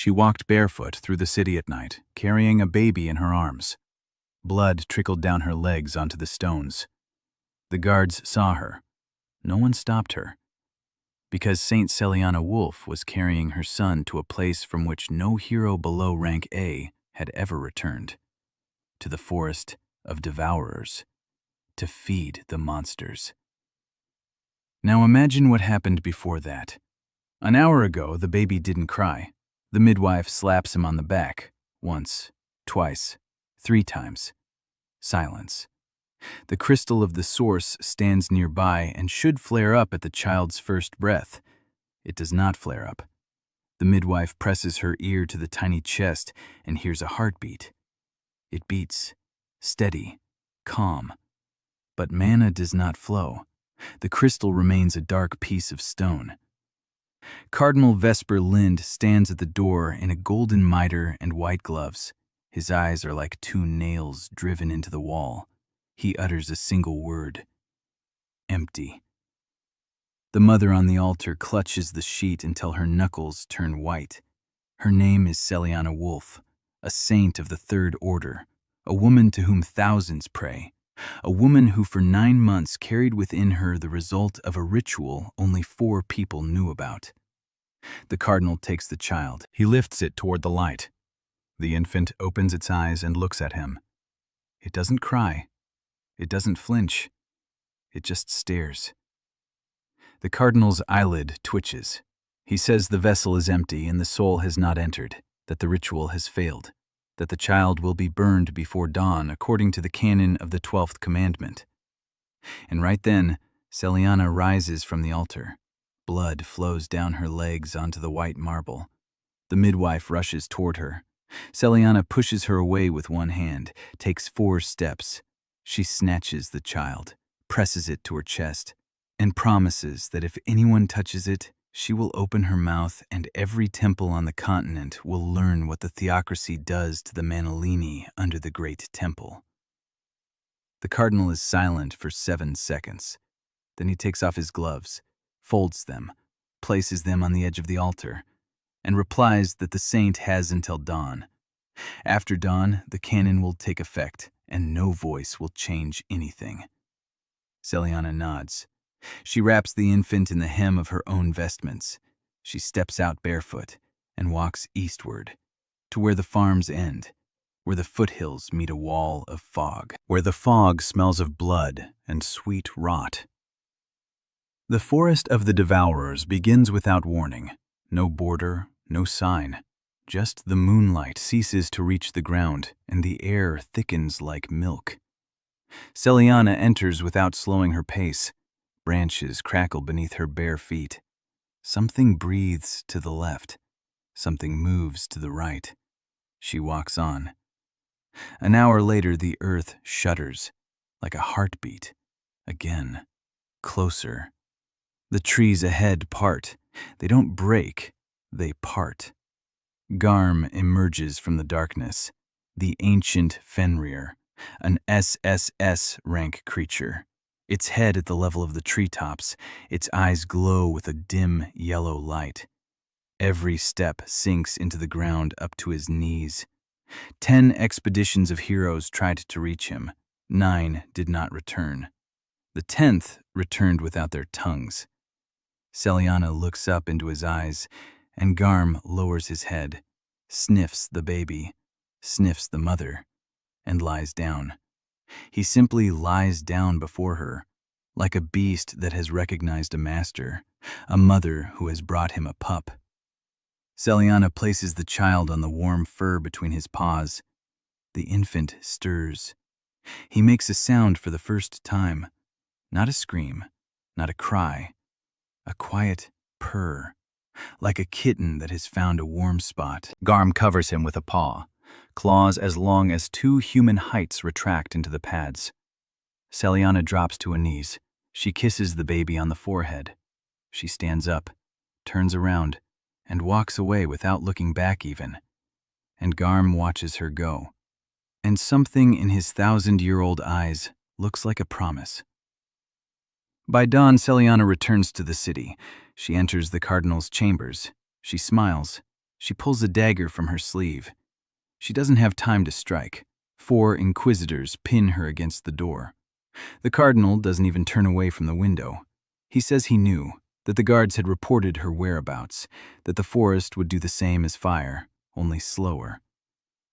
She walked barefoot through the city at night, carrying a baby in her arms. Blood trickled down her legs onto the stones. The guards saw her. No one stopped her. Because Saint Celiana Wolf was carrying her son to a place from which no hero below rank A had ever returned. To the forest of devourers. To feed the monsters. Now imagine what happened before that. An hour ago, the baby didn't cry. The midwife slaps him on the back. Once, twice, 3 times. Silence. The crystal of the source stands nearby and should flare up at the child's first breath. It does not flare up. The midwife presses her ear to the tiny chest and hears a heartbeat. It beats, steady, calm. But mana does not flow. The crystal remains a dark piece of stone. Cardinal Vesper Lind stands at the door in a golden mitre and white gloves. His eyes are like 2 nails driven into the wall. He utters a single word. Empty. The mother on the altar clutches the sheet until her knuckles turn white. Her name is Celiana Wolf, a saint of the 3rd Order, a woman to whom thousands pray, a woman who for 9 months carried within her the result of a ritual only 4 people knew about. The cardinal takes the child. He lifts it toward the light. The infant opens its eyes and looks at him. It doesn't cry. It doesn't flinch. It just stares. The cardinal's eyelid twitches. He says the vessel is empty and the soul has not entered, that the ritual has failed, that the child will be burned before dawn according to the canon of the 12th commandment. And right then, Celiana rises from the altar. Blood flows down her legs onto the white marble. The midwife rushes toward her. Celiana pushes her away with one hand, takes 4 steps. She snatches the child, presses it to her chest, and promises that if anyone touches it, she will open her mouth and every temple on the continent will learn what the theocracy does to the Manalini under the Great Temple. The cardinal is silent for 7 seconds. Then he takes off his gloves, folds them, places them on the edge of the altar, and replies that the saint has until dawn. After dawn, the canon will take effect, and no voice will change anything. Celiana nods. She wraps the infant in the hem of her own vestments. She steps out barefoot and walks eastward, to where the farms end, where the foothills meet a wall of fog, where the fog smells of blood and sweet rot. The forest of the devourers begins without warning. No border, no sign. Just the moonlight ceases to reach the ground, and the air thickens like milk. Celiana enters without slowing her pace. Branches crackle beneath her bare feet. Something breathes to the left. Something moves to the right. She walks on. An hour later, the earth shudders, like a heartbeat. Again, closer. The trees ahead part. They don't break, they part. Garm emerges from the darkness, the ancient Fenrir, an SSS rank creature. Its head at the level of the treetops, its eyes glow with a dim yellow light. Every step sinks into the ground up to his knees. 10 expeditions of heroes tried to reach him. 9 did not return. The 10th returned without their tongues. Celiana looks up into his eyes, and Garm lowers his head, sniffs the baby, sniffs the mother, and lies down. He simply lies down before her, like a beast that has recognized a master, a mother who has brought him a pup. Celiana places the child on the warm fur between his paws. The infant stirs. He makes a sound for the first time. Not a scream, not a cry. A quiet purr, like a kitten that has found a warm spot. Garm covers him with a paw. Claws as long as 2 human heights retract into the pads. Celiana drops to her knees. She kisses the baby on the forehead. She stands up, turns around, and walks away without looking back even. And Garm watches her go. And something in his 1,000-year-old eyes looks like a promise. By dawn, Celiana returns to the city. She enters the cardinal's chambers. She smiles. She pulls a dagger from her sleeve. She doesn't have time to strike. 4 inquisitors pin her against the door. The cardinal doesn't even turn away from the window. He says he knew, that the guards had reported her whereabouts, that the forest would do the same as fire, only slower.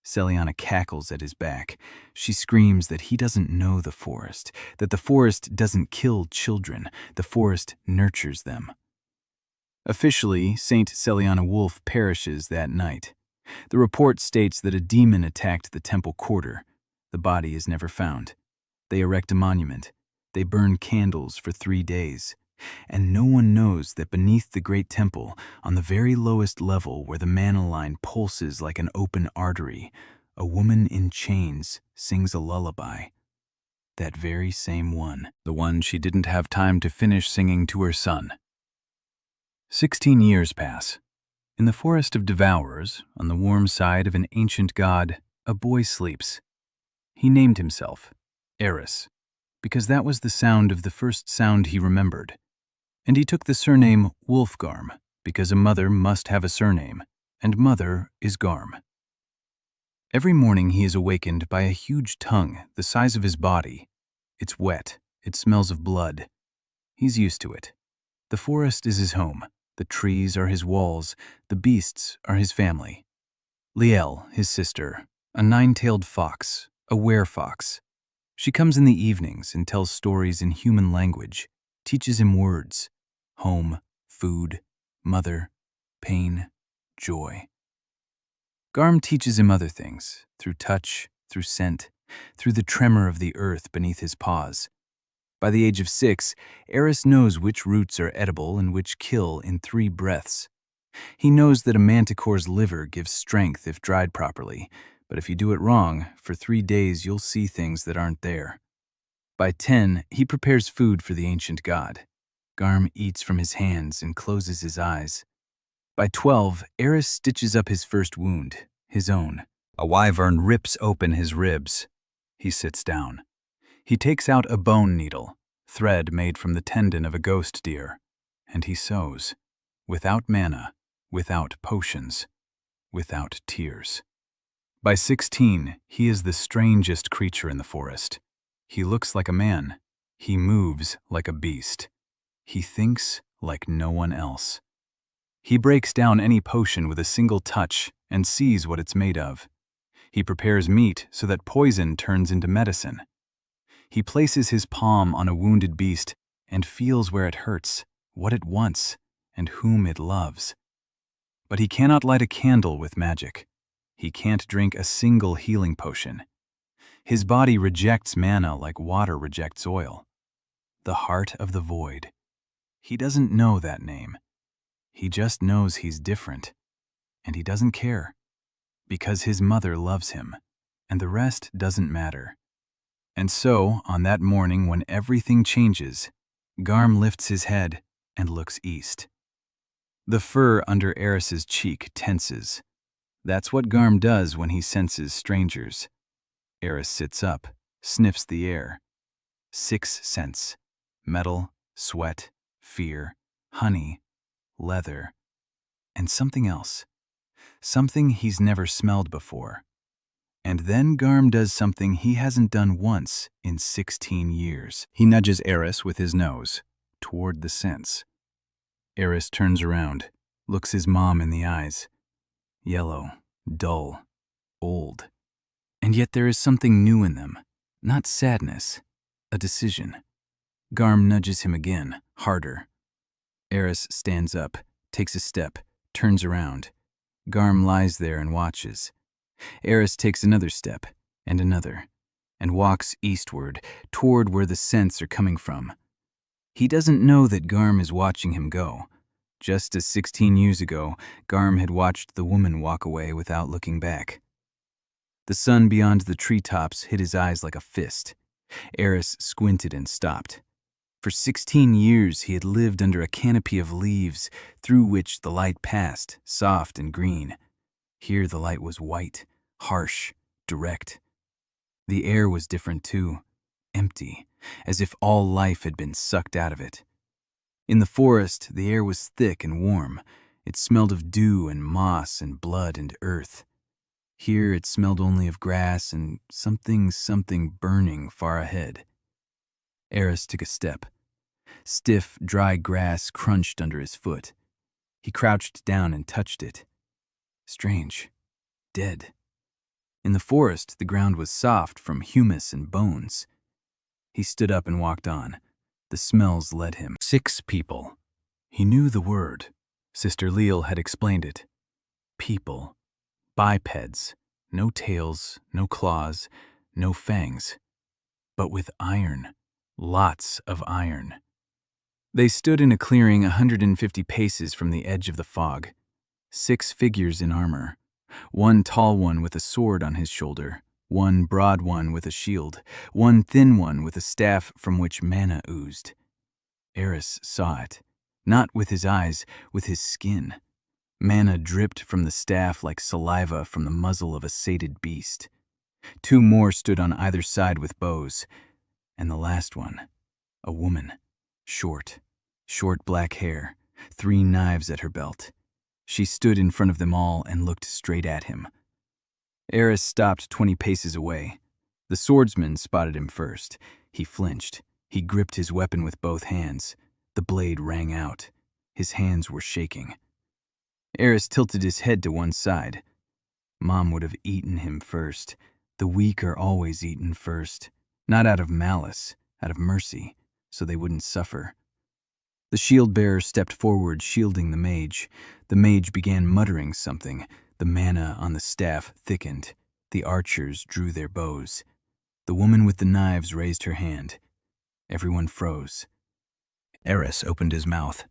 Celiana cackles at his back. She screams that he doesn't know the forest, that the forest doesn't kill children, the forest nurtures them. Officially, Saint Celiana Wolf perishes that night. The report states that a demon attacked the temple quarter. The body is never found. They erect a monument. They burn candles for 3 days. And no one knows that beneath the great temple, on the very lowest level where the mana line pulses like an open artery, a woman in chains sings a lullaby. That very same one, the one she didn't have time to finish singing to her son. 16 years pass. In the forest of devourers, on the warm side of an ancient god, a boy sleeps. He named himself Eris, because that was the sound of the first sound he remembered. And he took the surname Wolfgarm, because a mother must have a surname, and mother is Garm. Every morning he is awakened by a huge tongue the size of his body. It's wet, it smells of blood. He's used to it. The forest is his home, the trees are his walls, the beasts are his family. Liel, his sister, a 9-tailed fox, a werefox. She comes in the evenings and tells stories in human language, teaches him words. Home, food, mother, pain, joy. Garm teaches him other things, through touch, through scent, through the tremor of the earth beneath his paws. By the age of 6, Eris knows which roots are edible and which kill in 3 breaths. He knows that a manticore's liver gives strength if dried properly, but if you do it wrong, for 3 days you'll see things that aren't there. By 10, he prepares food for the ancient god. Garm eats from his hands and closes his eyes. By 12, Eris stitches up his first wound, his own. A wyvern rips open his ribs. He sits down. He takes out a bone needle, thread made from the tendon of a ghost deer, and he sews, without mana, without potions, without tears. By 16, he is the strangest creature in the forest. He looks like a man. He moves like a beast. He thinks like no one else. He breaks down any potion with a single touch and sees what it's made of. He prepares meat so that poison turns into medicine. He places his palm on a wounded beast and feels where it hurts, what it wants, and whom it loves. But he cannot light a candle with magic. He can't drink a single healing potion. His body rejects mana like water rejects oil. The heart of the void. He doesn't know that name. He just knows he's different. And he doesn't care. Because his mother loves him, and the rest doesn't matter. And so, on that morning when everything changes, Garm lifts his head and looks east. The fur under Eris's cheek tenses. That's what Garm does when he senses strangers. Eris sits up, sniffs the air. 6 scents: metal, sweat, fear, honey, leather, and something else. Something he's never smelled before. And then Garm does something he hasn't done once in 16 years. He nudges Eris with his nose, toward the scents. Eris turns around, looks his mom in the eyes. Yellow, dull, old. And yet there is something new in them, not sadness, a decision. Garm nudges him again, harder. Eris stands up, takes a step, turns around. Garm lies there and watches. Eris takes another step, and another, and walks eastward, toward where the scents are coming from. He doesn't know that Garm is watching him go. Just as 16 years ago, Garm had watched the woman walk away without looking back. The sun beyond the treetops hit his eyes like a fist. Eris squinted and stopped. For 16 years he had lived under a canopy of leaves through which the light passed, soft and green. Here the light was white, harsh, direct. The air was different too, empty, as if all life had been sucked out of it. In the forest, the air was thick and warm, It smelled of dew and moss and blood and earth. Here it smelled only of grass and something burning far ahead. Eris took a step. Stiff, dry grass crunched under his foot. He crouched down and touched it. Strange. Dead. In the forest, the ground was soft from humus and bones. He stood up and walked on. The smells led him. 6 people. He knew the word. Sister Leal had explained it. People. Bipeds. No tails, no claws, no fangs. But with iron. Lots of iron. They stood in a clearing 150 paces from the edge of the fog. 6 figures in armor. One tall one with a sword on his shoulder, one broad one with a shield, one thin one with a staff from which mana oozed. Eris saw it, not with his eyes, with his skin. Mana dripped from the staff like saliva from the muzzle of a sated beast. 2 more stood on either side with bows, and the last one, a woman, short black hair, 3 knives at her belt. She stood in front of them all and looked straight at him. Eris stopped 20 paces away. The swordsman spotted him first. He flinched. He gripped his weapon with both hands. The blade rang out. His hands were shaking. Eris tilted his head to one side. Mom would have eaten him first. The weak are always eaten first. Not out of malice, out of mercy, so they wouldn't suffer. The shield-bearer stepped forward, shielding the mage. The mage began muttering something. The mana on the staff thickened. The archers drew their bows. The woman with the knives raised her hand. Everyone froze. Eris opened his mouth.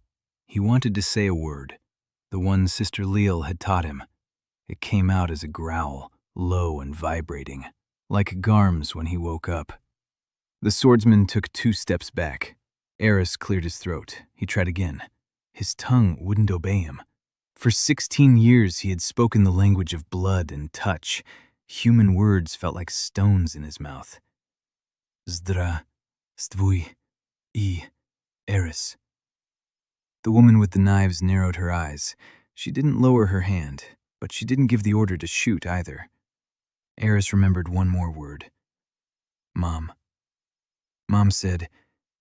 He wanted to say a word, the one Sister Leal had taught him. It came out as a growl, low and vibrating, like Garm's when he woke up. The swordsman took 2 steps back. Eris cleared his throat. He tried again. His tongue wouldn't obey him. For 16 years he had spoken the language of blood and touch. Human words felt like stones in his mouth. Zdra, stvui, Eris. The woman with the knives narrowed her eyes. She didn't lower her hand, but she didn't give the order to shoot either. Eris remembered one more word. Mom. Mom said,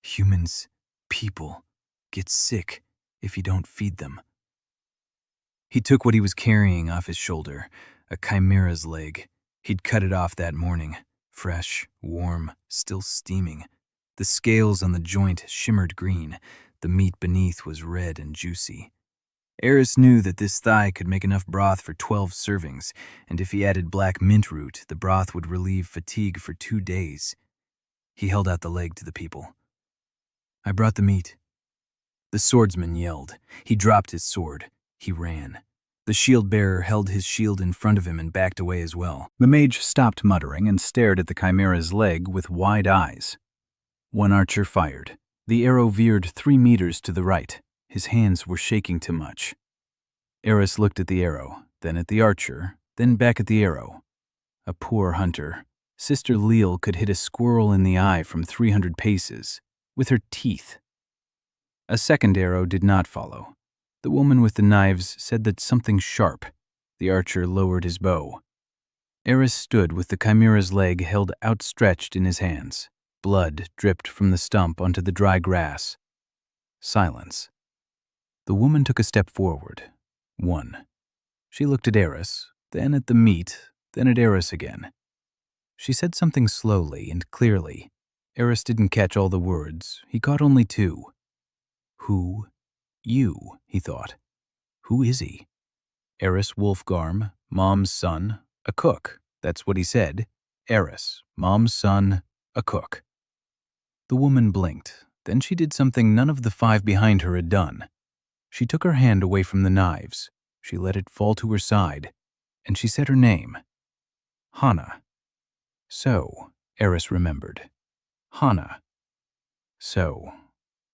humans, people, get sick if you don't feed them. He took what he was carrying off his shoulder, a chimera's leg. He'd cut it off that morning, fresh, warm, still steaming. The scales on the joint shimmered green. The meat beneath was red and juicy. Eris knew that this thigh could make enough broth for 12 servings, and if he added black mint root, the broth would relieve fatigue for 2 days. He held out the leg to the people. I brought the meat. The swordsman yelled. He dropped his sword. He ran. The shield-bearer held his shield in front of him and backed away as well. The mage stopped muttering and stared at the chimera's leg with wide eyes. One archer fired. The arrow veered 3 meters to the right. His hands were shaking too much. Eris looked at the arrow, then at the archer, then back at the arrow. A poor hunter. Sister Leal could hit a squirrel in the eye from 300 paces, with her teeth. A second arrow did not follow. The woman with the knives said that something sharp. The archer lowered his bow. Eris stood with the chimera's leg held outstretched in his hands. Blood dripped from the stump onto the dry grass. Silence. The woman took a step forward. 1. She looked at Eris, then at the meat, then at Eris again. She said something slowly and clearly. Eris didn't catch all the words. He caught only 2. Who? You, he thought. Who is he? Eris Wolfgarm, Mom's son, a cook. That's what he said. Eris, Mom's son, a cook. The woman blinked. Then she did something none of the 5 behind her had done. She took her hand away from the knives. She let it fall to her side, and she said her name. Hana. So, Eris remembered. Hana. So.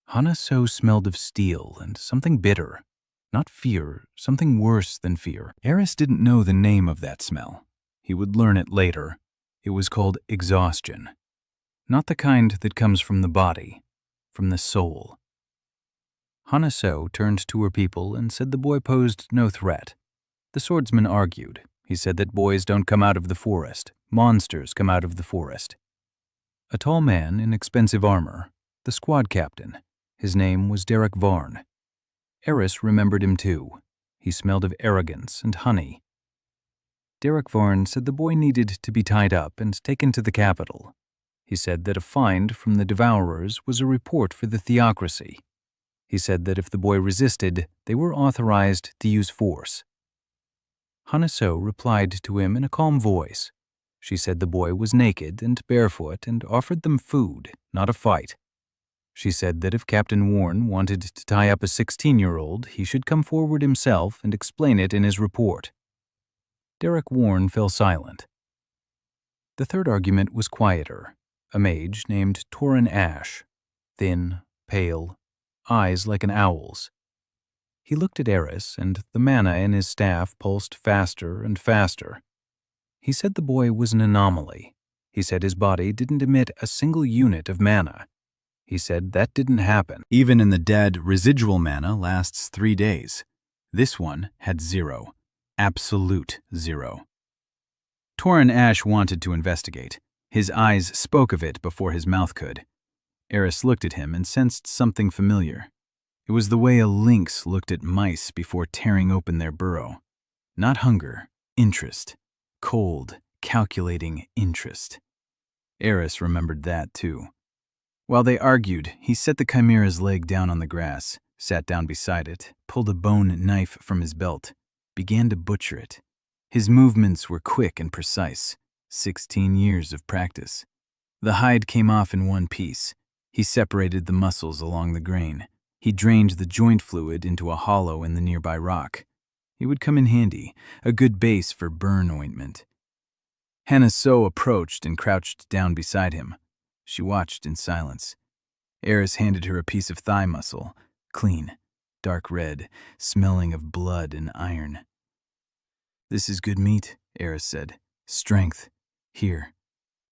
Hana So smelled of steel and something bitter. Not fear, something worse than fear. Eris didn't know the name of that smell. He would learn it later. It was called exhaustion. Not the kind that comes from the body, from the soul. Hanaso turned to her people and said the boy posed no threat. The swordsman argued. He said that boys don't come out of the forest. Monsters come out of the forest. A tall man in expensive armor, the squad captain. His name was Derek Varn. Eris remembered him too. He smelled of arrogance and honey. Derek Varn said the boy needed to be tied up and taken to the capital. He said that a find from the Devourers was a report for the theocracy. He said that if the boy resisted, they were authorized to use force. Hanaso replied to him in a calm voice. She said the boy was naked and barefoot and offered them food, not a fight. She said that if Captain Warren wanted to tie up a 16-year-old, he should come forward himself and explain it in his report. Derek Warren fell silent. The third argument was quieter. A mage named Torin Ash, thin, pale, eyes like an owl's. He looked at Eris, and the mana in his staff pulsed faster and faster. He said the boy was an anomaly. He said his body didn't emit a single unit of mana. He said that didn't happen. Even in the dead, residual mana lasts 3 days. This one had 0. Absolute 0. Torin Ash wanted to investigate. His eyes spoke of it before his mouth could. Eris looked at him and sensed something familiar. It was the way a lynx looked at mice before tearing open their burrow. Not hunger, interest. Cold, calculating interest. Eris remembered that too. While they argued, he set the chimera's leg down on the grass, sat down beside it, pulled a bone knife from his belt, began to butcher it. His movements were quick and precise. 16 years of practice. The hide came off in one piece. He separated the muscles along the grain. He drained the joint fluid into a hollow in the nearby rock. He would come in handy, a good base for burn ointment. Hanaso approached and crouched down beside him. She watched in silence. Eris handed her a piece of thigh muscle, clean, dark red, smelling of blood and iron. "This is good meat," Eris said. "Strength. Here."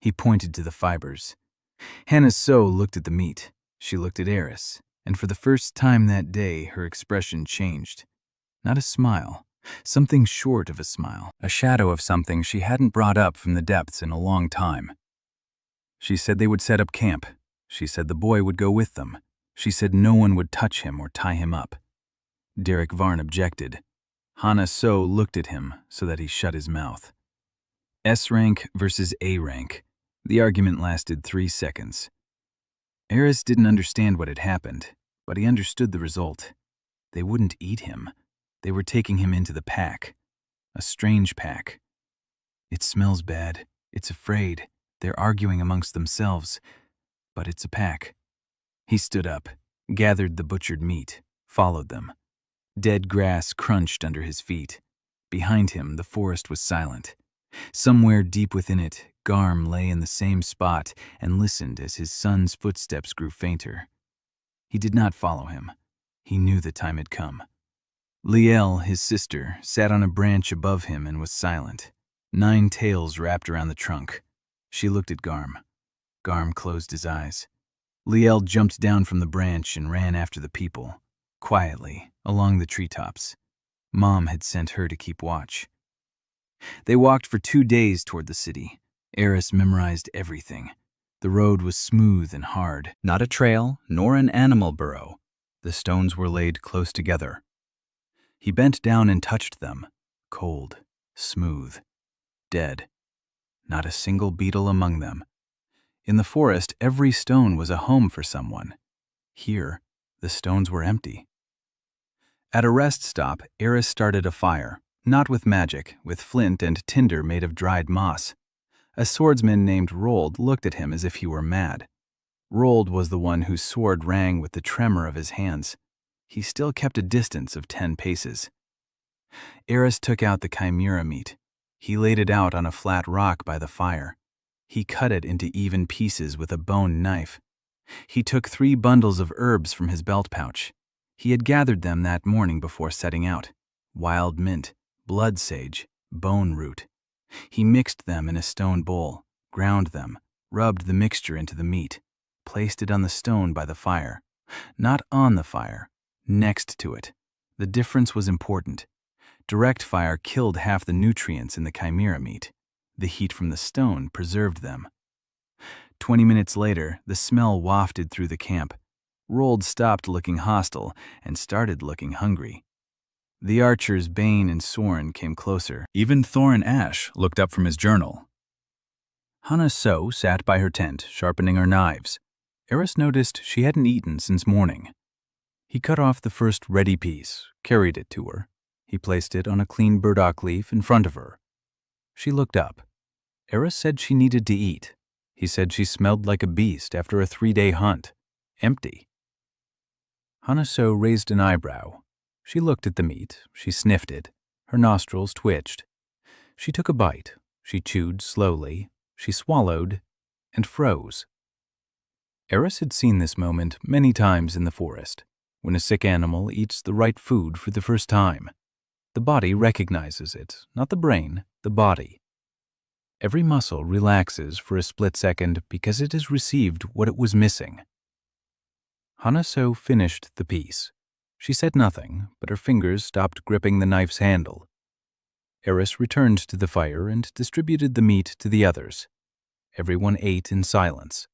He pointed to the fibers. Hanaso looked at the meat. She looked at Eris, and for the first time that day her expression changed. Not a smile, something short of a smile, a shadow of something she hadn't brought up from the depths in a long time. She said they would set up camp. She said the boy would go with them. She said no one would touch him or tie him up. Derek Varn objected. Hanaso looked at him so that he shut his mouth. S rank versus A rank. The argument lasted 3 seconds. Eris didn't understand what had happened, but he understood the result. They wouldn't eat him. They were taking him into the pack. A strange pack. It smells bad. It's afraid. They're arguing amongst themselves. But it's a pack. He stood up, gathered the butchered meat, followed them. Dead grass crunched under his feet. Behind him, the forest was silent. Somewhere deep within it, Garm lay in the same spot and listened as his son's footsteps grew fainter. He did not follow him. He knew the time had come. Liel, his sister, sat on a branch above him and was silent. 9 tails wrapped around the trunk. She looked at Garm. Garm closed his eyes. Liel jumped down from the branch and ran after the people, quietly, along the treetops. Mom had sent her to keep watch. They walked for 2 days toward the city. Eris memorized everything. The road was smooth and hard. Not a trail, nor an animal burrow. The stones were laid close together. He bent down and touched them. Cold, smooth, dead. Not a single beetle among them. In the forest, every stone was a home for someone. Here, the stones were empty. At a rest stop, Eris started a fire. Not with magic, with flint and tinder made of dried moss. A swordsman named Rold looked at him as if he were mad. Rold was the one whose sword rang with the tremor of his hands. He still kept a distance of 10 paces. Eris took out the chimera meat. He laid it out on a flat rock by the fire. He cut it into even pieces with a bone knife. He took 3 bundles of herbs from his belt pouch. He had gathered them that morning before setting out. Wild mint, blood sage, bone root. He mixed them in a stone bowl, ground them, rubbed the mixture into the meat, placed it on the stone by the fire. Not on the fire, Next to it. The difference was important. Direct fire killed half the nutrients in the chimera meat. The heat from the stone preserved them. 20 minutes later, the smell wafted through the camp. Rold stopped looking hostile and started looking hungry. The archers Bane and Soren came closer. Even Thorin Ash looked up from his journal. Hana So sat by her tent, sharpening her knives. Eris noticed she hadn't eaten since morning. He cut off the first ready piece, carried it to her. He placed it on a clean burdock leaf in front of her. She looked up. Eris said she needed to eat. He said she smelled like a beast after a 3-day hunt. Empty. Hana So raised an eyebrow. She looked at the meat. She sniffed it. Her nostrils twitched. She took a bite. She chewed slowly. She swallowed and froze. Eris had seen this moment many times in the forest, when a sick animal eats the right food for the first time. The body recognizes it, not the brain, the body. Every muscle relaxes for a split second because it has received what it was missing. Hana So finished the piece. She said nothing, but her fingers stopped gripping the knife's handle. Eris returned to the fire and distributed the meat to the others. Everyone ate in silence.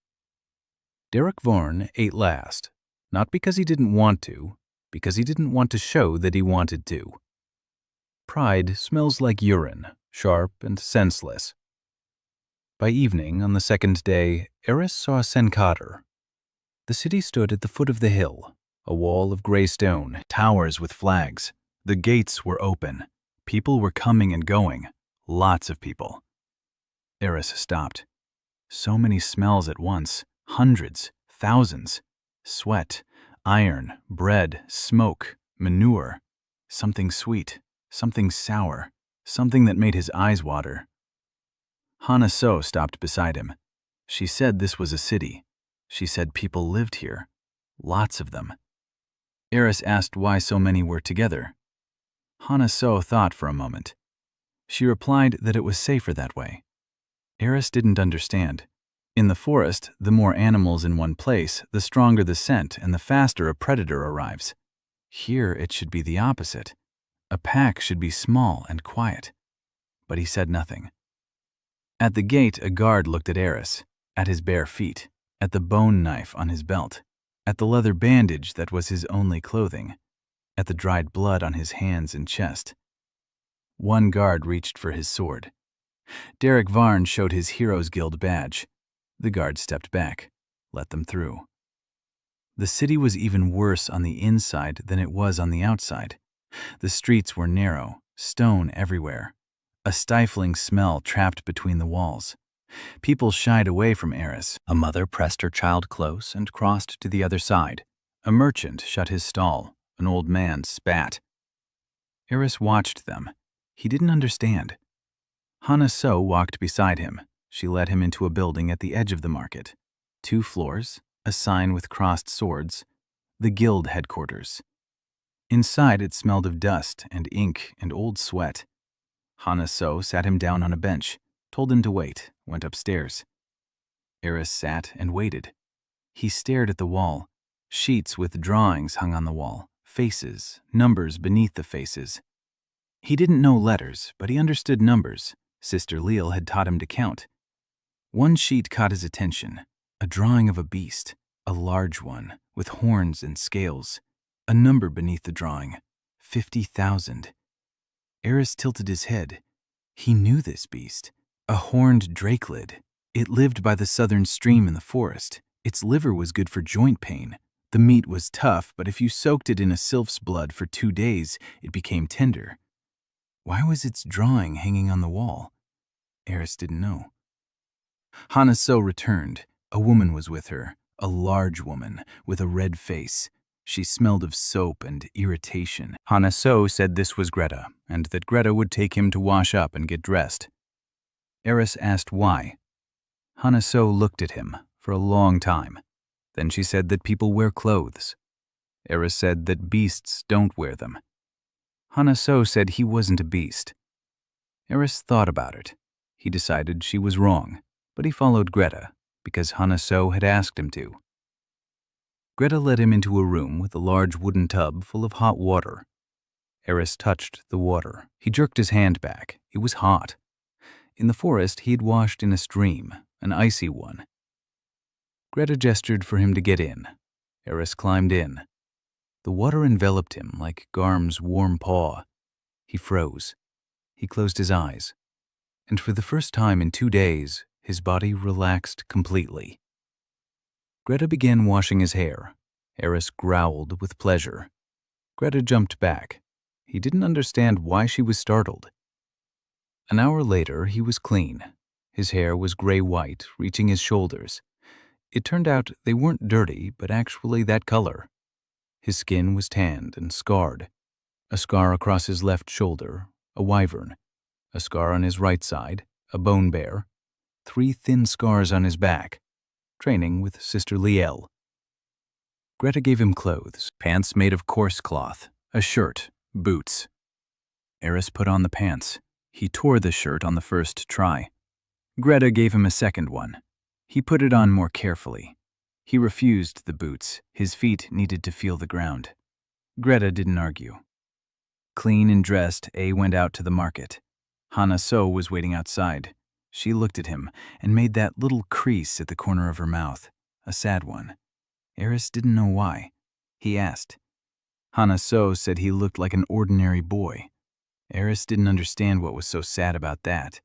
Derek Varn ate last, not because he didn't want to, because he didn't want to show that he wanted to. Pride smells like urine, sharp and senseless. By evening, on the second day, Eris saw Senkader. The city stood at the foot of the hill, a wall of gray stone, towers with flags. The gates were open. People were coming and going, lots of people. Eris stopped. So many smells at once, hundreds, thousands. Sweat, iron, bread, smoke, manure. Something sweet, something sour, something that made his eyes water. Hana So stopped beside him. She said this was a city. She said people lived here, lots of them. Eris asked why so many were together. Hana So thought for a moment. She replied that it was safer that way. Eris didn't understand. In the forest, the more animals in one place, the stronger the scent and the faster a predator arrives. Here it should be the opposite. A pack should be small and quiet. But he said nothing. At the gate, a guard looked at Eris, at his bare feet, at the bone knife on his belt, at the leather bandage that was his only clothing, at the dried blood on his hands and chest. One guard reached for his sword. Derek Varn showed his Heroes Guild badge. The guard stepped back, let them through. The city was even worse on the inside than it was on the outside. The streets were narrow, stone everywhere. A stifling smell trapped between the walls. People shied away from Eris. A mother pressed her child close and crossed to the other side. A merchant shut his stall. An old man spat. Eris watched them. He didn't understand. Hana So walked beside him. She led him into a building at the edge of the market. 2 floors, a sign with crossed swords, the guild headquarters. Inside it smelled of dust and ink and old sweat. Hana So sat him down on a bench, told him to wait, went upstairs. Eris sat and waited. He stared at the wall. Sheets with drawings hung on the wall, faces, numbers beneath the faces. He didn't know letters, but he understood numbers. Sister Leal had taught him to count. One sheet caught his attention, a drawing of a beast, a large one, with horns and scales. A number beneath the drawing, 50,000. Eris tilted his head. He knew this beast, a horned drakelid. It lived by the southern stream in the forest. Its liver was good for joint pain. The meat was tough, but if you soaked it in a sylph's blood for 2 days, it became tender. Why was its drawing hanging on the wall? Eris didn't know. Hana So returned. A woman was with her, a large woman with a red face. She smelled of soap and irritation. Hana So said this was Greta, and that Greta would take him to wash up and get dressed. Eris asked why. Hana So looked at him for a long time. Then she said that people wear clothes. Eris said that beasts don't wear them. Hana So said he wasn't a beast. Eris thought about it. He decided she was wrong, but he followed Greta because Hana So had asked him to. Greta led him into a room with a large wooden tub full of hot water. Eris touched the water. He jerked his hand back. It was hot. In the forest, he had washed in a stream, an icy one. Greta gestured for him to get in. Eris climbed in. The water enveloped him like Garm's warm paw. He froze. He closed his eyes. And for the first time in 2 days, his body relaxed completely. Greta began washing his hair. Eris growled with pleasure. Greta jumped back. He didn't understand why she was startled. An hour later, he was clean. His hair was gray-white, reaching his shoulders. It turned out they weren't dirty, but actually that color. His skin was tanned and scarred. A scar across his left shoulder, a wyvern. A scar on his right side, a bone bear. 3 thin scars on his back. Training with Sister Liel. Greta gave him clothes, pants made of coarse cloth, a shirt, boots. Eris put on the pants. He tore the shirt on the first try. Greta gave him a second one. He put it on more carefully. He refused the boots. His feet needed to feel the ground. Greta didn't argue. Clean and dressed, A went out to the market. Hana So was waiting outside. She looked at him and made that little crease at the corner of her mouth, a sad one. Eris didn't know why. He asked. Hana So said he looked like an ordinary boy. Eris didn't understand what was so sad about that.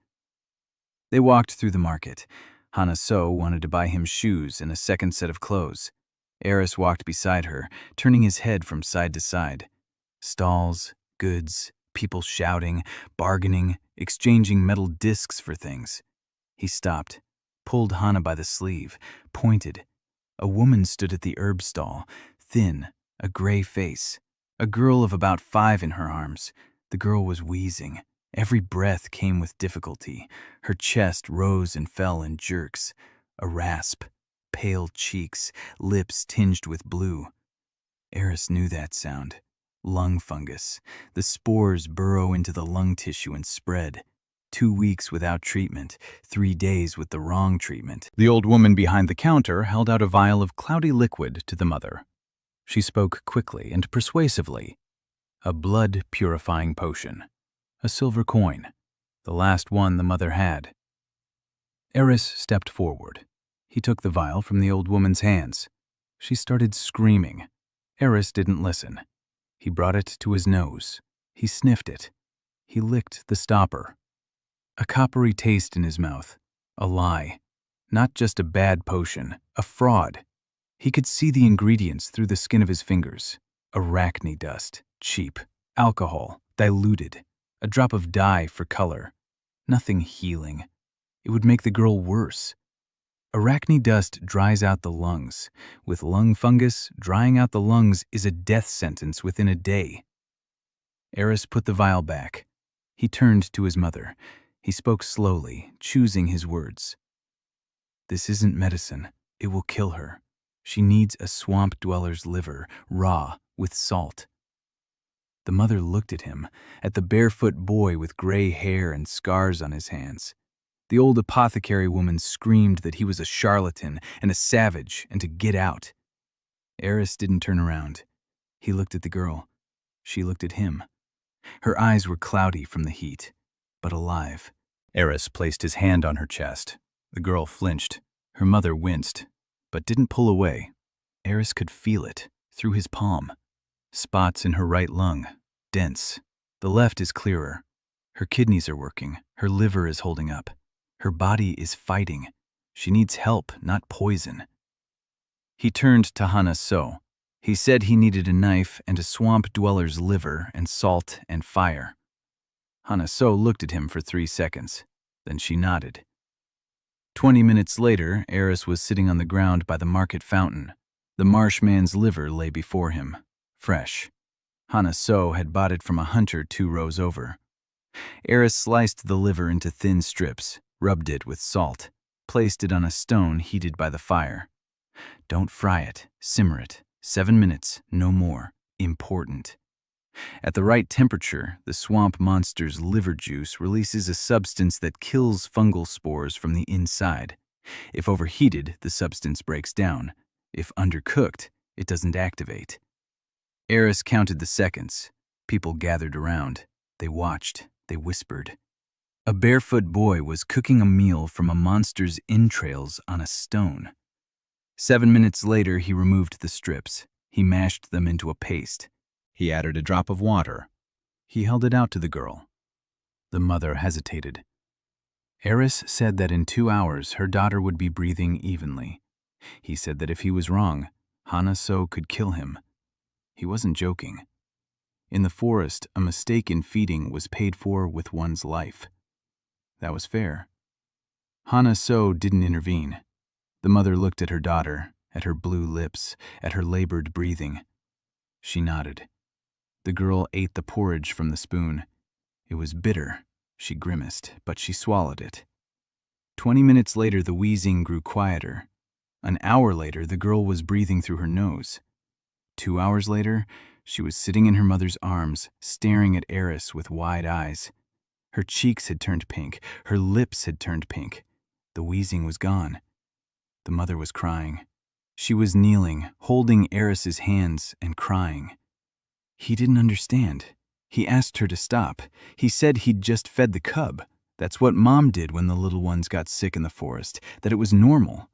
They walked through the market. Hana So wanted to buy him shoes and a second set of clothes. Eris walked beside her, turning his head from side to side. Stalls, goods, people shouting, bargaining, exchanging metal discs for things. He stopped, pulled Hana by the sleeve, pointed. A woman stood at the herb stall, thin, a gray face. A girl of about 5 in her arms. The girl was wheezing. Every breath came with difficulty. Her chest rose and fell in jerks. A rasp, pale cheeks, lips tinged with blue. Eris knew that sound. Lung fungus. The spores burrow into the lung tissue and spread. 2 weeks without treatment, 3 days with the wrong treatment. The old woman behind the counter held out a vial of cloudy liquid to the mother. She spoke quickly and persuasively. A blood-purifying potion. A silver coin. The last one the mother had. Eris stepped forward. He took the vial from the old woman's hands. She started screaming. Eris didn't listen. He brought it to his nose. He sniffed it. He licked the stopper. A coppery taste in his mouth. A lie. Not just a bad potion. A fraud. He could see the ingredients through the skin of his fingers. Arachne dust. Cheap. Alcohol. Diluted. A drop of dye for color. Nothing healing. It would make the girl worse. Arachne dust dries out the lungs. With lung fungus, drying out the lungs is a death sentence within a day. Eris put the vial back. He turned to his mother. He spoke slowly, choosing his words. This isn't medicine. It will kill her. She needs a swamp dweller's liver, raw, with salt. The mother looked at him, at the barefoot boy with gray hair and scars on his hands. The old apothecary woman screamed that he was a charlatan and a savage and to get out. Eris didn't turn around. He looked at the girl. She looked at him. Her eyes were cloudy from the heat, but alive. Eris placed his hand on her chest. The girl flinched. Her mother winced, but didn't pull away. Eris could feel it, through his palm. Spots in her right lung, dense. The left is clearer. Her kidneys are working. Her liver is holding up. Her body is fighting. She needs help, not poison. He turned to Hana So. He said he needed a knife and a swamp dweller's liver and salt and fire. Hana So looked at him for 3 seconds. Then she nodded. 20 minutes later, Eris was sitting on the ground by the market fountain. The marshman's liver lay before him, fresh. Hana So had bought it from a hunter 2 rows over. Eris sliced the liver into thin strips, rubbed it with salt, placed it on a stone heated by the fire. Don't fry it, simmer it. 7 minutes, no more. Important. At the right temperature, the swamp monster's liver juice releases a substance that kills fungal spores from the inside. If overheated, the substance breaks down. If undercooked, It doesn't activate. Eris counted the seconds. People gathered around. They watched. They whispered. A barefoot boy was cooking a meal from a monster's entrails on a stone. 7 minutes later, he removed the strips. He mashed them into a paste. He added a drop of water. He held it out to the girl. The mother hesitated. Eris said that in 2 hours her daughter would be breathing evenly. He said that if he was wrong, Hana-so could kill him. He wasn't joking. In the forest, a mistake in feeding was paid for with one's life. That was fair. Hana-so didn't intervene. The mother looked at her daughter, at her blue lips, at her labored breathing. She nodded. The girl ate the porridge from the spoon. It was bitter. She grimaced, but she swallowed it. 20 minutes later, the wheezing grew quieter. An hour later, the girl was breathing through her nose. 2 hours later, she was sitting in her mother's arms, staring at Eris with wide eyes. Her cheeks had turned pink. Her lips had turned pink. The wheezing was gone. The mother was crying. She was kneeling, holding Eris's hands and crying. He didn't understand. He asked her to stop. He said he'd just fed the cub. That's what Mom did when the little ones got sick in the forest, that it was normal.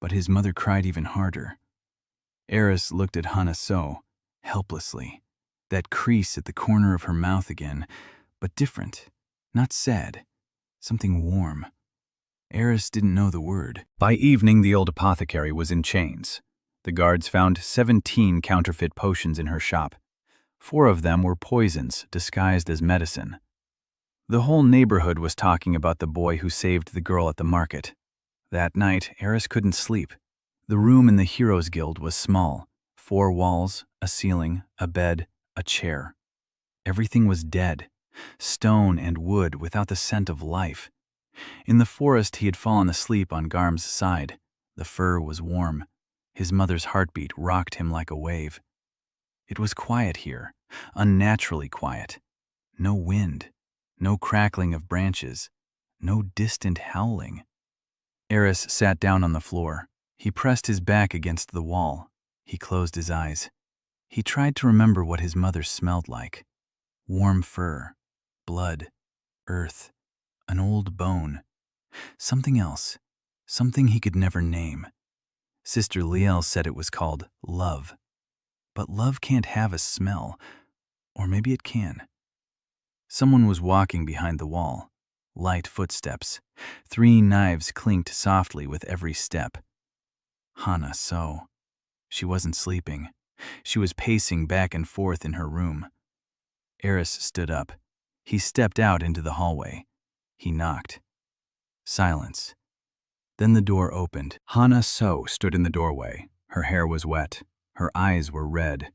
But his mother cried even harder. Eris looked at Hana-so, helplessly. That crease at the corner of her mouth again, but different. Not sad. Something warm. Eris didn't know the word. By evening, the old apothecary was in chains. The guards found 17 counterfeit potions in her shop. 4 of them were poisons disguised as medicine. The whole neighborhood was talking about the boy who saved the girl at the market. That night, Eris couldn't sleep. The room in the Heroes Guild was small. 4 walls, a ceiling, a bed, a chair. Everything was dead. Stone and wood without the scent of life. In the forest, he had fallen asleep on Garm's side. The fur was warm. His mother's heartbeat rocked him like a wave. It was quiet here, unnaturally quiet. No wind, no crackling of branches, no distant howling. Eris sat down on the floor. He pressed his back against the wall. He closed his eyes. He tried to remember what his mother smelled like. Warm fur, blood, earth, an old bone. Something else, something he could never name. Sister Liel said it was called love. But love can't have a smell, or maybe it can. Someone was walking behind the wall. Light footsteps. 3 knives clinked softly with every step. Hana-so. She wasn't sleeping. She was pacing back and forth in her room. Eris stood up. He stepped out into the hallway. He knocked. Silence. Then the door opened. Hana-so stood in the doorway. Her hair was wet. Her eyes were red.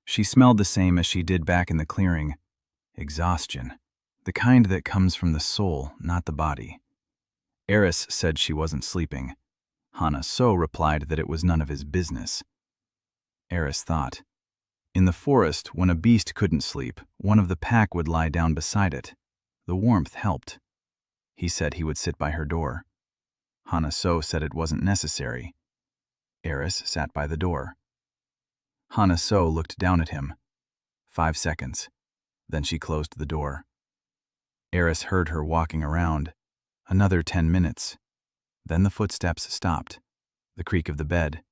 She smelled the same as she did back in the clearing. Exhaustion. The kind that comes from the soul, not the body. Eris said she wasn't sleeping. Hana-so replied that it was none of his business. Eris thought. In the forest, when a beast couldn't sleep, one of the pack would lie down beside it. The warmth helped. He said he would sit by her door. Hana-so said it wasn't necessary. Eris sat by the door. Hana-so looked down at him. 5 seconds. Then she closed the door. Eris heard her walking around. Another 10 minutes. Then the footsteps stopped. The creak of the bed.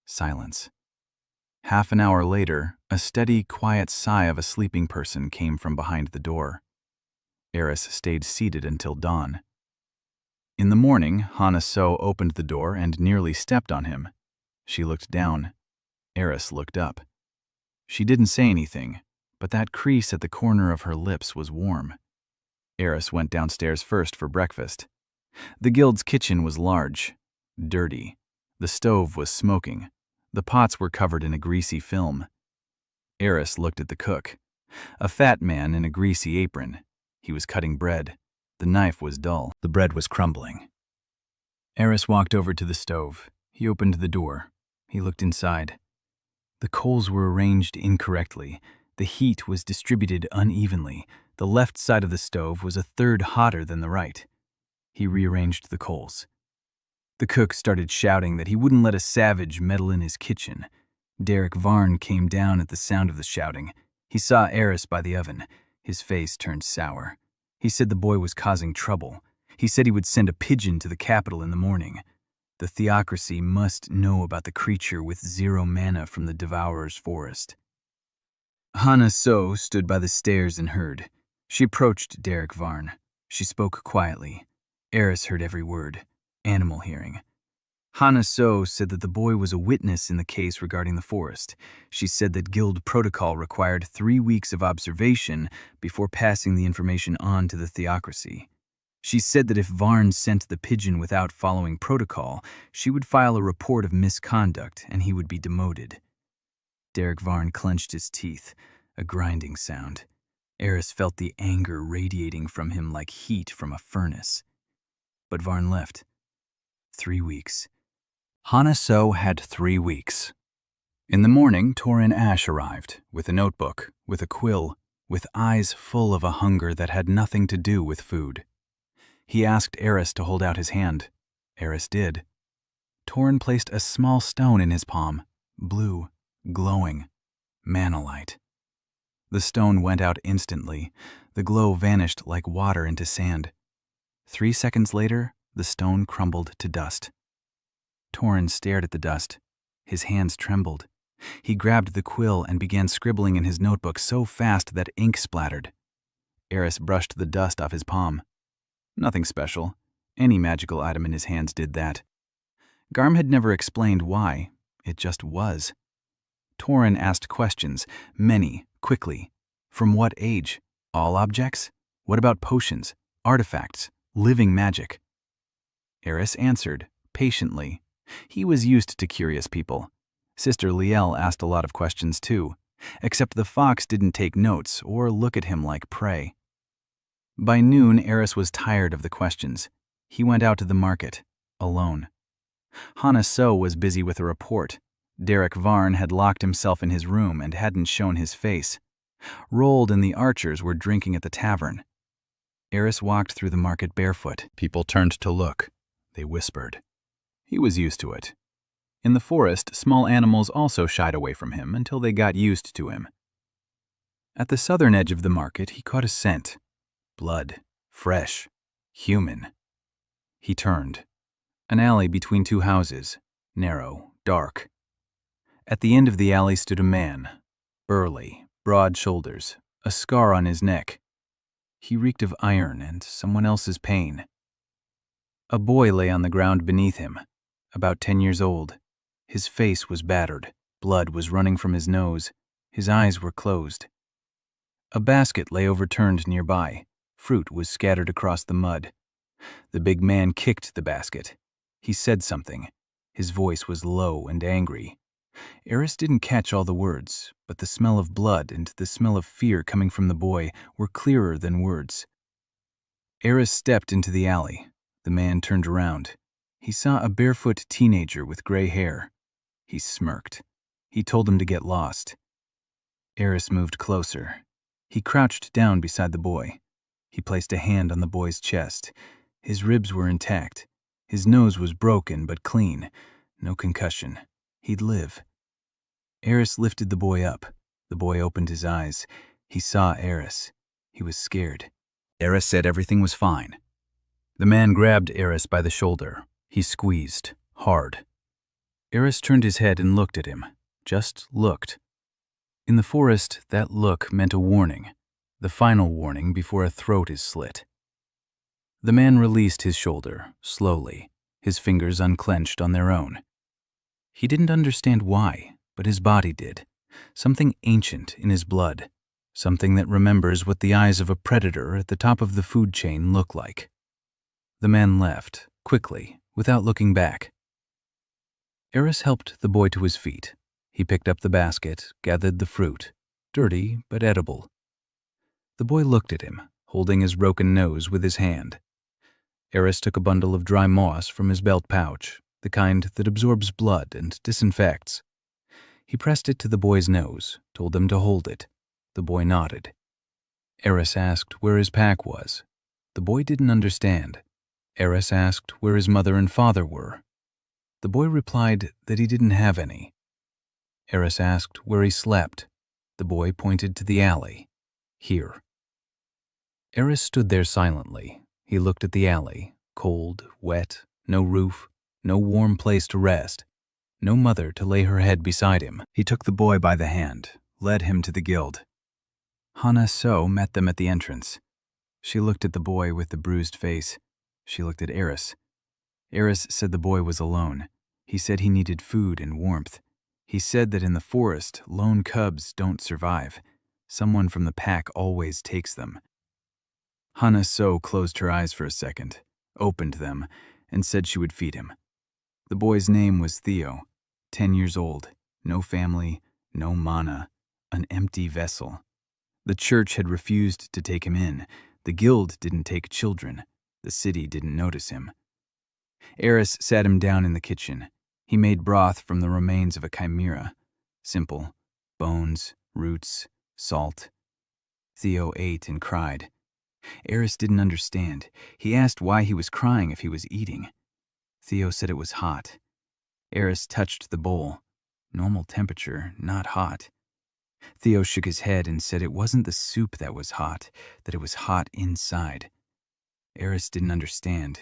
Silence. Half an hour later, a steady, quiet sigh of a sleeping person came from behind the door. Eris stayed seated until dawn. In the morning, Hana-so opened the door and nearly stepped on him. She looked down. Eris looked up. She didn't say anything, but that crease at the corner of her lips was warm. Eris went downstairs first for breakfast. The guild's kitchen was large, dirty. The stove was smoking. The pots were covered in a greasy film. Eris looked at the cook. A fat man in a greasy apron. He was cutting bread. The knife was dull. The bread was crumbling. Eris walked over to the stove. He opened the door. He looked inside. The coals were arranged incorrectly. The heat was distributed unevenly. The left side of the stove was a third hotter than the right. He rearranged the coals. The cook started shouting that he wouldn't let a savage meddle in his kitchen. Derek Varn came down at the sound of the shouting. He saw Eris by the oven. His face turned sour. He said the boy was causing trouble. He said he would send a pigeon to the capital in the morning. The theocracy must know about the creature with 0 mana from the Devourer's forest. Hana So stood by the stairs and heard. She approached Derek Varn. She spoke quietly. Eris heard every word. Animal hearing. Hana So said that the boy was a witness in the case regarding the forest. She said that guild protocol required 3 weeks of observation before passing the information on to the theocracy. She said that if Varn sent the pigeon without following protocol, she would file a report of misconduct and he would be demoted. Derek Varn clenched his teeth, a grinding sound. Eris felt the anger radiating from him like heat from a furnace. But Varn left. 3 weeks. Hana So had 3 weeks. In the morning, Torin Ash arrived, with a notebook, with a quill, with eyes full of a hunger that had nothing to do with food. He asked Eris to hold out his hand. Eris did. Torin placed a small stone in his palm, blue, glowing, manalite. The stone went out instantly. The glow vanished like water into sand. 3 seconds later, the stone crumbled to dust. Torin stared at the dust. His hands trembled. He grabbed the quill and began scribbling in his notebook so fast that ink splattered. Eris brushed the dust off his palm. Nothing special. Any magical item in his hands did that. Garm had never explained why. It just was. Torin asked questions, many, quickly. From what age? All objects? What about potions, artifacts, living magic? Eris answered, patiently. He was used to curious people. Sister Liel asked a lot of questions too, except the fox didn't take notes or look at him like prey. By noon, Eris was tired of the questions. He went out to the market, alone. Hana So was busy with a report. Derek Varn had locked himself in his room and hadn't shown his face. Rold and the archers were drinking at the tavern. Eris walked through the market barefoot. People turned to look. They whispered. He was used to it. In the forest, small animals also shied away from him until they got used to him. At the southern edge of the market, he caught a scent. Blood. Fresh. Human. He turned. An alley between 2 houses. Narrow. Dark. At the end of the alley stood a man. Burly. Broad shoulders. A scar on his neck. He reeked of iron and someone else's pain. A boy lay on the ground beneath him, about 10 years old. His face was battered. Blood was running from his nose. His eyes were closed. A basket lay overturned nearby. Fruit was scattered across the mud. The big man kicked the basket. He said something. His voice was low and angry. Eris didn't catch all the words, but the smell of blood and the smell of fear coming from the boy were clearer than words. Eris stepped into the alley. The man turned around. He saw a barefoot teenager with gray hair. He smirked. He told him to get lost. Eris moved closer. He crouched down beside the boy. He placed a hand on the boy's chest. His ribs were intact. His nose was broken but clean. No concussion. He'd live. Eris lifted the boy up. The boy opened his eyes. He saw Eris. He was scared. Eris said everything was fine. The man grabbed Eris by the shoulder. He squeezed, hard. Eris turned his head and looked at him. Just looked. In the forest, that look meant a warning. The final warning before a throat is slit. The man released his shoulder, slowly, his fingers unclenched on their own. He didn't understand why, but his body did. Something ancient in his blood. Something that remembers what the eyes of a predator at the top of the food chain look like. The man left, quickly, without looking back. Eris helped the boy to his feet. He picked up the basket, gathered the fruit, dirty but edible. The boy looked at him, holding his broken nose with his hand. Eris took a bundle of dry moss from his belt pouch, the kind that absorbs blood and disinfects. He pressed it to the boy's nose, told him to hold it. The boy nodded. Eris asked where his pack was. The boy didn't understand. Eris asked where his mother and father were. The boy replied that he didn't have any. Eris asked where he slept. The boy pointed to the alley. Here. Eris stood there silently. He looked at the alley, cold, wet, no roof, no warm place to rest, no mother to lay her head beside him. He took the boy by the hand, led him to the guild. Hana So met them at the entrance. She looked at the boy with the bruised face. She looked at Eris. Eris said the boy was alone. He said he needed food and warmth. He said that in the forest, lone cubs don't survive. Someone from the pack always takes them. Hana So closed her eyes for a second, opened them, and said she would feed him. The boy's name was Theo, 10 years old, no family, no mana, an empty vessel. The church had refused to take him in. The guild didn't take children. The city didn't notice him. Eris sat him down in the kitchen. He made broth from the remains of a chimera. Simple. Bones, roots, salt. Theo ate and cried. Eris didn't understand. He asked why he was crying if he was eating. Theo said it was hot. Eris touched the bowl. Normal temperature, not hot. Theo shook his head and said it wasn't the soup that was hot, that it was hot inside. Eris didn't understand,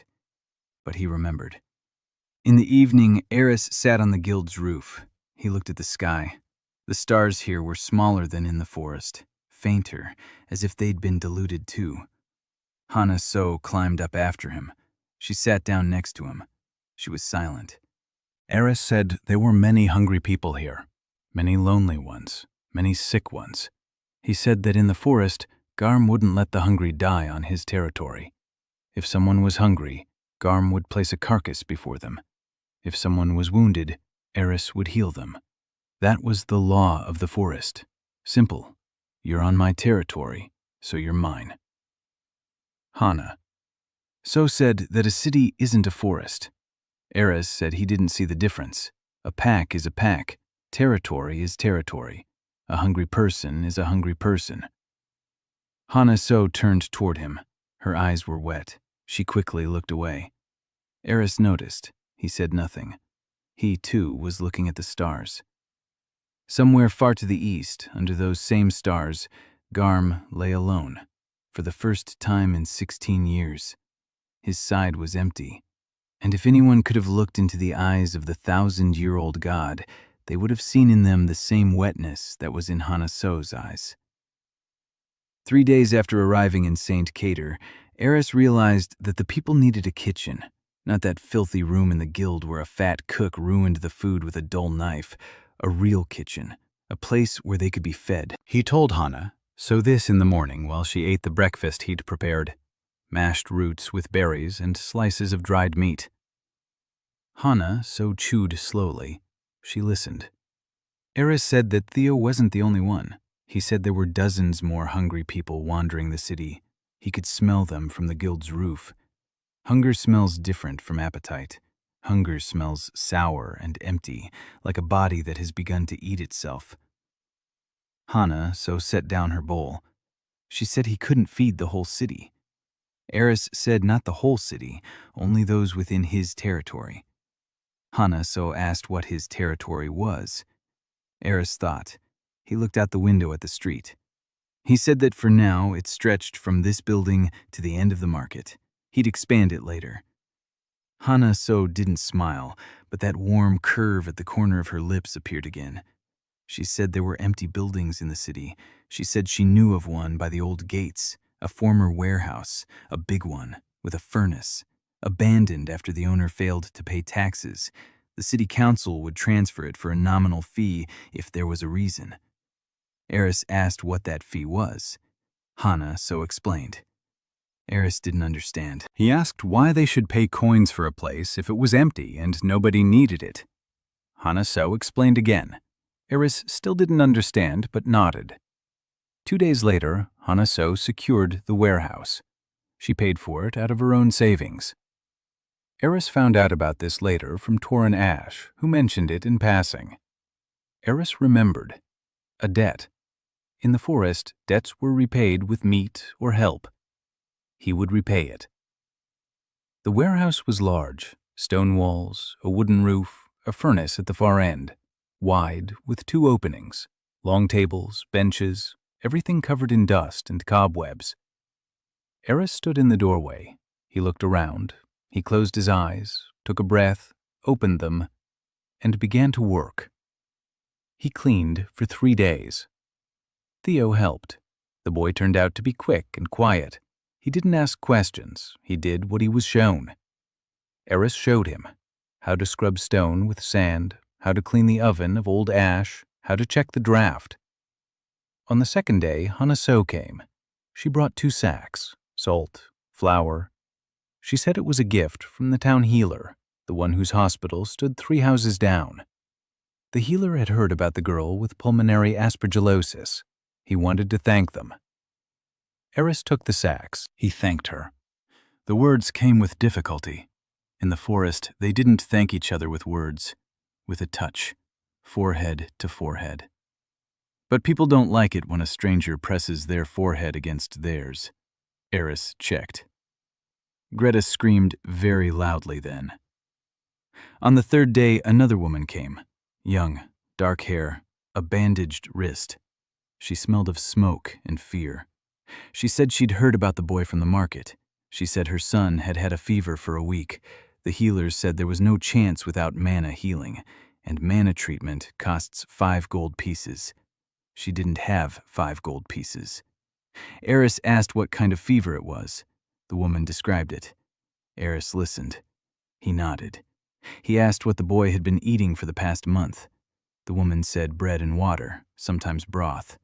but he remembered. In the evening, Eris sat on the guild's roof. He looked at the sky. The stars here were smaller than in the forest, fainter, as if they'd been diluted too. Hana So climbed up after him. She sat down next to him. She was silent. Eris said there were many hungry people here, many lonely ones, many sick ones. He said that in the forest, Garm wouldn't let the hungry die on his territory. If someone was hungry, Garm would place a carcass before them. If someone was wounded, Eris would heal them. That was the law of the forest. Simple. You're on my territory, so you're mine. Hana So said that a city isn't a forest. Eris said he didn't see the difference. A pack is a pack. Territory is territory. A hungry person is a hungry person. Hana So turned toward him. Her eyes were wet. She quickly looked away. Eris noticed. He said nothing. He, too, was looking at the stars. Somewhere far to the east, under those same stars, Garm lay alone, for the first time in 16 years. His side was empty, and if anyone could have looked into the eyes of the 1,000-year-old god, they would have seen in them the same wetness that was in Hana So's eyes. 3 days after arriving in St. Cater, Eris realized that the people needed a kitchen, not that filthy room in the guild where a fat cook ruined the food with a dull knife. A real kitchen, a place where they could be fed. He told Hana So this in the morning while she ate the breakfast he'd prepared, mashed roots with berries and slices of dried meat. Hana So chewed slowly. She listened. Eris said that Theo wasn't the only one. He said there were dozens more hungry people wandering the city. He could smell them from the guild's roof. Hunger smells different from appetite. Hunger smells sour and empty, like a body that has begun to eat itself. Hana So set down her bowl. She said he couldn't feed the whole city. Eris said not the whole city, only those within his territory. Hana So asked what his territory was. Eris thought. He looked out the window at the street. He said that for now it stretched from this building to the end of the market. He'd expand it later. Hana So didn't smile, but that warm curve at the corner of her lips appeared again. She said there were empty buildings in the city. She said she knew of one by the old gates, a former warehouse, a big one, with a furnace, abandoned after the owner failed to pay taxes. The city council would transfer it for a nominal fee if there was a reason. Eris asked what that fee was. Hana So explained. Eris didn't understand. He asked why they should pay coins for a place if it was empty and nobody needed it. Hana So explained again. Eris still didn't understand, but nodded. 2 days later, Hana So secured the warehouse. She paid for it out of her own savings. Eris found out about this later from Torin Ash, who mentioned it in passing. Eris remembered. A debt. In the forest, debts were repaid with meat or help. He would repay it. The warehouse was large, stone walls, a wooden roof, a furnace at the far end. wide with 2 openings, long tables, benches, everything covered in dust and cobwebs. Eris stood in the doorway. He looked around. He closed his eyes, took a breath, opened them, and began to work. He cleaned for 3 days. Theo helped. The boy turned out to be quick and quiet. He didn't ask questions. He did what he was shown. Eris showed him how to scrub stone with sand, how to clean the oven of old ash, how to check the draft. On the 2nd day, Hanaso came. She brought 2 sacks, salt, flour. She said it was a gift from the town healer, the one whose hospital stood 3 houses down. The healer had heard about the girl with pulmonary aspergillosis. He wanted to thank them. Eris took the sacks. He thanked her. The words came with difficulty. In the forest, they didn't thank each other with words, with a touch, forehead to forehead. But people don't like it when a stranger presses their forehead against theirs. Eris checked. Greta screamed very loudly then. On the 3rd day, another woman came. Young, dark hair, a bandaged wrist. She smelled of smoke and fear. She said she'd heard about the boy from the market. She said her son had had a fever for a week. The healers said there was no chance without mana healing, and mana treatment costs 5 gold pieces. She didn't have 5 gold pieces. Eris asked what kind of fever it was. The woman described it. Eris listened. He nodded. He asked what the boy had been eating for the past month. The woman said bread and water, sometimes broth.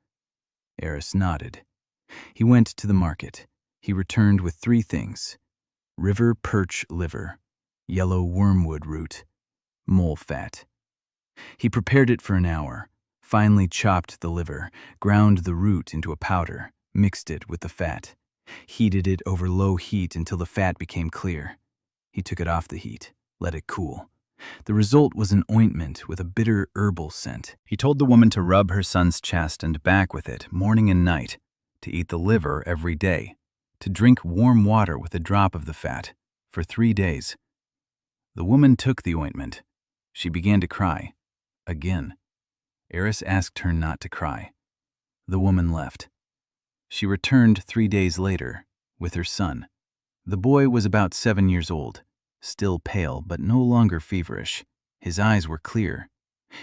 Eris nodded. He went to the market. He returned with 3 things: river perch liver, yellow wormwood root, mole fat. He prepared it for an hour, finely chopped the liver, ground the root into a powder, mixed it with the fat, heated it over low heat until the fat became clear. He took it off the heat, let it cool. The result was an ointment with a bitter herbal scent. He told the woman to rub her son's chest and back with it morning and night, to eat the liver every day, to drink warm water with a drop of the fat, for 3 days. The woman took the ointment. She began to cry. Again. Eris asked her not to cry. The woman left. She returned 3 days later, with her son. The boy was about 7 years old, still pale but no longer feverish. His eyes were clear.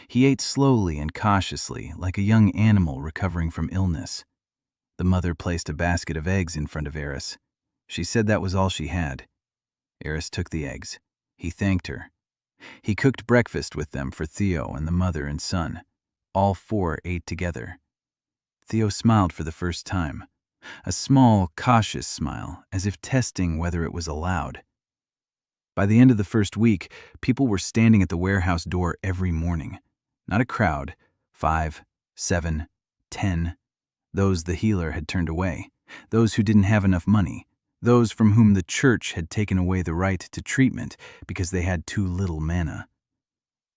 He ate slowly and cautiously, like a young animal recovering from illness. The mother placed a basket of eggs in front of Eris. She said that was all she had. Eris took the eggs. He thanked her. He cooked breakfast with them for Theo and the mother and son. All 4 ate together. Theo smiled for the first time. A small, cautious smile, as if testing whether it was allowed. By the end of the first week, people were standing at the warehouse door every morning. Not a crowd, 5, 7, 10. Those the healer had turned away. Those who didn't have enough money. Those from whom the church had taken away the right to treatment because they had too little mana.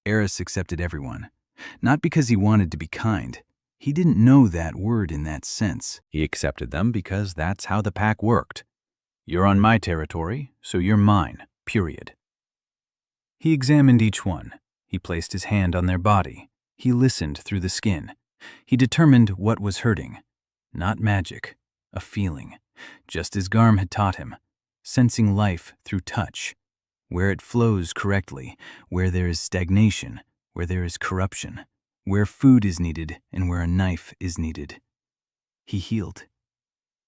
Eris accepted everyone. Not because he wanted to be kind. He didn't know that word in that sense. He accepted them because that's how the pack worked. You're on my territory, so you're mine, period. He examined each one. He placed his hand on their body. He listened through the skin. He determined what was hurting. Not magic, a feeling, just as Garm had taught him, sensing life through touch, where it flows correctly, where there is stagnation, where there is corruption, where food is needed and where a knife is needed. He healed.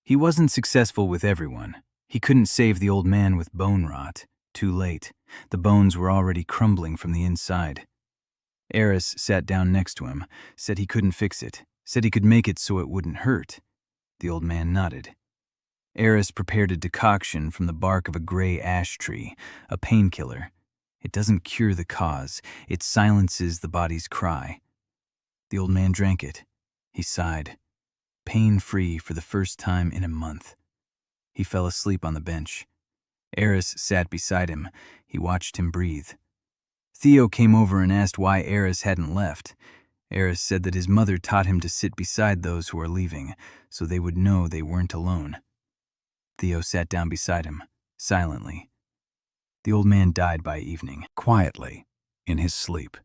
He wasn't successful with everyone. He couldn't save the old man with bone rot. Too late. The bones were already crumbling from the inside. Eris sat down next to him, said he couldn't fix it, said he could make it so it wouldn't hurt. The old man nodded. Eris prepared a decoction from the bark of a gray ash tree, a painkiller. It doesn't cure the cause, it silences the body's cry. The old man drank it. He sighed. Pain-free for the first time in a month. He fell asleep on the bench. Eris sat beside him. He watched him breathe. Theo came over and asked why Eris hadn't left. Eris said that his mother taught him to sit beside those who are leaving, so they would know they weren't alone. Theo sat down beside him, silently. The old man died by evening, quietly, in his sleep.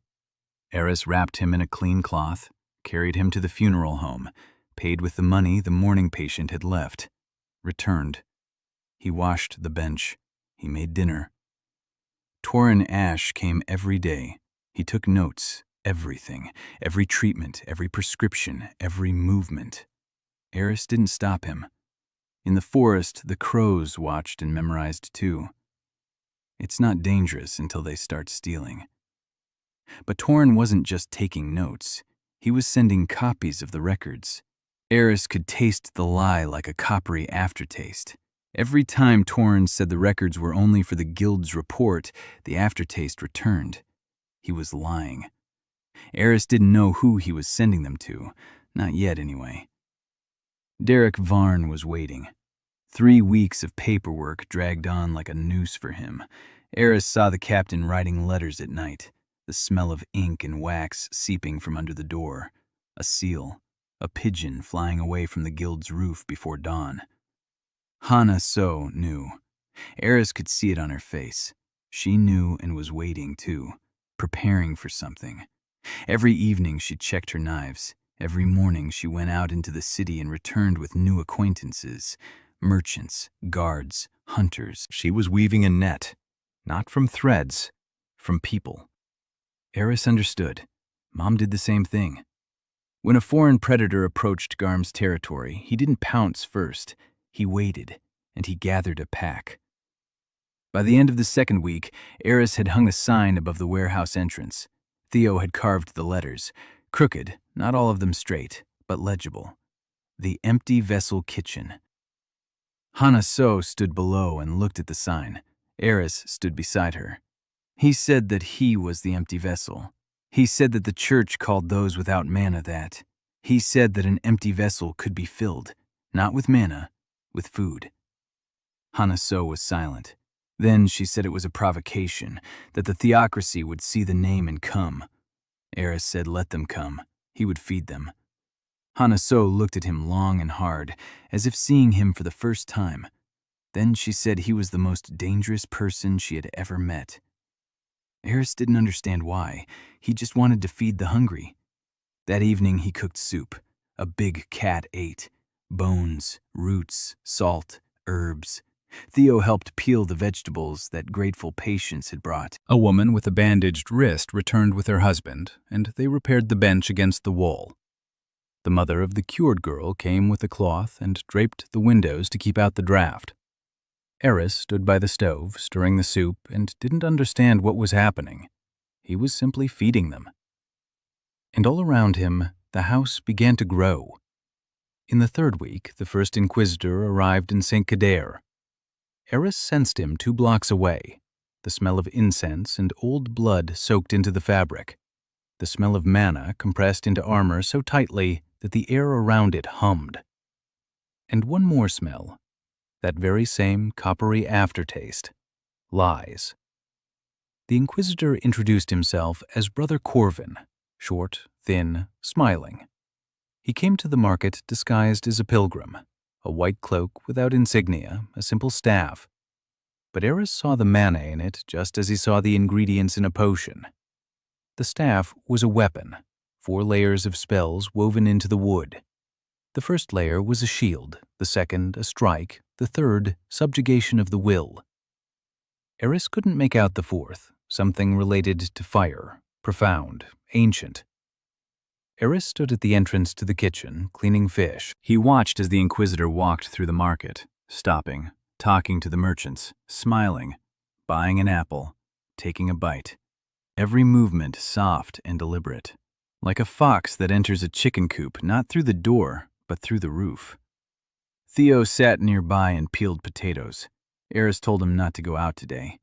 Eris wrapped him in a clean cloth, carried him to the funeral home, paid with the money the mourning patient had left, returned. He washed the bench. He made dinner. Torin Ash came every day. He took notes, everything, every treatment, every prescription, every movement. Eris didn't stop him. In the forest, the crows watched and memorized too. It's not dangerous until they start stealing. But Torin wasn't just taking notes. He was sending copies of the records. Eris could taste the lie like a coppery aftertaste. Every time Torin said the records were only for the guild's report, the aftertaste returned. He was lying. Eris didn't know who he was sending them to. Not yet, anyway. Derek Varn was waiting. 3 weeks of paperwork dragged on like a noose for him. Eris saw the captain writing letters at night, the smell of ink and wax seeping from under the door, a seal, a pigeon flying away from the guild's roof before dawn. Hana So knew. Eris could see it on her face. She knew and was waiting, too, preparing for something. Every evening she checked her knives. Every morning she went out into the city and returned with new acquaintances, merchants, guards, hunters. She was weaving a net, not from threads, from people. Eris understood. Mom did the same thing. When a foreign predator approached Garm's territory, he didn't pounce first. He waited, and he gathered a pack. By the end of the second week, Eris had hung a sign above the warehouse entrance. Theo had carved the letters, crooked, not all of them straight, but legible. The Empty Vessel Kitchen. Hana So stood below and looked at the sign. Eris stood beside her. He said that he was the empty vessel. He said that the church called those without mana that. He said that an empty vessel could be filled, not with mana, with food. Hana So was silent. Then she said it was a provocation, that the theocracy would see the name and come. Eris said let them come. He would feed them. Hana So looked at him long and hard, as if seeing him for the first time. Then she said he was the most dangerous person she had ever met. Eris didn't understand why. He just wanted to feed the hungry. That evening he cooked soup. A big cat ate. Bones, roots, salt, herbs. Theo helped peel the vegetables that grateful patients had brought. A woman with a bandaged wrist returned with her husband, and they repaired the bench against the wall. The mother of the cured girl came with a cloth and draped the windows to keep out the draft. Eris stood by the stove, stirring the soup, and didn't understand what was happening. He was simply feeding them. And all around him, the house began to grow. In the third week, the first inquisitor arrived in St. Cadere. Eris sensed him 2 blocks away, the smell of incense and old blood soaked into the fabric, the smell of mana compressed into armor so tightly that the air around it hummed. And one more smell, that very same coppery aftertaste, lies. The inquisitor introduced himself as Brother Corvin, short, thin, smiling. He came to the market disguised as a pilgrim, a white cloak without insignia, a simple staff. But Eris saw the mana in it just as he saw the ingredients in a potion. The staff was a weapon, 4 layers of spells woven into the wood. The first layer was a shield, the second a strike, the third subjugation of the will. Eris couldn't make out the fourth, something related to fire, profound, ancient. Eris stood at the entrance to the kitchen, cleaning fish. He watched as the inquisitor walked through the market, stopping, talking to the merchants, smiling, buying an apple, taking a bite. Every movement soft and deliberate, like a fox that enters a chicken coop not through the door, but through the roof. Theo sat nearby and peeled potatoes. Eris told him not to go out today.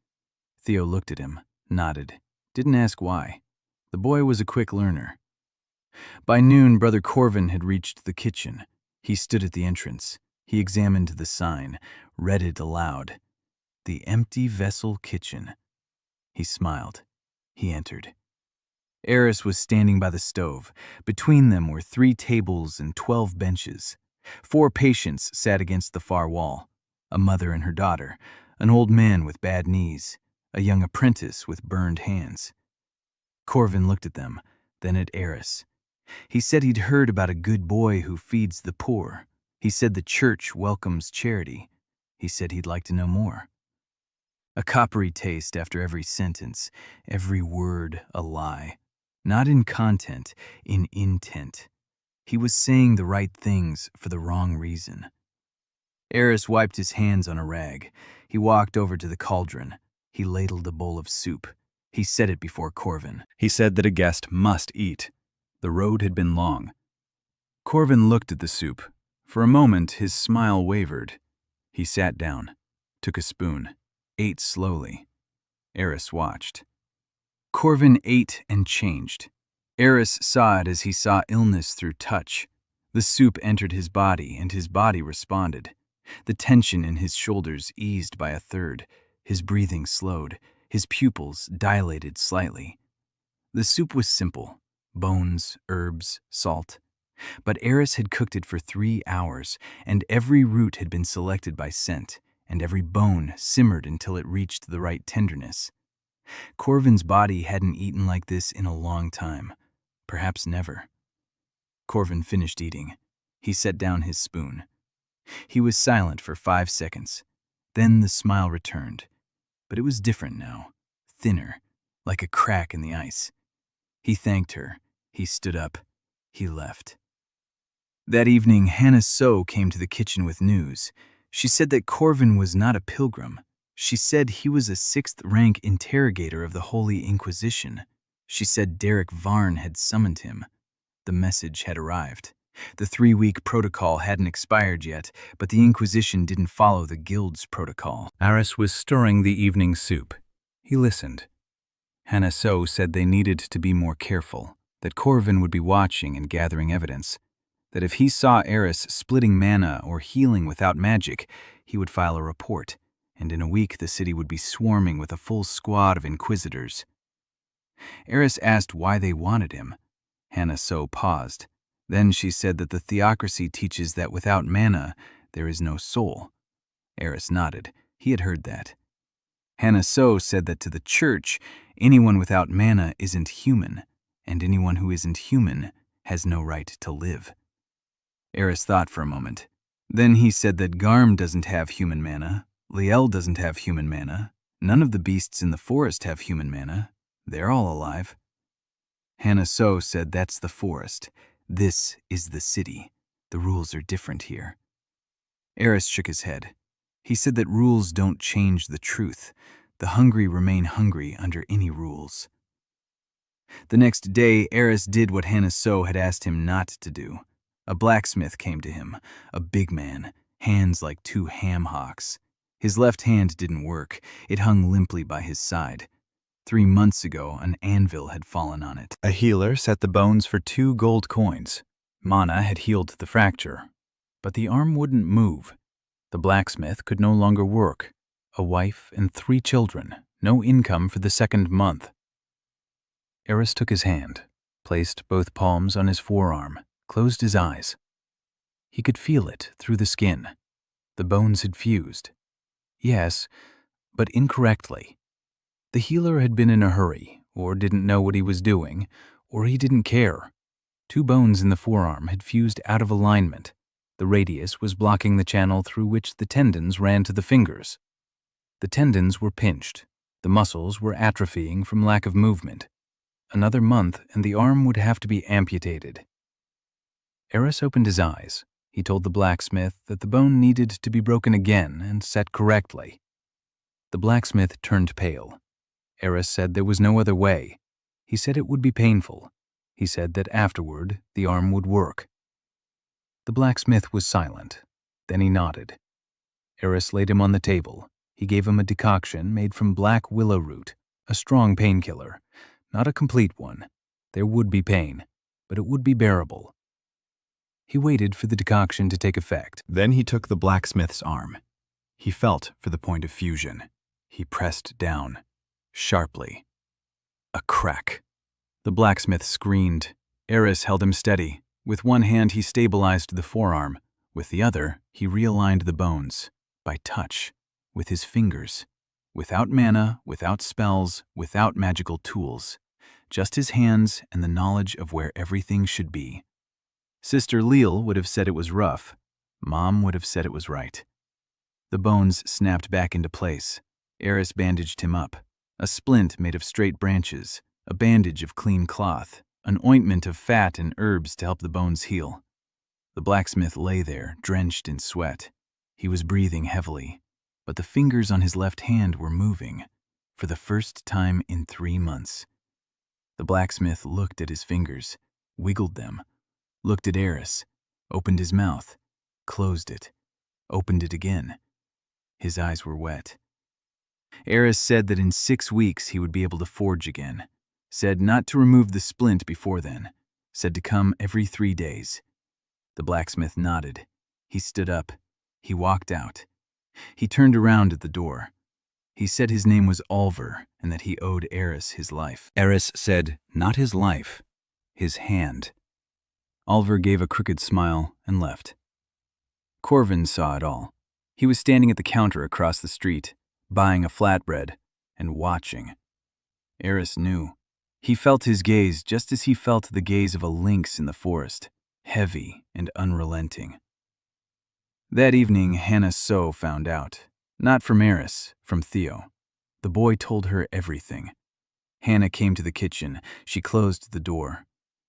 Theo looked at him, nodded, didn't ask why. The boy was a quick learner. By noon, Brother Corvin had reached the kitchen. He stood at the entrance. He examined the sign, read it aloud. The Empty Vessel Kitchen. He smiled. He entered. Eris was standing by the stove. Between them were 3 tables and 12 benches. 4 patients sat against the far wall. A mother and her daughter, an old man with bad knees, a young apprentice with burned hands. Corvin looked at them. then at Eris. He said he'd heard about a good boy who feeds the poor. He said the church welcomes charity. He said he'd like to know more. A coppery taste after every sentence, every word a lie. Not in content, in intent. He was saying the right things for the wrong reason. Eris wiped his hands on a rag. He walked over to the cauldron. He ladled a bowl of soup. He set it before Corvin. He said that a guest must eat. The road had been long. Corvin looked at the soup. For a moment, his smile wavered. He sat down, took a spoon, ate slowly. Eris watched. Corvin ate and changed. Eris saw it as he saw illness through touch. The soup entered his body, and his body responded. The tension in his shoulders eased by a third. His breathing slowed. His pupils dilated slightly. The soup was simple. Bones, herbs, salt. But Eris had cooked it for 3 hours, and every root had been selected by scent, and every bone simmered until it reached the right tenderness. Corvin's body hadn't eaten like this in a long time, perhaps never. Corvin finished eating. He set down his spoon. He was silent for 5 seconds. Then the smile returned. But it was different now, thinner, like a crack in the ice. He thanked her. He stood up. He left. That evening, Hannah So came to the kitchen with news. She said that Corvin was not a pilgrim. She said he was a 6th-rank interrogator of the Holy Inquisition. She said Derek Varn had summoned him. The message had arrived. The 3-week protocol hadn't expired yet, but the Inquisition didn't follow the guild's protocol. Eris was stirring the evening soup. He listened. Hannah So said they needed to be more careful, that Corvin would be watching and gathering evidence, that if he saw Eris splitting mana or healing without magic, he would file a report, and in a week the city would be swarming with a full squad of inquisitors. Eris asked why they wanted him. Hannah So paused. Then she said that the theocracy teaches that without mana, there is no soul. Eris nodded. He had heard that. Hannah So said that to the church, anyone without mana isn't human, and anyone who isn't human has no right to live. Eris thought for a moment. Then he said that Garm doesn't have human mana, Liel doesn't have human mana, none of the beasts in the forest have human mana. They're all alive. Hannah So said that's the forest. This is the city. The rules are different here. Eris shook his head. He said that rules don't change the truth. The hungry remain hungry under any rules. The next day, Eris did what Hannah So had asked him not to do. A blacksmith came to him, a big man, hands like 2 ham hocks. His left hand didn't work. It hung limply by his side. 3 months ago, an anvil had fallen on it. A healer set the bones for 2 gold coins. Mana had healed the fracture, but the arm wouldn't move. The blacksmith could no longer work. A wife and 3 children, no income for the 2nd month. Eris took his hand, placed both palms on his forearm, closed his eyes. He could feel it through the skin. The bones had fused. Yes, but incorrectly. The healer had been in a hurry, or didn't know what he was doing, or he didn't care. 2 bones in the forearm had fused out of alignment. The radius was blocking the channel through which the tendons ran to the fingers. The tendons were pinched. The muscles were atrophying from lack of movement. Another month and the arm would have to be amputated. Eris opened his eyes. He told the blacksmith that the bone needed to be broken again and set correctly. The blacksmith turned pale. Eris said there was no other way. He said it would be painful. He said that afterward the arm would work. The blacksmith was silent. Then he nodded. Eris laid him on the table. He gave him a decoction made from black willow root, a strong painkiller. Not a complete one. There would be pain, but it would be bearable. He waited for the decoction to take effect. Then he took the blacksmith's arm. He felt for the point of fusion. He pressed down, sharply. A crack. The blacksmith screamed. Eris held him steady. With one hand he stabilized the forearm. With the other, he realigned the bones. By touch. With his fingers. Without mana, without spells, without magical tools. just his hands and the knowledge of where everything should be. Sister Leal would have said it was rough. Mom would have said it was right. The bones snapped back into place. Eris bandaged him up. A splint made of straight branches, a bandage of clean cloth, an ointment of fat and herbs to help the bones heal. The blacksmith lay there, drenched in sweat. He was breathing heavily, but the fingers on his left hand were moving, for the first time in 3 months. The blacksmith looked at his fingers, wiggled them, looked at Eris, opened his mouth, closed it, opened it again. His eyes were wet. Eris said that in 6 weeks he would be able to forge again, said not to remove the splint before then, said to come every 3 days. The blacksmith nodded. He stood up. He walked out. He turned around at the door. He said his name was Oliver and that he owed Eris his life. Eris said, not his life, his hand. Oliver gave a crooked smile and left. Corvin saw it all. He was standing at the counter across the street, buying a flatbread and watching. Eris knew. He felt his gaze just as he felt the gaze of a lynx in the forest, heavy and unrelenting. That evening, Hannah So found out. Not from Eris, from Theo. The boy told her everything. Hannah came to the kitchen. She closed the door.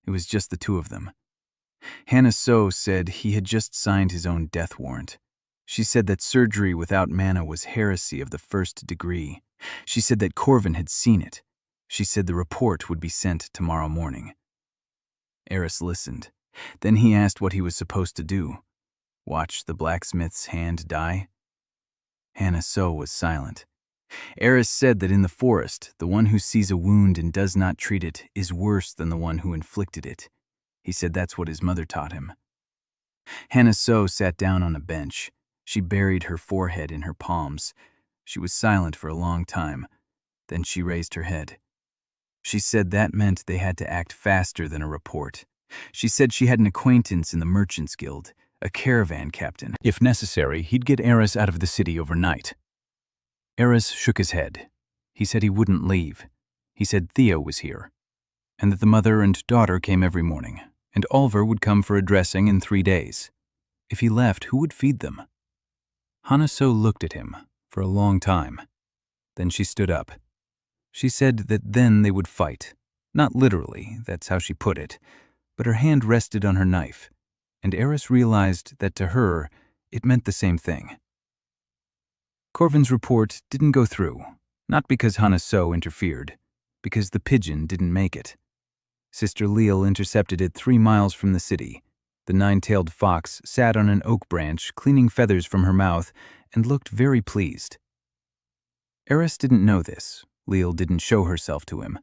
It was just the two of them. Hannah So said he had just signed his own death warrant. She said that surgery without Manhwa was heresy of the 1st degree. She said that Corvin had seen it. She said the report would be sent tomorrow morning. Eris listened. Then he asked what he was supposed to do. Watch the blacksmith's hand die? Hannah So was silent. Eris said that in the forest, the one who sees a wound and does not treat it is worse than the one who inflicted it. He said that's what his mother taught him. Hannah So sat down on a bench. She buried her forehead in her palms. She was silent for a long time. Then she raised her head. She said that meant they had to act faster than a report. She said she had an acquaintance in the Merchants Guild, a caravan captain. If necessary, he'd get Eris out of the city overnight. Eris shook his head. He said he wouldn't leave. He said Theo was here, and that the mother and daughter came every morning, and Oliver would come for a dressing in 3 days. If he left, who would feed them? Hannah So looked at him for a long time. Then she stood up. She said that then they would fight. Not literally, that's how she put it, but her hand rested on her knife, and Eris realized that to her, it meant the same thing. Corvin's report didn't go through, not because Hannah So interfered, because the pigeon didn't make it. Sister Leal intercepted it 3 miles from the city. The 9-tailed fox sat on an oak branch, cleaning feathers from her mouth, and looked very pleased. Eris didn't know this. Leal didn't show herself to him.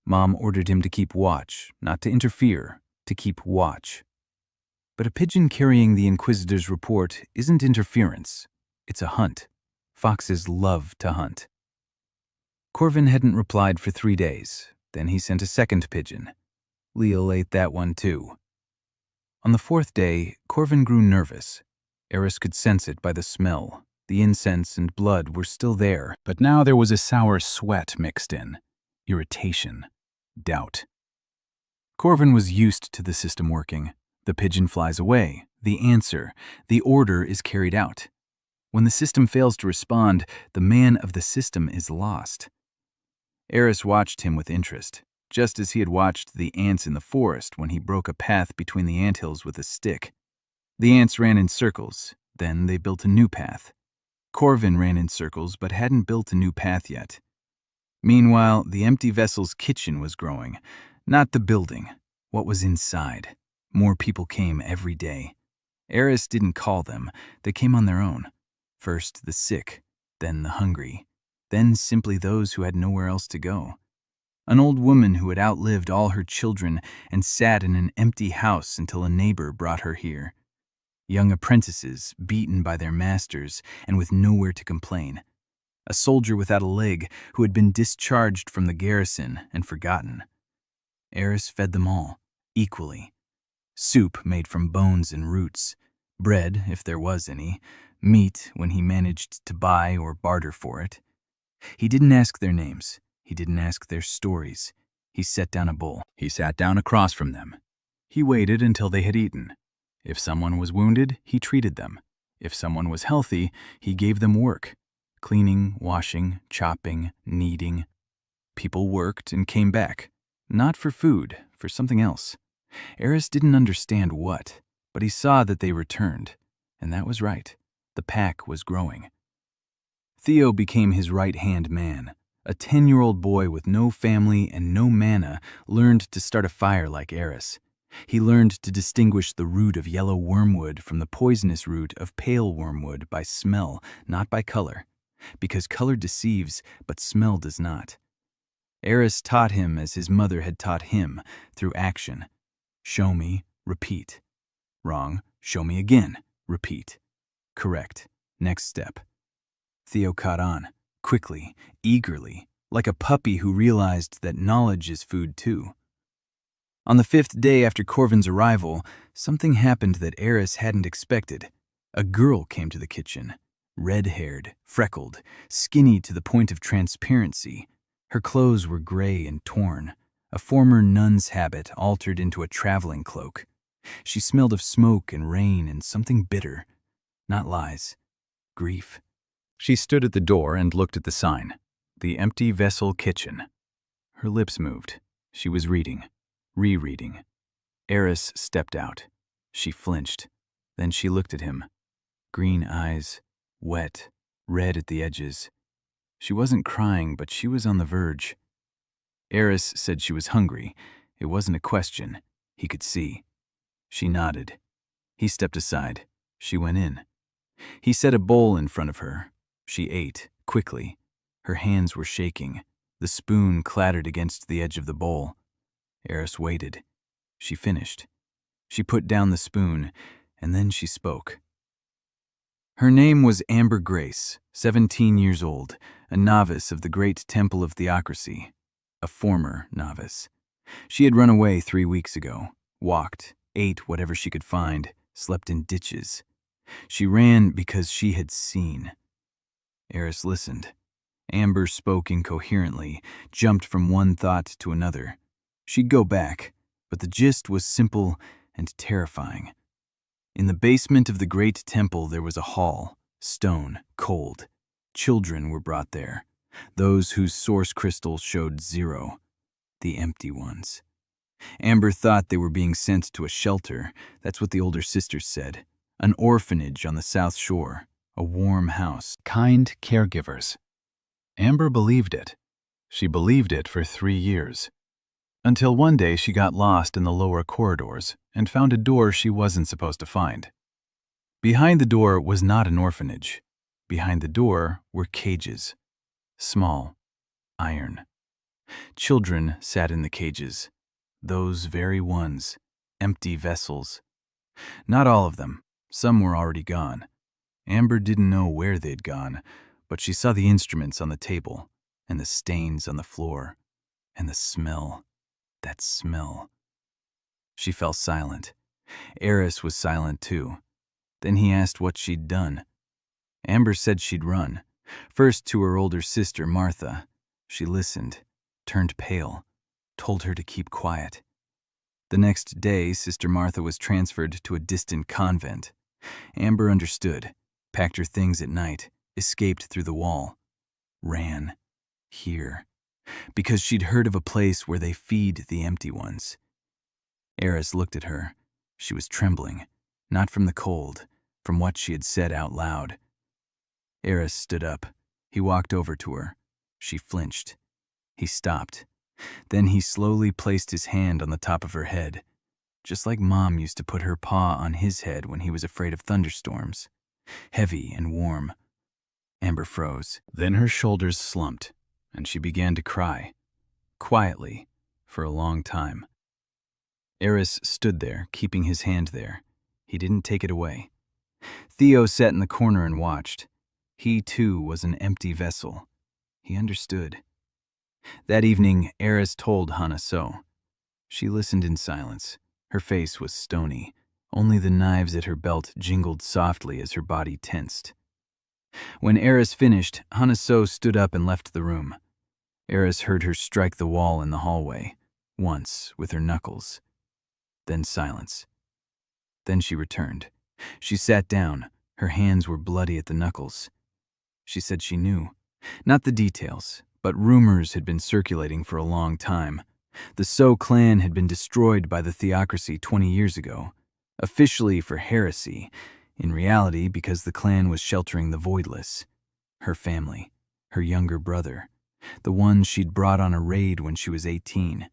Mom ordered him to keep watch, not to interfere, to keep watch. But a pigeon carrying the Inquisitor's report isn't interference. It's a hunt. Foxes love to hunt. Corvin hadn't replied for 3 days. Then he sent a second pigeon. Leal ate that one too. On the 4th day, Corvin grew nervous. Eris could sense it by the smell. The incense and blood were still there, but now there was a sour sweat mixed in. Irritation. Doubt. Corvin was used to the system working. The pigeon flies away. The answer, the order is carried out. When the system fails to respond, the man of the system is lost. Eris watched him with interest, just as he had watched the ants in the forest when he broke a path between the anthills with a stick. The ants ran in circles, then they built a new path. Corvin ran in circles but hadn't built a new path yet. Meanwhile, the empty vessel's kitchen was growing, not the building, what was inside. More people came every day. Eris didn't call them, they came on their own. First the sick, then the hungry, then simply those who had nowhere else to go. An old woman who had outlived all her children and sat in an empty house until a neighbor brought her here. Young apprentices beaten by their masters and with nowhere to complain. A soldier without a leg who had been discharged from the garrison and forgotten. Eris fed them all, equally. Soup made from bones and roots, bread, if there was any, meat when he managed to buy or barter for it. He didn't ask their names. He didn't ask their stories. He set down a bowl. He sat down across from them. He waited until they had eaten. If someone was wounded, he treated them. If someone was healthy, he gave them work. Cleaning, washing, chopping, kneading. People worked and came back. Not for food, for something else. Eris didn't understand what, but he saw that they returned. And that was right. The pack was growing. Theo became his right-hand man. A 10-year-old boy with no family and no mana learned to start a fire like Eris. He learned to distinguish the root of yellow wormwood from the poisonous root of pale wormwood by smell, not by color. Because color deceives, but smell does not. Eris taught him as his mother had taught him, through action. Show me, repeat. Wrong, show me again, repeat. Correct, next step. Theo caught on, quickly, eagerly, like a puppy who realized that knowledge is food too. On the 5th day after Corvin's arrival, something happened that Eris hadn't expected. A girl came to the kitchen, red-haired, freckled, skinny to the point of transparency. Her clothes were gray and torn, a former nun's habit altered into a traveling cloak. She smelled of smoke and rain and something bitter. Not lies, grief. She stood at the door and looked at the sign, the empty vessel kitchen. Her lips moved. She was reading, rereading. Eris stepped out. She flinched. Then she looked at him. Green eyes, wet, red at the edges. She wasn't crying, but she was on the verge. Eris said she was hungry. It wasn't a question. He could see. She nodded. He stepped aside. She went in. He set a bowl in front of her. She ate, quickly. Her hands were shaking. The spoon clattered against the edge of the bowl. Eris waited. She finished. She put down the spoon, and then she spoke. Her name was Amber Grace, 17 years old, a novice of the great temple of theocracy, a former novice. She had run away 3 weeks ago, walked, ate whatever she could find, slept in ditches. She ran because she had seen. Eris listened. Amber spoke incoherently, jumped from one thought to another. She'd go back, but the gist was simple and terrifying. In the basement of the great temple there was a hall, stone, cold. Children were brought there, those whose source crystals showed 0, the empty ones. Amber thought they were being sent to a shelter, that's what the older sisters said, an orphanage on the South Shore, a warm house, kind caregivers. Amber believed it. She believed it for 3 years. Until one day she got lost in the lower corridors and found a door she wasn't supposed to find. Behind the door was not an orphanage. Behind the door were cages. Small, iron. Children sat in the cages. Those very ones, empty vessels. Not all of them. Some were already gone. Amber didn't know where they'd gone, but she saw the instruments on the table, and the stains on the floor, and the smell. That smell. She fell silent. Eris was silent too. Then he asked what she'd done. Amber said she'd run. First to her older sister, Martha. She listened, turned pale, told her to keep quiet. The next day, Sister Martha was transferred to a distant convent. Amber understood, packed her things at night, escaped through the wall. Ran. Here. Because she'd heard of a place where they feed the empty ones. Eris looked at her. She was trembling, not from the cold, from what she had said out loud. Eris stood up. He walked over to her. She flinched. He stopped. Then he slowly placed his hand on the top of her head, just like Mom used to put her paw on his head when he was afraid of thunderstorms. Heavy and warm. Amber froze. Then her shoulders slumped, and she began to cry, quietly, for a long time. Eris stood there, keeping his hand there. He didn't take it away. Theo sat in the corner and watched. He, too, was an empty vessel. He understood. That evening, Eris told Hana so. She listened in silence. Her face was stony. Only the knives at her belt jingled softly as her body tensed. When Eris finished, Hana so stood up and left the room. Eris heard her strike the wall in the hallway. once with her knuckles. Then silence. Then she returned. She sat down. Her hands were bloody at the knuckles. She said she knew. Not the details, but rumors had been circulating for a long time. The So clan had been destroyed by the theocracy 20 years ago, officially for heresy, in reality because the clan was sheltering the voidless. Her family, her younger brother, the one she'd brought on a raid when she was 18.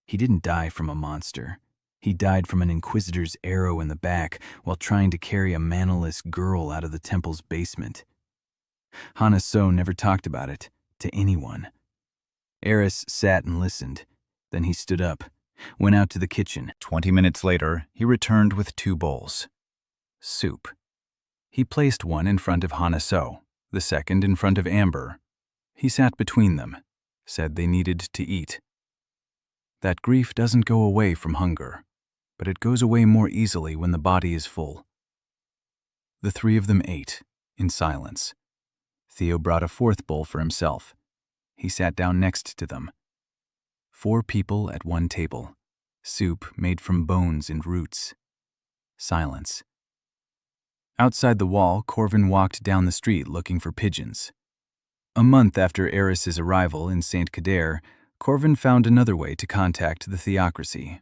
He didn't die from a monster. He died from an inquisitor's arrow in the back while trying to carry a manaless girl out of the temple's basement. Hana So never talked about it to anyone. Eris sat and listened. Then he stood up, went out to the kitchen. 20 minutes later, he returned with 2 bowls. Soup. He placed one in front of Hana So, the second in front of Amber. He sat between them, said they needed to eat. That grief doesn't go away from hunger, but it goes away more easily when the body is full. The 3 of them ate, in silence. Theo brought a 4th bowl for himself. He sat down next to them. 4 people at one table. Soup made from bones and roots. Silence. Outside the wall, Corvin walked down the street looking for pigeons. A month after Eris's arrival in St. Kader, Corvin found another way to contact the theocracy.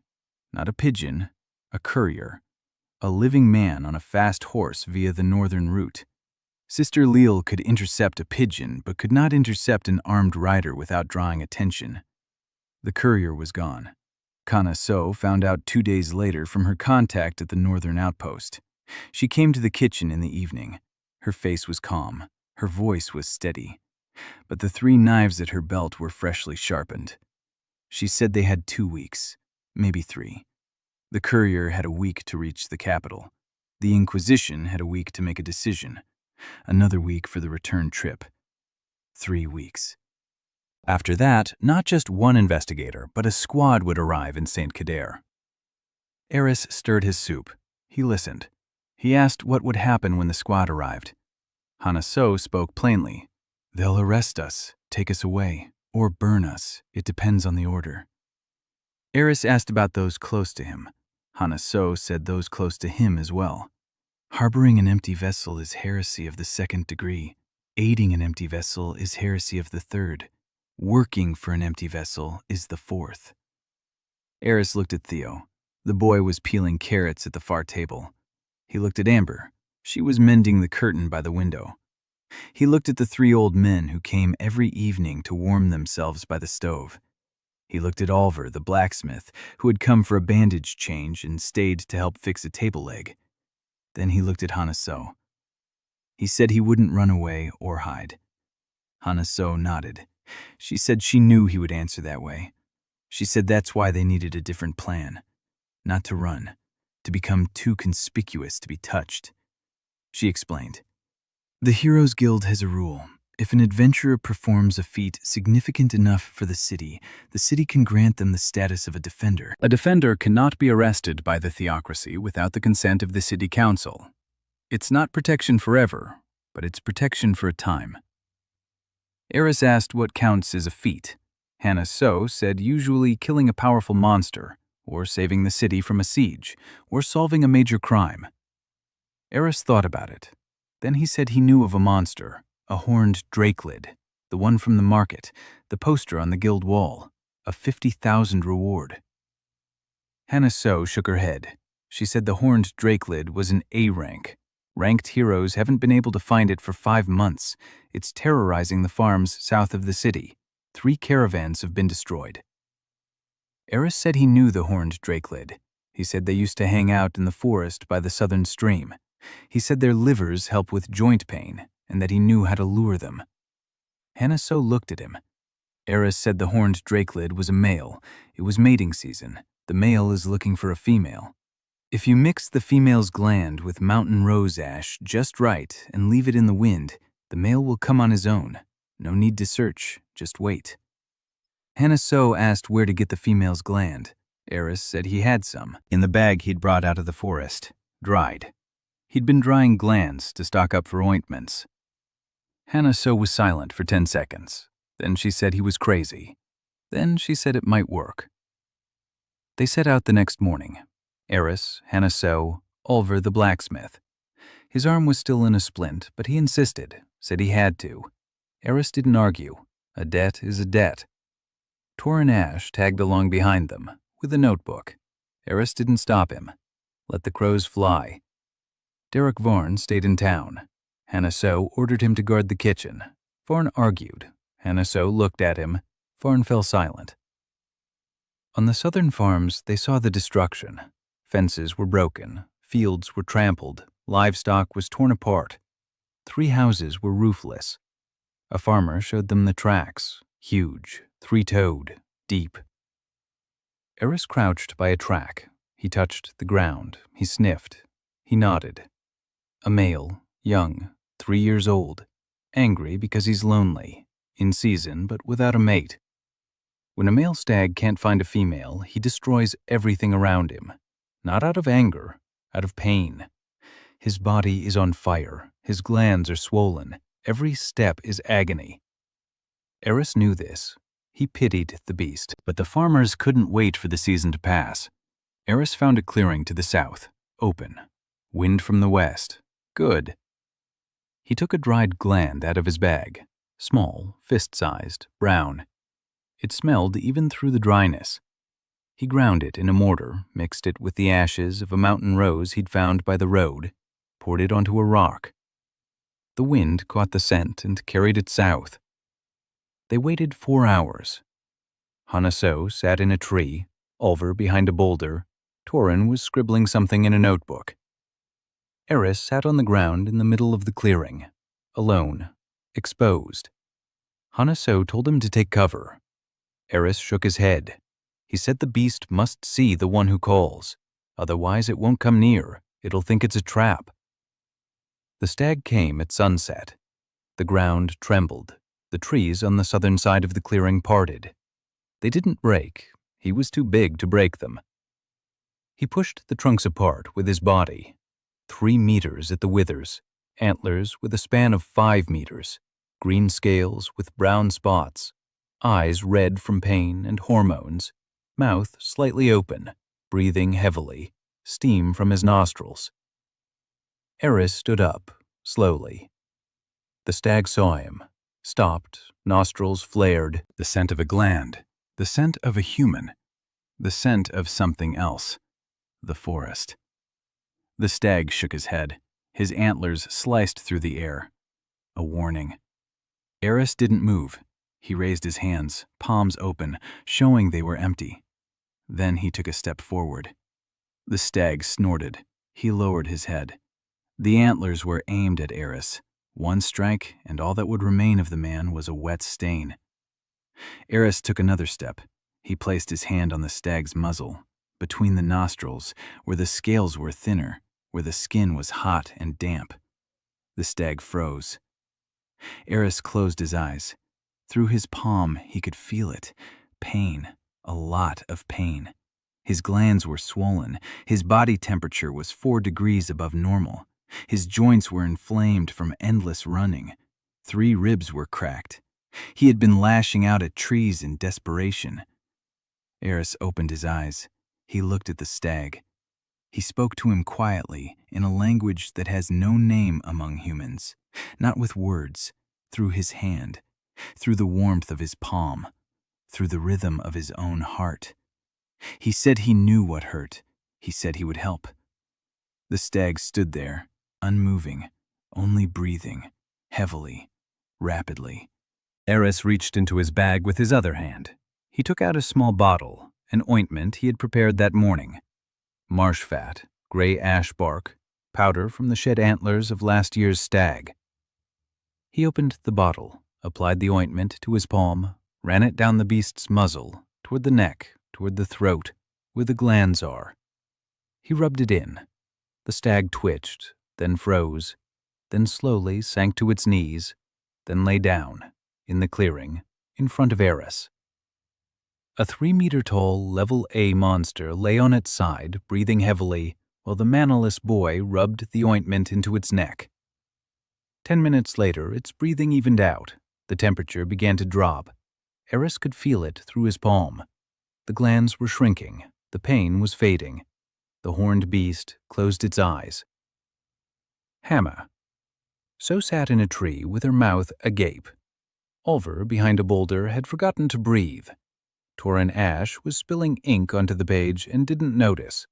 Not a pigeon, a courier. A living man on a fast horse via the northern route. Sister Leal could intercept a pigeon, but could not intercept an armed rider without drawing attention. The courier was gone. Hana So found out 2 days later from her contact at the northern outpost. She came to the kitchen in the evening. Her face was calm. Her voice was steady. But the 3 knives at her belt were freshly sharpened. She said they had 2 weeks, maybe 3. The courier had a week to reach the capital. The Inquisition had a week to make a decision. Another week for the return trip. 3 weeks. After that, not just one investigator, but a squad would arrive in St. Kader. Eris stirred his soup. He listened. He asked what would happen when the squad arrived. Hana So spoke plainly. They'll arrest us, take us away, or burn us. It depends on the order. Eris asked about those close to him. Hana So said those close to him as well. Harboring an empty vessel is heresy of the 2nd degree. Aiding an empty vessel is heresy of the 3rd. Working for an empty vessel is the 4th. Eris looked at Theo. The boy was peeling carrots at the far table. He looked at Amber. She was mending the curtain by the window. He looked at the 3 old men who came every evening to warm themselves by the stove. He looked at Oliver, the blacksmith, who had come for a bandage change and stayed to help fix a table leg. Then he looked at Hana So. He said he wouldn't run away or hide. Hana So nodded. She said she knew he would answer that way. She said that's why they needed a different plan. Not to run, to become too conspicuous to be touched. She explained. The Heroes Guild has a rule. If an adventurer performs a feat significant enough for the city can grant them the status of a defender. A defender cannot be arrested by the theocracy without the consent of the city council. It's not protection forever, but it's protection for a time. Eris asked what counts as a feat. Hana So said usually killing a powerful monster, or saving the city from a siege, or solving a major crime. Eris thought about it. Then he said he knew of a monster, a horned drakelid, the one from the market, the poster on the guild wall, a 50,000 reward. Hana So shook her head. She said the horned drakelid was an A rank. Ranked heroes haven't been able to find it for 5 months. It's terrorizing the farms south of the city. 3 caravans have been destroyed. Eris said he knew the horned drakelid. He said they used to hang out in the forest by the southern stream. He said their livers help with joint pain, and that he knew how to lure them. Hana So looked at him. Eris said the horned drakelid was a male. It was mating season. The male is looking for a female. If you mix the female's gland with mountain rose ash just right and leave it in the wind, the male will come on his own. No need to search, just wait. Hana So asked where to get the female's gland. Eris said he had some, in the bag he'd brought out of the forest, dried. He'd been drying glands to stock up for ointments. Hana So was silent for 10 seconds. Then she said he was crazy. Then she said it might work. They set out the next morning. Eris, Hannah So, Ulver the blacksmith. His arm was still in a splint, but he insisted, said he had to. Eris didn't argue. A debt is a debt. Torin Ash tagged along behind them, with a notebook. Eris didn't stop him. Let the crows fly. Derek Varn stayed in town. Hannah So ordered him to guard the kitchen. Varn argued. Hannah So looked at him. Varn fell silent. On the southern farms, they saw the destruction. Fences were broken. Fields were trampled. Livestock was torn apart. 3 houses were roofless. A farmer showed them the tracks, huge, 3-toed, deep. Eris crouched by a track. He touched the ground. He sniffed. He nodded. A male, young, 3 years old, angry because he's lonely, in season but without a mate. When a male stag can't find a female, he destroys everything around him, not out of anger, out of pain. His body is on fire. His glands are swollen. Every step is agony. Eris knew this. He pitied the beast, but the farmers couldn't wait for the season to pass. Eris found a clearing to the south, open. Wind from the west. Good. He took a dried gland out of his bag, small, fist-sized, brown. It smelled even through the dryness. He ground it in a mortar, mixed it with the ashes of a mountain rose he'd found by the road, poured it onto a rock. The wind caught the scent and carried it south. They waited 4 hours. Hannah So sat in a tree, Ulver behind a boulder. Torin was scribbling something in a notebook. Eris sat on the ground in the middle of the clearing, alone, exposed. Hannah So told him to take cover. Eris shook his head. He said the beast must see the one who calls. Otherwise it won't come near. It'll think it's a trap. The stag came at sunset. The ground trembled. The trees on the southern side of the clearing parted. They didn't break. He was too big to break them. He pushed the trunks apart with his body. 3 meters at the withers, antlers with a span of 5 meters, green scales with brown spots, eyes red from pain and hormones, mouth slightly open, breathing heavily, steam from his nostrils. Eris stood up, slowly. The stag saw him, stopped, nostrils flared, the scent of a gland, the scent of a human, the scent of something else, the forest. The stag shook his head, his antlers sliced through the air. A warning. Eris didn't move. He raised his hands, palms open, showing they were empty. Then he took a step forward. The stag snorted. He lowered his head. The antlers were aimed at Eris. 1 strike, and all that would remain of the man was a wet stain. Eris took another step. He placed his hand on the stag's muzzle, between the nostrils, where the scales were thinner, where the skin was hot and damp. The stag froze. Eris closed his eyes. Through his palm, he could feel it. Pain. A lot of pain. His glands were swollen. His body temperature was 4 degrees above normal. His joints were inflamed from endless running. 3 ribs were cracked. He had been lashing out at trees in desperation. Eris opened his eyes. He looked at the stag. He spoke to him quietly, in a language that has no name among humans, not with words, through his hand, through the warmth of his palm, through the rhythm of his own heart. He said he knew what hurt. He said he would help. The stag stood there, unmoving, only breathing, heavily, rapidly. Eris reached into his bag with his other hand. He took out a small bottle, an ointment he had prepared that morning. Marsh fat, gray ash bark, powder from the shed antlers of last year's stag. He opened the bottle, applied the ointment to his palm, ran it down the beast's muzzle, toward the neck, toward the throat, where the glands are. He rubbed it in. The stag twitched, then froze, then slowly sank to its knees, then lay down, in the clearing, in front of Eris. A 3-meter-tall, level A monster lay on its side, breathing heavily, while the mannerless boy rubbed the ointment into its neck. 10 minutes later, its breathing evened out. The temperature began to drop. Eris could feel it through his palm. The glands were shrinking, The pain was fading. The horned beast closed its eyes. Hamma. So sat in a tree with her mouth agape. Olver, behind a boulder, had forgotten to breathe. Torin Ash was spilling ink onto the page and didn't notice.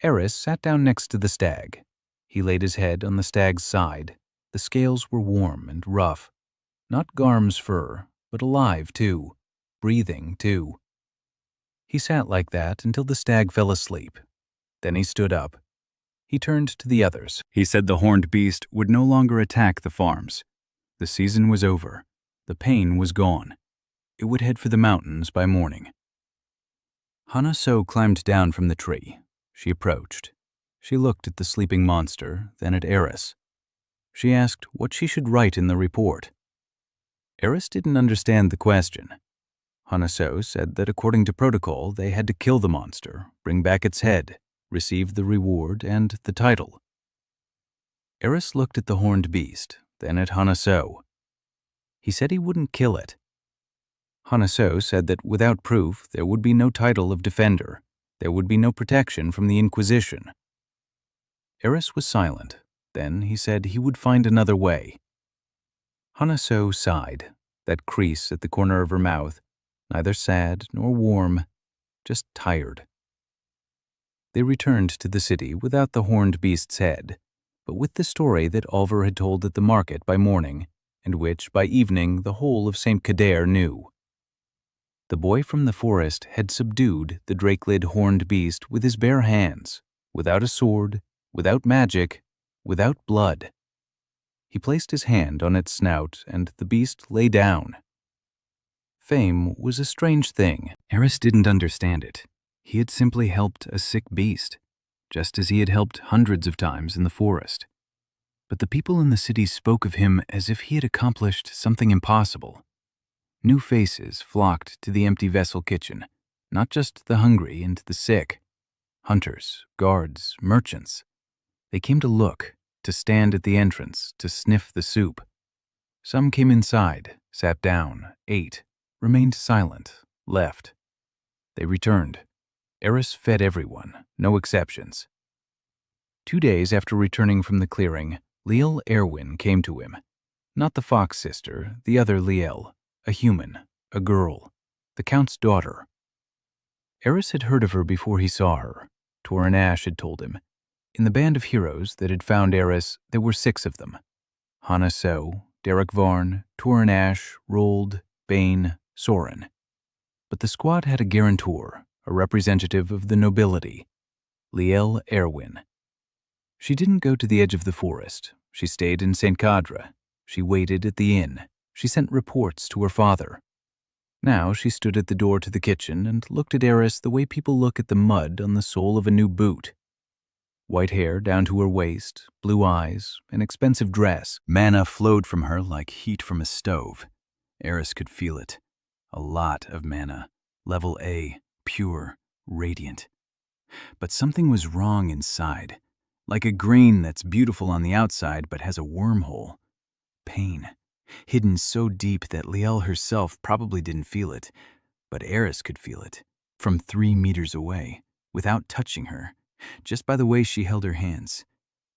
Eris sat down next to the stag. He laid his head on the stag's side. The scales were warm and rough. Not Garm's fur, but alive, too. Breathing, too. He sat like that until the stag fell asleep. Then he stood up. He turned to the others. He said the horned beast would no longer attack the farms. The season was over. The pain was gone. It would head for the mountains by morning. Hana So climbed down from the tree. She approached. She looked at the sleeping monster, then at Eris. She asked what she should write in the report. Eris didn't understand the question. Hana So said that according to protocol, they had to kill the monster, bring back its head, receive the reward and the title. Eris looked at the horned beast, then at Hana So. He said he wouldn't kill it. Hana So said that without proof, there would be no title of defender. There would be no protection from the Inquisition. Eris was silent. Then he said he would find another way. Hana So sighed, that crease at the corner of her mouth, neither sad nor warm, just tired. They returned to the city without the horned beast's head, but with the story that Olver had told at the market by morning, and which, by evening, the whole of St. Kader knew. The boy from the forest had subdued the Drakelid horned beast with his bare hands, without a sword, without magic, without blood. He placed his hand on its snout, and the beast lay down. Fame was a strange thing. Eris didn't understand it. He had simply helped a sick beast, just as he had helped hundreds of times in the forest. But the people in the city spoke of him as if he had accomplished something impossible. New faces flocked to the empty vessel kitchen, not just the hungry and the sick. Hunters, guards, merchants. They came to look, to stand at the entrance, to sniff the soup. Some came inside, sat down, ate, remained silent, left. They returned. Eris fed everyone, no exceptions. 2 days after returning from the clearing, Liel Erwin came to him. Not the fox sister, the other Liel, a human, a girl, the Count's daughter. Eris had heard of her before he saw her. Torin Ash had told him. In the band of heroes that had found Eris, there were 6 of them. Hana So, Derek Varn, Torin Ash, Rold, Bane, Soren. But the squad had a guarantor, a representative of the nobility, Liel Erwin. She didn't go to the edge of the forest. She stayed in St. Cadre. She waited at the inn. She sent reports to her father. Now she stood at the door to the kitchen and looked at Eris the way people look at the mud on the sole of a new boot. White hair down to her waist, blue eyes, an expensive dress. Mana flowed from her like heat from a stove. Eris could feel it. A lot of mana. Level A, pure, radiant. But something was wrong inside. Like a grain that's beautiful on the outside but has a wormhole. Pain. Hidden so deep that Liel herself probably didn't feel it. But Eris could feel it. From 3 meters away. Without touching her. Just by the way she held her hands.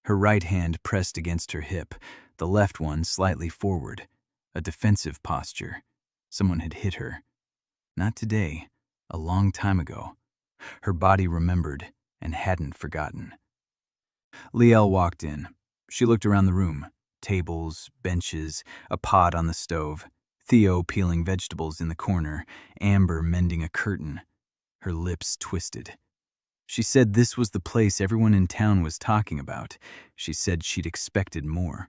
Her right hand pressed against her hip. The left one slightly forward. A defensive posture. Someone had hit her. Not today. A long time ago. Her body remembered and hadn't forgotten. Liel walked in. She looked around the room. Tables, benches, a pot on the stove. Theo peeling vegetables in the corner. Amber mending a curtain. Her lips twisted. She said this was the place everyone in town was talking about. She said she'd expected more.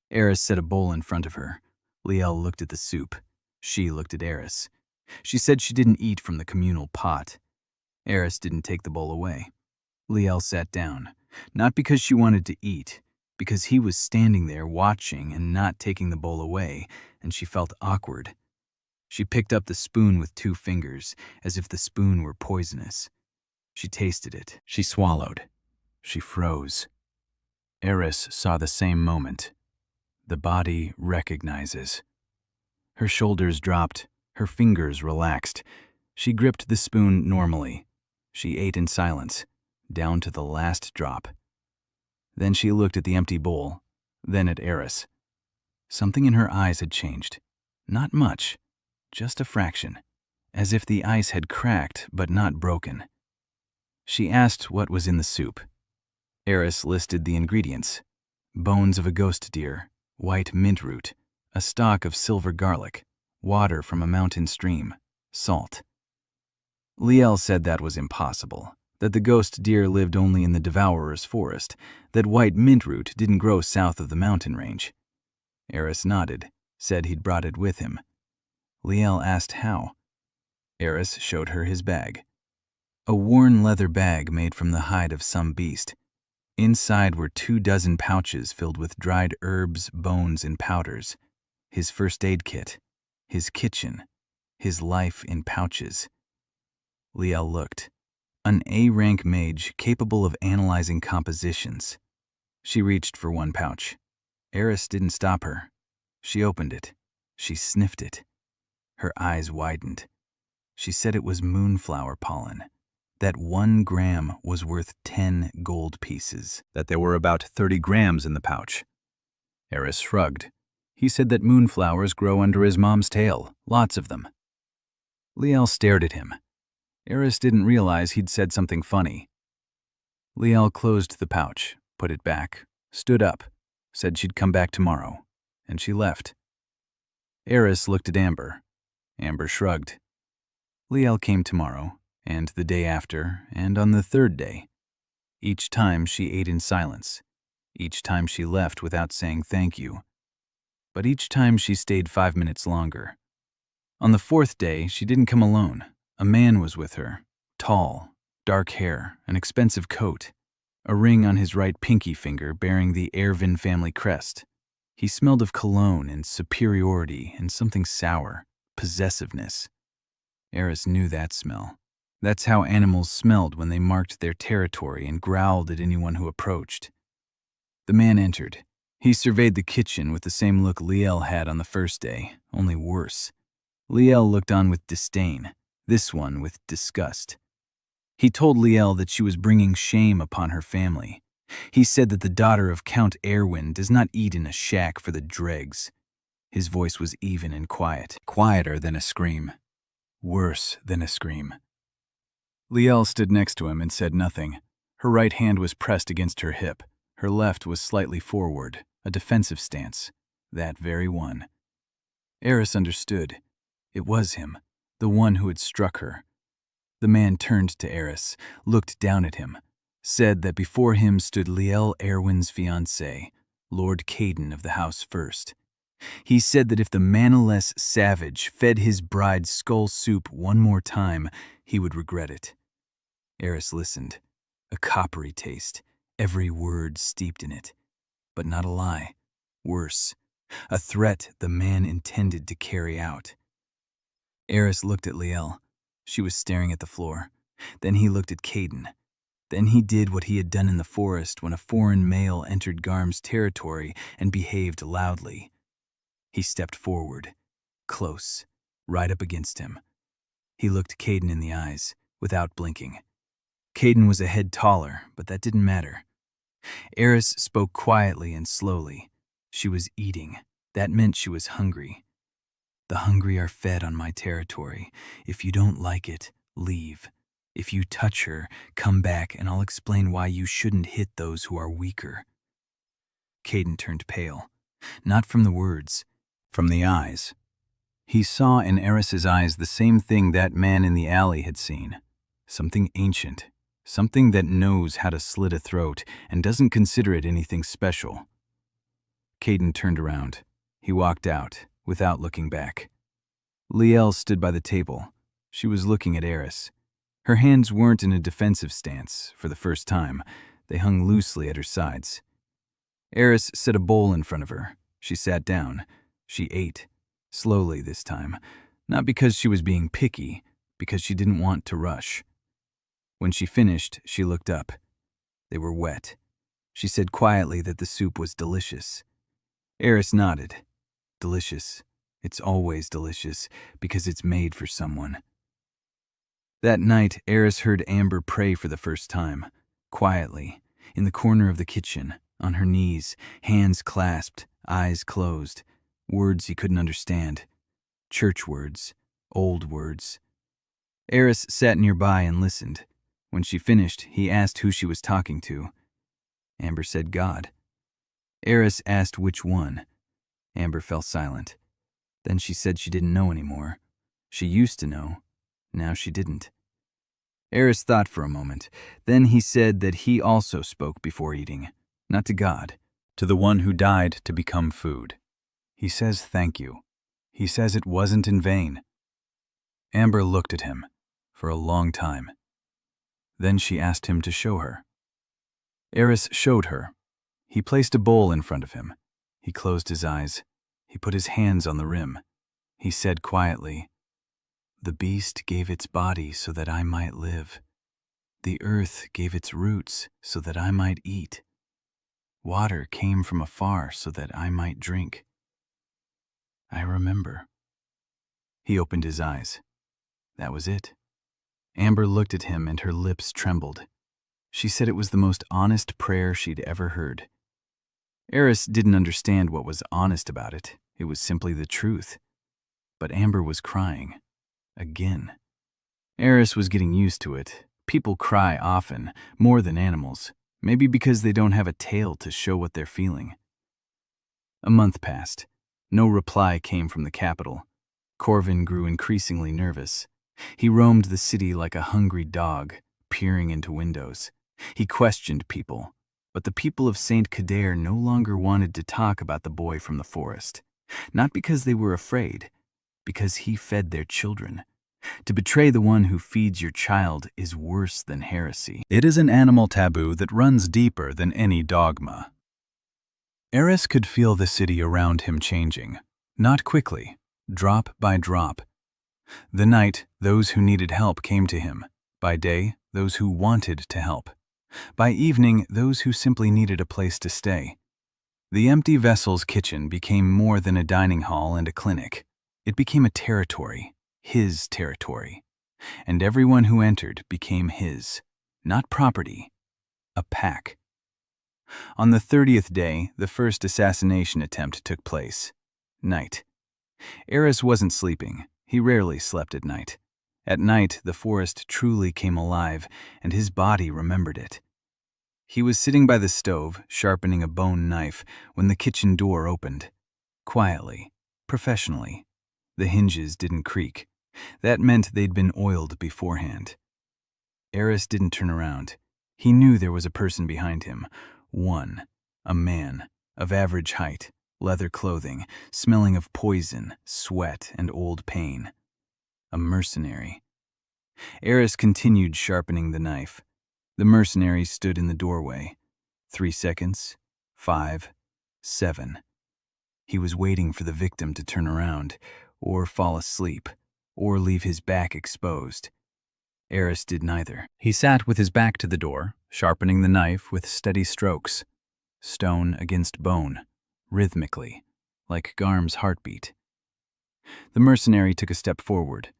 Eris set a bowl in front of her. Liel looked at the soup. She looked at Eris. She said she didn't eat from the communal pot. Eris didn't take the bowl away. Liel sat down, not because she wanted to eat, because he was standing there watching and not taking the bowl away, and she felt awkward. She picked up the spoon with 2 fingers, as if the spoon were poisonous. She tasted it. She swallowed. She froze. Eris saw the same moment. The body recognizes. Her shoulders dropped. Her fingers relaxed. She gripped the spoon normally. She ate in silence, down to the last drop. Then she looked at the empty bowl, then at Eris. Something in her eyes had changed. Not much, just a fraction, as if the ice had cracked but not broken. She asked what was in the soup. Eris listed the ingredients: bones of a ghost deer, white mint root, a stalk of silver garlic, water from a mountain stream, salt. Liel said that was impossible, that the ghost deer lived only in the Devourer's forest, that white mint root didn't grow south of the mountain range. Eris nodded, said he'd brought it with him. Liel asked how. Eris showed her his bag. A worn leather bag made from the hide of some beast. Inside were 24 pouches filled with dried herbs, bones, and powders. His first aid kit, his kitchen, his life in pouches. Liel looked. An A-rank mage capable of analyzing compositions. She reached for one pouch. Eris didn't stop her. She opened it. She sniffed it. Her eyes widened. She said it was moonflower pollen. That 1 gram was worth 10 gold pieces. That there were about 30 grams in the pouch. Eris shrugged. He said that moonflowers grow under his mom's tail, lots of them. Liel stared at him. Eris didn't realize he'd said something funny. Liel closed the pouch, put it back, stood up, said she'd come back tomorrow, and she left. Eris looked at Amber. Amber shrugged. Liel came tomorrow, and the day after, and on the 3rd day. Each time she ate in silence. Each time she left without saying thank you. But each time she stayed 5 minutes longer. On the 4th day, she didn't come alone. A man was with her, tall, dark hair, an expensive coat, a ring on his right pinky finger bearing the Ervin family crest. He smelled of cologne and superiority and something sour, possessiveness. Eris knew that smell. That's how animals smelled when they marked their territory and growled at anyone who approached. The man entered. He surveyed the kitchen with the same look Liel had on the 1st day, only worse. Liel looked on with disdain, this one with disgust. He told Liel that she was bringing shame upon her family. He said that the daughter of Count Erwin does not eat in a shack for the dregs. His voice was even and quiet, quieter than a scream, worse than a scream. Liel stood next to him and said nothing. Her right hand was pressed against her hip. Her left was slightly forward, a defensive stance, that very one. Eris understood. It was him, the one who had struck her. The man turned to Eris, looked down at him, said that before him stood Liel Erwin's fiancé, Lord Caden of the House First. He said that if the mannerless savage fed his bride skull soup one more time, he would regret it. Eris listened, a coppery taste, every word steeped in it. But not a lie. Worse, a threat the man intended to carry out. Eris looked at Liel. She was staring at the floor. Then he looked at Caden. Then he did what he had done in the forest when a foreign male entered Garm's territory and behaved loudly. He stepped forward, close, right up against him. He looked Caden in the eyes, without blinking. Caden was a head taller, but that didn't matter. Eris spoke quietly and slowly. She was eating. That meant she was hungry. The hungry are fed on my territory. If you don't like it, leave. If you touch her, come back and I'll explain why you shouldn't hit those who are weaker. Caden turned pale, not from the words, from the eyes. He saw in Eris's eyes the same thing that man in the alley had seen. Something ancient, something that knows how to slit a throat and doesn't consider it anything special. Caden turned around. He walked out, without looking back. Liel stood by the table. She was looking at Eris. Her hands weren't in a defensive stance, for the first time. They hung loosely at her sides. Eris set a bowl in front of her. She sat down. She ate. Slowly this time. Not because she was being picky, because she didn't want to rush. When she finished, she looked up. They were wet. She said quietly that the soup was delicious. Eris nodded. Delicious. It's always delicious, because it's made for someone. That night, Eris heard Amber pray for the first time, quietly, in the corner of the kitchen, on her knees, hands clasped, eyes closed, words he couldn't understand. Church words, old words. Eris sat nearby and listened. When she finished, he asked who she was talking to. Amber said God. Eris asked which one. Amber fell silent. Then she said she didn't know anymore. She used to know. Now she didn't. Eris thought for a moment. Then he said that he also spoke before eating. Not to God, to the one who died to become food. He says thank you. He says it wasn't in vain. Amber looked at him for a long time. Then she asked him to show her. Eris showed her. He placed a bowl in front of him. He closed his eyes. He put his hands on the rim. He said quietly, "The beast gave its body so that I might live. The earth gave its roots so that I might eat. Water came from afar so that I might drink. I remember." He opened his eyes. That was it. Amber looked at him and her lips trembled. She said it was the most honest prayer she'd ever heard. Eris didn't understand what was honest about it. It was simply the truth. But Amber was crying. Again. Eris was getting used to it. People cry often, more than animals, maybe because they don't have a tail to show what they're feeling. A month passed. No reply came from the capital. Corvin grew increasingly nervous. He roamed the city like a hungry dog, peering into windows. He questioned people, but the people of St. Kader no longer wanted to talk about the boy from the forest. Not because they were afraid, because he fed their children. To betray the one who feeds your child is worse than heresy. It is an animal taboo that runs deeper than any dogma. Eris could feel the city around him changing, not quickly, drop by drop. The night, those who needed help came to him. By day, those who wanted to help. By evening, those who simply needed a place to stay. The empty vessel's kitchen became more than a dining hall and a clinic. It became a territory, his territory. And everyone who entered became his, not property, a pack. On the 30th day, the first assassination attempt took place. Night. Eris wasn't sleeping. He rarely slept at night. At night, the forest truly came alive, and his body remembered it. He was sitting by the stove, sharpening a bone knife, when the kitchen door opened. Quietly, professionally. The hinges didn't creak. That meant they'd been oiled beforehand. Eris didn't turn around. He knew there was a person behind him. One. A man, of average height, leather clothing, smelling of poison, sweat, and old pain. A mercenary. Eris continued sharpening the knife. The mercenary stood in the doorway. 3 seconds. 5. 7. He was waiting for the victim to turn around, or fall asleep, or leave his back exposed. Eris did neither. He sat with his back to the door, sharpening the knife with steady strokes. Stone against bone, rhythmically, like Garm's heartbeat. The mercenary took a step forward.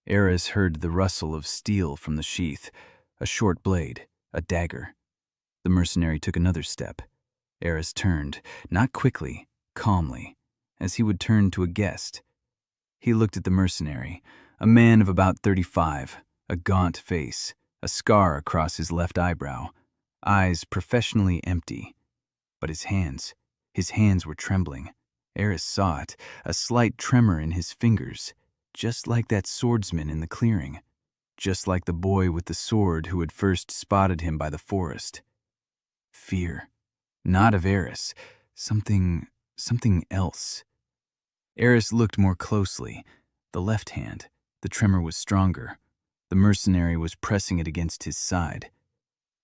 Eris heard the rustle of steel from the sheath, a short blade, a dagger. The mercenary took another step. Eris turned, not quickly, calmly, as he would turn to a guest. He looked at the mercenary, a man of about 35, a gaunt face, a scar across his left eyebrow, eyes professionally empty. But his hands were trembling. Eris saw it, a slight tremor in his fingers, just like that swordsman in the clearing, just like the boy with the sword who had first spotted him by the forest. Fear. Not of Eris. Something else. Eris looked more closely. The left hand. The tremor was stronger. The mercenary was pressing it against his side.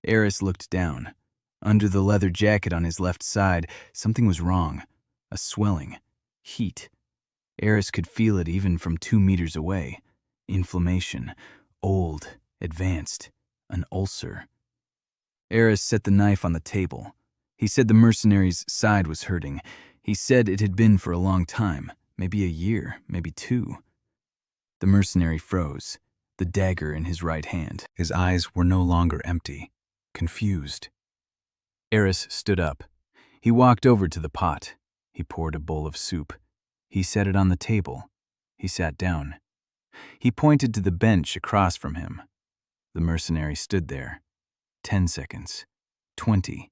Eris looked down. Under the leather jacket on his left side, something was wrong. A swelling. Heat. Eris could feel it even from 2 meters away. Inflammation. Old. Advanced. An ulcer. Eris set the knife on the table. He said the mercenary's side was hurting. He said it had been for a long time. Maybe a year, maybe 2. The mercenary froze. the dagger in his right hand. His eyes were no longer empty, confused. Eris stood up. He walked over to the pot. He poured a bowl of soup. He set it on the table. He sat down. He pointed to the bench across from him. The mercenary stood there. 10 seconds. 20.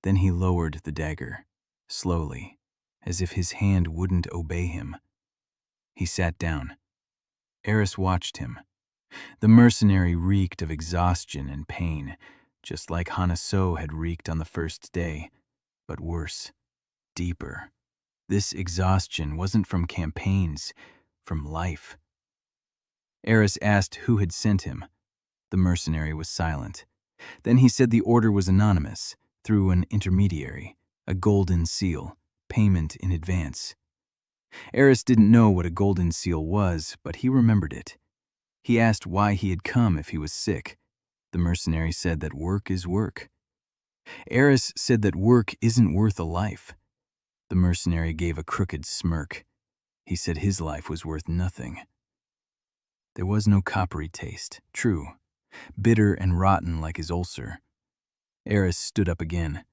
Then he lowered the dagger, slowly, as if his hand wouldn't obey him. He sat down. Eris watched him. The mercenary reeked of exhaustion and pain, just like Hanaso had reeked on the first day, but worse, deeper. This exhaustion wasn't from campaigns, from life. Eris asked who had sent him. The mercenary was silent. Then he said the order was anonymous, through an intermediary, a golden seal, payment in advance. Eris didn't know what a golden seal was, but he remembered it. He asked why he had come if he was sick. The mercenary said that work is work. Eris said that work isn't worth a life. The mercenary gave a crooked smirk. He said his life was worth nothing. There was no coppery taste, true, bitter and rotten like his ulcer. Eris stood up again.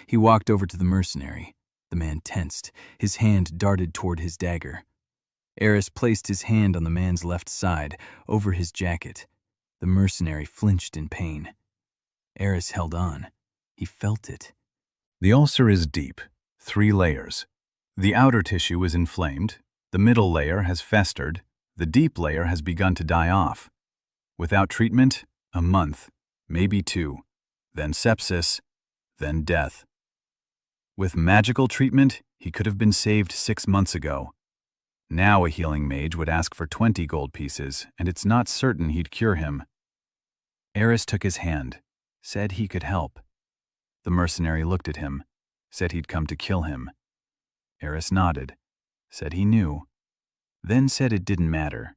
He walked over to the mercenary. The man tensed. His hand darted toward his dagger. Eris placed his hand on the man's left side, over his jacket. The mercenary flinched in pain. Eris held on. He felt it. The ulcer is deep, 3 layers. The outer tissue is inflamed. The middle layer has festered. The deep layer has begun to die off. Without treatment, a month, maybe 2. Then sepsis, then death. With magical treatment, he could have been saved 6 months ago. Now a healing mage would ask for 20 gold pieces, and it's not certain he'd cure him. Eris took his hand, said he could help. The mercenary looked at him, said he'd come to kill him. Eris nodded, said he knew, then said it didn't matter.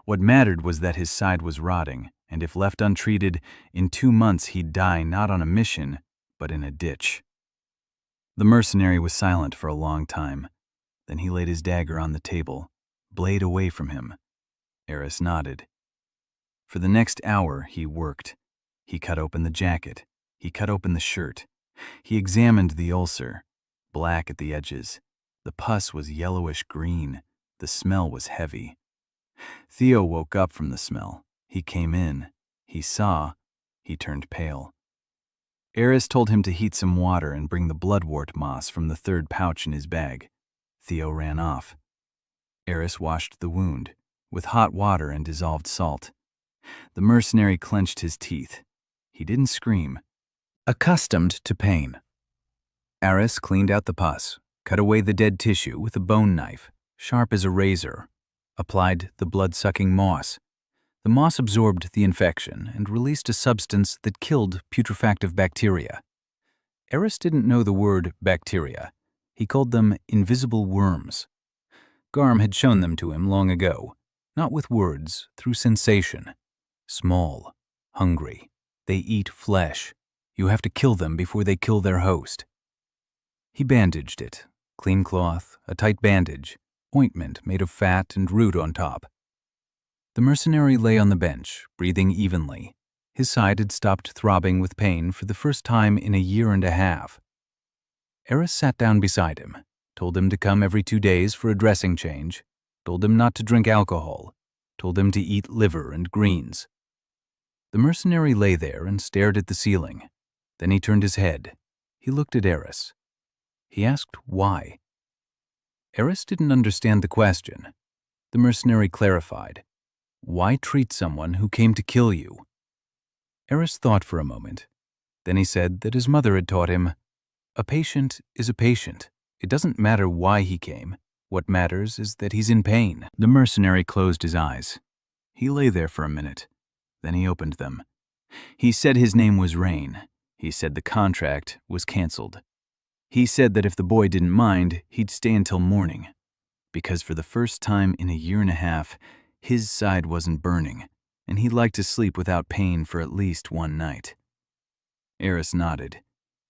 What mattered was that his side was rotting, and if left untreated, in 2 months he'd die not on a mission, but in a ditch. The mercenary was silent for a long time. Then he laid his dagger on the table, blade away from him. Eris nodded. For the next hour he worked. He cut open the jacket. He cut open the shirt. He examined the ulcer, black at the edges. The pus was yellowish-green. The smell was heavy. Theo woke up from the smell. He came in. He saw. He turned pale. Eris told him to heat some water and bring the bloodwort moss from the 3rd pouch in his bag. Theo ran off. Eris washed the wound with hot water and dissolved salt. The mercenary clenched his teeth. He didn't scream. Accustomed to pain. Eris cleaned out the pus, cut away the dead tissue with a bone knife, sharp as a razor, applied the blood-sucking moss. The moss absorbed the infection and released a substance that killed putrefactive bacteria. Eris didn't know the word bacteria. He called them invisible worms. Garm had shown them to him long ago, not with words, through sensation. Small, hungry. They eat flesh. You have to kill them before they kill their host. He bandaged it. Clean cloth, a tight bandage, ointment made of fat and root on top. The mercenary lay on the bench, breathing evenly. His side had stopped throbbing with pain for the first time in a year and a half. Eris sat down beside him, told him to come every 2 days for a dressing change, told him not to drink alcohol, told him to eat liver and greens. The mercenary lay there and stared at the ceiling. Then he turned his head. He looked at Eris. He asked why. Eris didn't understand the question. The mercenary clarified. Why treat someone who came to kill you? Eris thought for a moment. Then he said that his mother had taught him, a patient is a patient. It doesn't matter why he came. What matters is that he's in pain. The mercenary closed his eyes. He lay there for a minute. Then he opened them. He said his name was Rain. He said the contract was canceled. He said that if the boy didn't mind, he'd stay until morning. Because for the first time in a year and a half, his side wasn't burning, and he'd like to sleep without pain for at least 1 night. Eris nodded.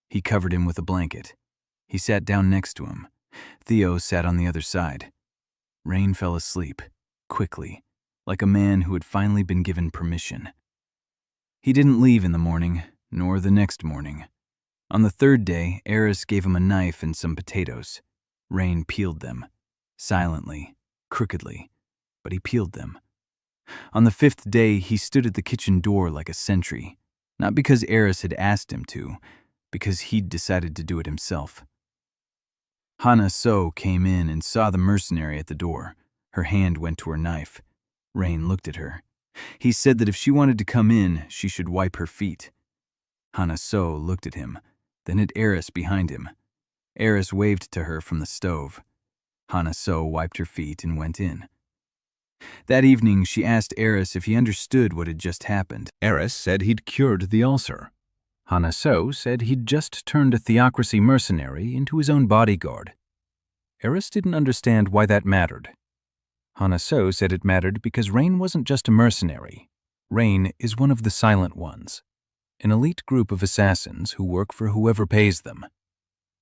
He covered him with a blanket. He sat down next to him. Theo sat on the other side. Rain fell asleep, quickly. like a man who had finally been given permission. He didn't leave in the morning, nor the next morning. On the third day, Eris gave him a knife and some potatoes. Rain peeled them, silently, crookedly, but he peeled them. On the fifth day, he stood at the kitchen door like a sentry, not because Eris had asked him to, because he'd decided to do it himself. Hana So came in and saw the mercenary at the door. Her hand went to her knife. Rain looked at her. He said that if she wanted to come in, she should wipe her feet. Hana So looked at him, then at Eris behind him. Eris waved to her from the stove. Hana So wiped her feet and went in. That evening, she asked Eris if he understood what had just happened. Eris said he'd cured the ulcer. Hana So said he'd just turned a theocracy mercenary into his own bodyguard. Eris didn't understand why that mattered. Hana So said it mattered because Rain wasn't just a mercenary. Rain is one of the Silent Ones, an elite group of assassins who work for whoever pays them.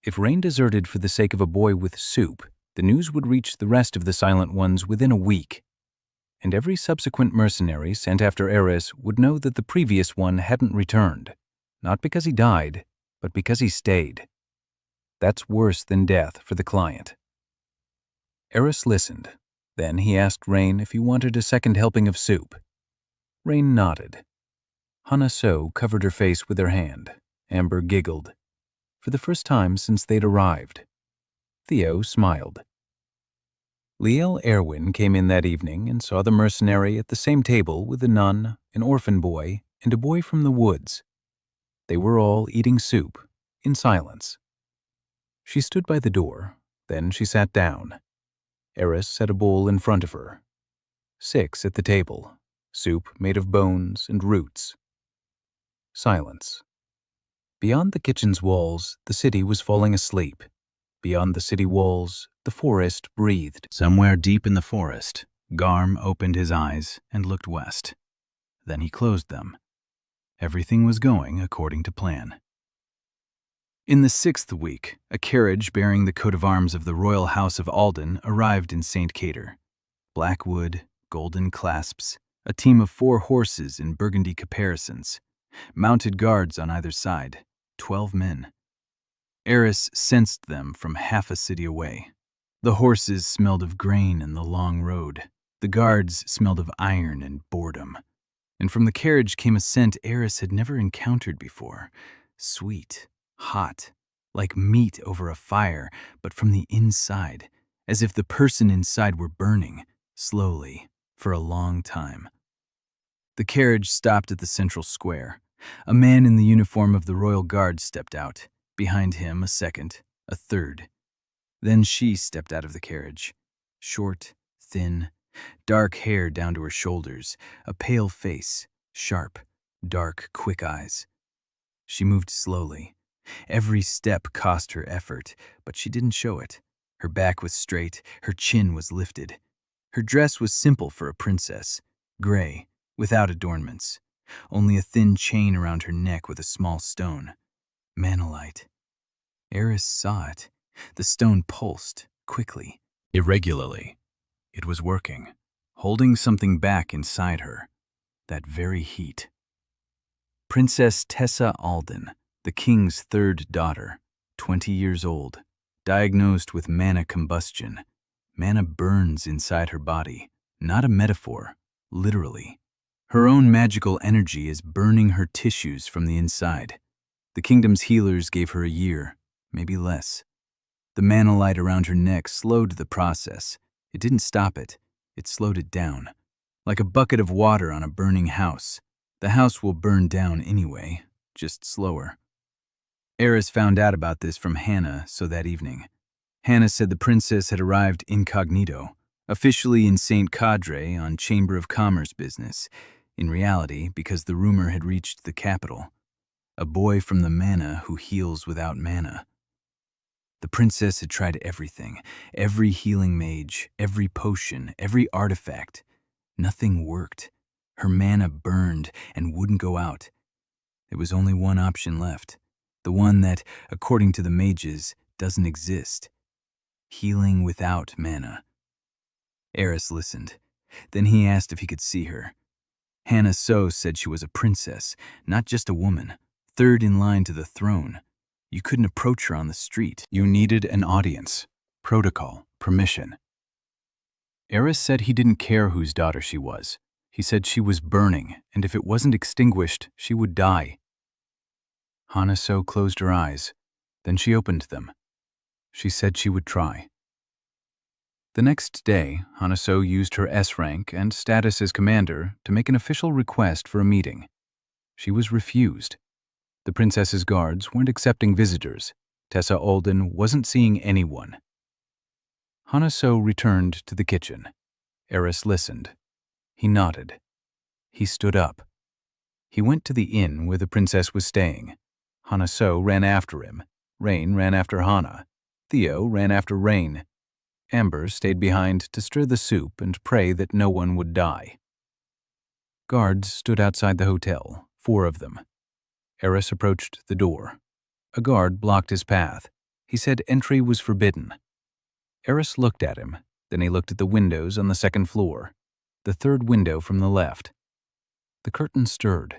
If Rain deserted for the sake of a boy with soup, the news would reach the rest of the Silent Ones within a week. And every subsequent mercenary sent after Eris would know that the previous one hadn't returned, not because he died, but because he stayed. That's worse than death for the client. Eris listened. Then he asked Rain if he wanted a second helping of soup. Rain nodded. Hana So covered her face with her hand. Amber giggled. For the first time since they'd arrived. Theo smiled. Liel Erwin came in that evening and saw the mercenary at the same table with a nun, an orphan boy, and a boy from the woods. They were all eating soup, in silence. She stood by the door, then she sat down. Eris set a bowl in front of her. 6 at the table, soup made of bones and roots. Silence. Beyond the kitchen's walls, the city was falling asleep. Beyond the city walls, the forest breathed. Somewhere deep in the forest, Garm opened his eyes and looked west. Then he closed them. Everything was going according to plan. In the 6th week, a carriage bearing the coat of arms of the royal house of Alden arrived in St. Cater. Black wood, golden clasps, a team of 4 horses in burgundy caparisons, mounted guards on either side, 12 men. Eris sensed them from half a city away. The horses smelled of grain and the long road. The guards smelled of iron and boredom. And from the carriage came a scent Eris had never encountered before, sweet, hot, like meat over a fire, but from the inside, as if the person inside were burning, slowly, for a long time. The carriage stopped at the central square. A man in the uniform of the Royal Guard stepped out. Behind him, a second, a third. Then she stepped out of the carriage. Short, thin, dark hair down to her shoulders, a pale face, sharp, dark, quick eyes. She moved slowly. Every step cost her effort, but she didn't show it. Her back was straight, her chin was lifted. Her dress was simple for a princess, gray, without adornments. Only a thin chain around her neck with a small stone. Manolite. Eris saw it. The stone pulsed, quickly, irregularly. It was working, holding something back inside her. That very heat. Princess Tessa Alden, the king's 3rd daughter, 20 years old, diagnosed with mana combustion. Mana burns inside her body, not a metaphor, literally. Her own magical energy is burning her tissues from the inside. The kingdom's healers gave her a year, maybe less. The manolite around her neck slowed the process. It didn't stop it. It slowed it down. Like a bucket of water on a burning house. The house will burn down anyway, just slower. Eris found out about this from Hannah So that evening. Hannah said the princess had arrived incognito, officially in St. Cadre on Chamber of Commerce business, in reality because the rumor had reached the capital. A boy from the mana who heals without mana. The princess had tried everything, every healing mage, every potion, every artifact. Nothing worked. Her mana burned and wouldn't go out. There was only one option left, the one that, according to the mages, doesn't exist. Healing without mana. Eris listened. Then he asked if he could see her. Hannah So said she was a princess, not just a woman, third in line to the throne. You couldn't approach her on the street. You needed an audience, protocol, permission. Eris said he didn't care whose daughter she was. He said she was burning, and if it wasn't extinguished, she would die. Hannah So closed her eyes. Then she opened them. She said she would try. The next day, Hannah So used her S rank and status as commander to make an official request for a meeting. She was refused. The princess's guards weren't accepting visitors. Tessa Alden wasn't seeing anyone. Hannah So returned to the kitchen. Eris listened. He nodded. He stood up. He went to the inn where the princess was staying. Hannah So ran after him. Rain ran after Hannah. Theo ran after Rain. Amber stayed behind to stir the soup and pray that no one would die. Guards stood outside the hotel, 4 of them. Eris approached the door. A guard blocked his path. He said entry was forbidden. Eris looked at him, then he looked at the windows on the 2nd floor, the 3rd window from the left. The curtain stirred.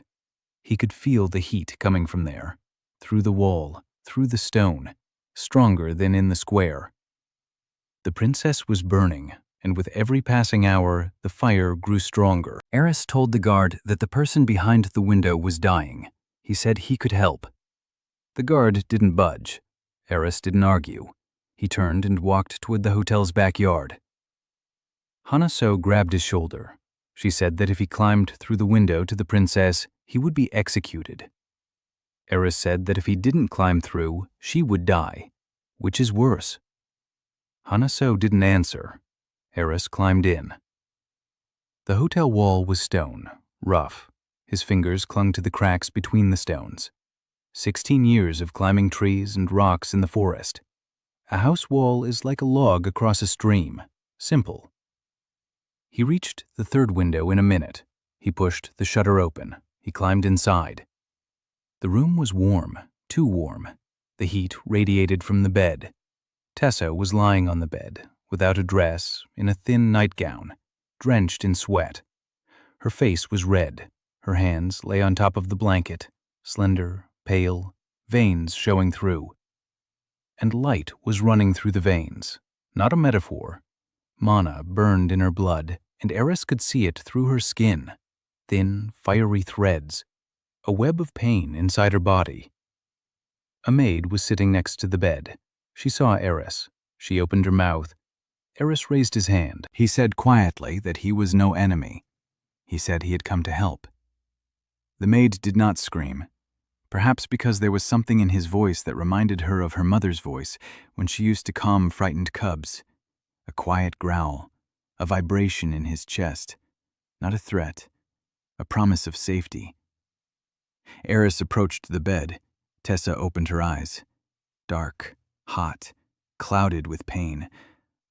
He could feel the heat coming from there, through the wall, through the stone, stronger than in the square. The princess was burning, and with every passing hour, the fire grew stronger. Eris told the guard that the person behind the window was dying. He said he could help. The guard didn't budge. Eris didn't argue. He turned and walked toward the hotel's backyard. Hannah So grabbed his shoulder. She said that if he climbed through the window to the princess, he would be executed. Eris said that if he didn't climb through, she would die. Which is worse? Hannah So didn't answer. Eris climbed in. The hotel wall was stone, rough. His fingers clung to the cracks between the stones. 16 years of climbing trees and rocks in the forest. A house wall is like a log across a stream, simple. He reached the 3rd window in a minute. He pushed the shutter open. He climbed inside. The room was warm, too warm. The heat radiated from the bed. Tessa was lying on the bed, without a dress, in a thin nightgown, drenched in sweat. Her face was red. Her hands lay on top of the blanket, slender, pale, veins showing through. And light was running through the veins, not a metaphor. Mana burned in her blood, and Eris could see it through her skin. Thin, fiery threads. A web of pain inside her body. A maid was sitting next to the bed. She saw Eris. She opened her mouth. Eris raised his hand. He said quietly that he was no enemy. He said he had come to help. The maid did not scream, perhaps because there was something in his voice that reminded her of her mother's voice when she used to calm frightened cubs. A quiet growl, a vibration in his chest, not a threat, a promise of safety. Eris approached the bed. Tessa opened her eyes. Dark, hot, clouded with pain,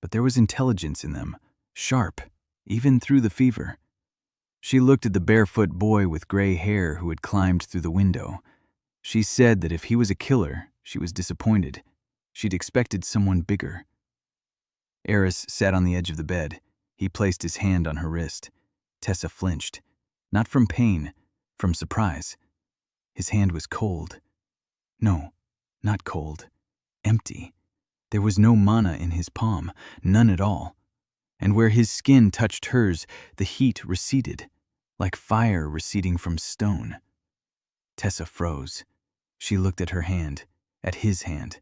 but there was intelligence in them, sharp, even through the fever. She looked at the barefoot boy with gray hair who had climbed through the window. She said that if he was a killer, she was disappointed. She'd expected someone bigger. Eris sat on the edge of the bed. He placed his hand on her wrist. Tessa flinched, not from pain, from surprise. His hand was cold. No, not cold. Empty. There was no mana in his palm, none at all. And where his skin touched hers, the heat receded, like fire receding from stone. Tessa froze. She looked at her hand, at his hand.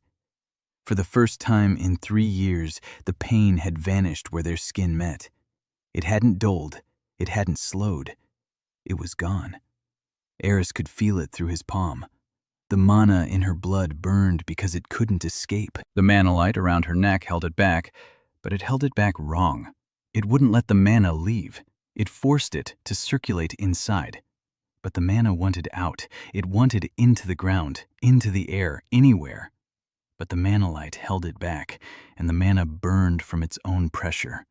For the first time in 3 years, the pain had vanished where their skin met. It hadn't dulled. It hadn't slowed. It was gone. Eris could feel it through his palm. The mana in her blood burned because it couldn't escape. The manalite around her neck held it back, but it held it back wrong. It wouldn't let the mana leave. It forced it to circulate inside. But the mana wanted out. It wanted into the ground, into the air, anywhere. But the manalite held it back, and the mana burned from its own pressure.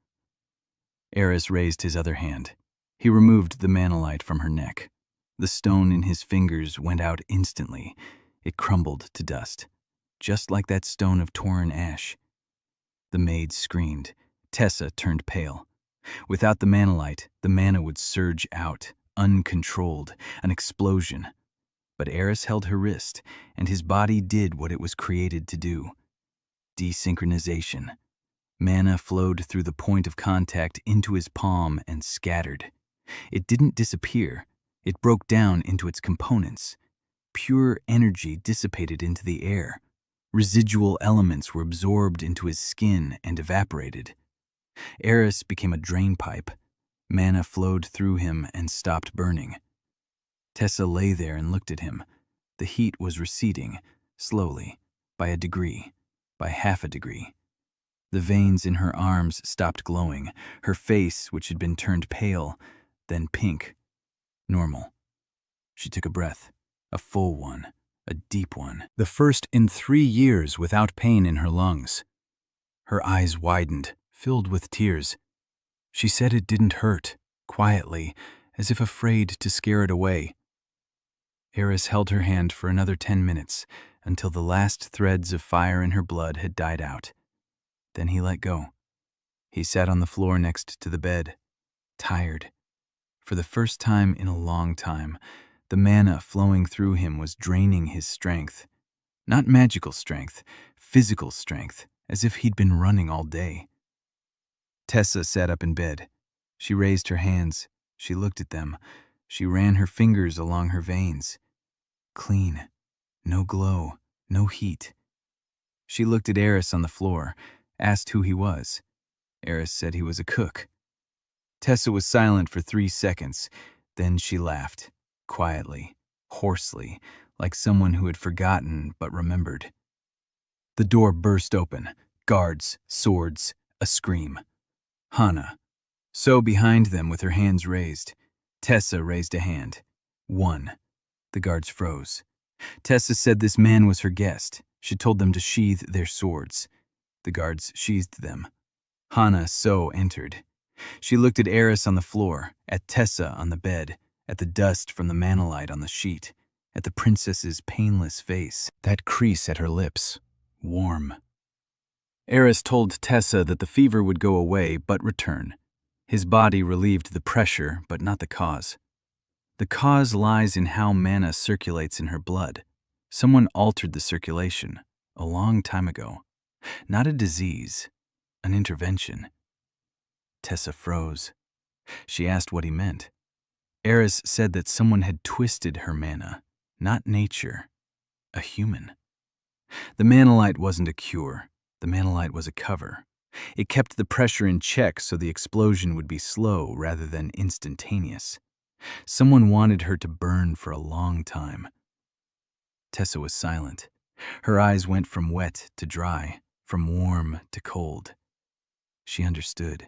Eris raised his other hand. He removed the manalite from her neck. The stone in his fingers went out instantly. It crumbled to dust, just like that stone of torn ash. The maid screamed. Tessa turned pale. Without the manalite, the mana would surge out, uncontrolled, an explosion. But Eris held her wrist, and his body did what it was created to do. Desynchronization. Mana flowed through the point of contact into his palm and scattered. It didn't disappear. It broke down into its components. Pure energy dissipated into the air. Residual elements were absorbed into his skin and evaporated. Eris became a drainpipe. Mana flowed through him and stopped burning. Tessa lay there and looked at him. The heat was receding, slowly, by a degree, by half a degree. The veins in her arms stopped glowing, her face, which had been turned pale, then pink, normal. She took a breath, a full one, a deep one, the first in 3 years without pain in her lungs. Her eyes widened, filled with tears. She said it didn't hurt, quietly, as if afraid to scare it away. Eris held her hand for another 10 minutes, until the last threads of fire in her blood had died out. Then he let go. He sat on the floor next to the bed, tired. For the first time in a long time, the mana flowing through him was draining his strength. Not magical strength, physical strength, as if he'd been running all day. Tessa sat up in bed. She raised her hands. She looked at them. She ran her fingers along her veins. Clean. No glow. No heat. She looked at Eris on the floor, asked who he was. Eris said he was a cook. Tessa was silent for 3 seconds. Then she laughed, quietly, hoarsely, like someone who had forgotten but remembered. The door burst open. Guards, swords, a scream. Hana. So behind them with her hands raised. Tessa raised a hand. 1. The guards froze. Tessa said this man was her guest. She told them to sheathe their swords. The guards sheathed them. Hana So entered. She looked at Eris on the floor, at Tessa on the bed, at the dust from the manalite on the sheet, at the princess's painless face, that crease at her lips, warm. Eris told Tessa that the fever would go away but return. His body relieved the pressure, but not the cause. The cause lies in how mana circulates in her blood. Someone altered the circulation, a long time ago. Not a disease, an intervention. Tessa froze. She asked what he meant. Eris said that someone had twisted her mana, not nature, a human. The manalite wasn't a cure. The manalite was a cover. It kept the pressure in check so the explosion would be slow rather than instantaneous. Someone wanted her to burn for a long time. Tessa was silent. Her eyes went from wet to dry, from warm to cold. She understood.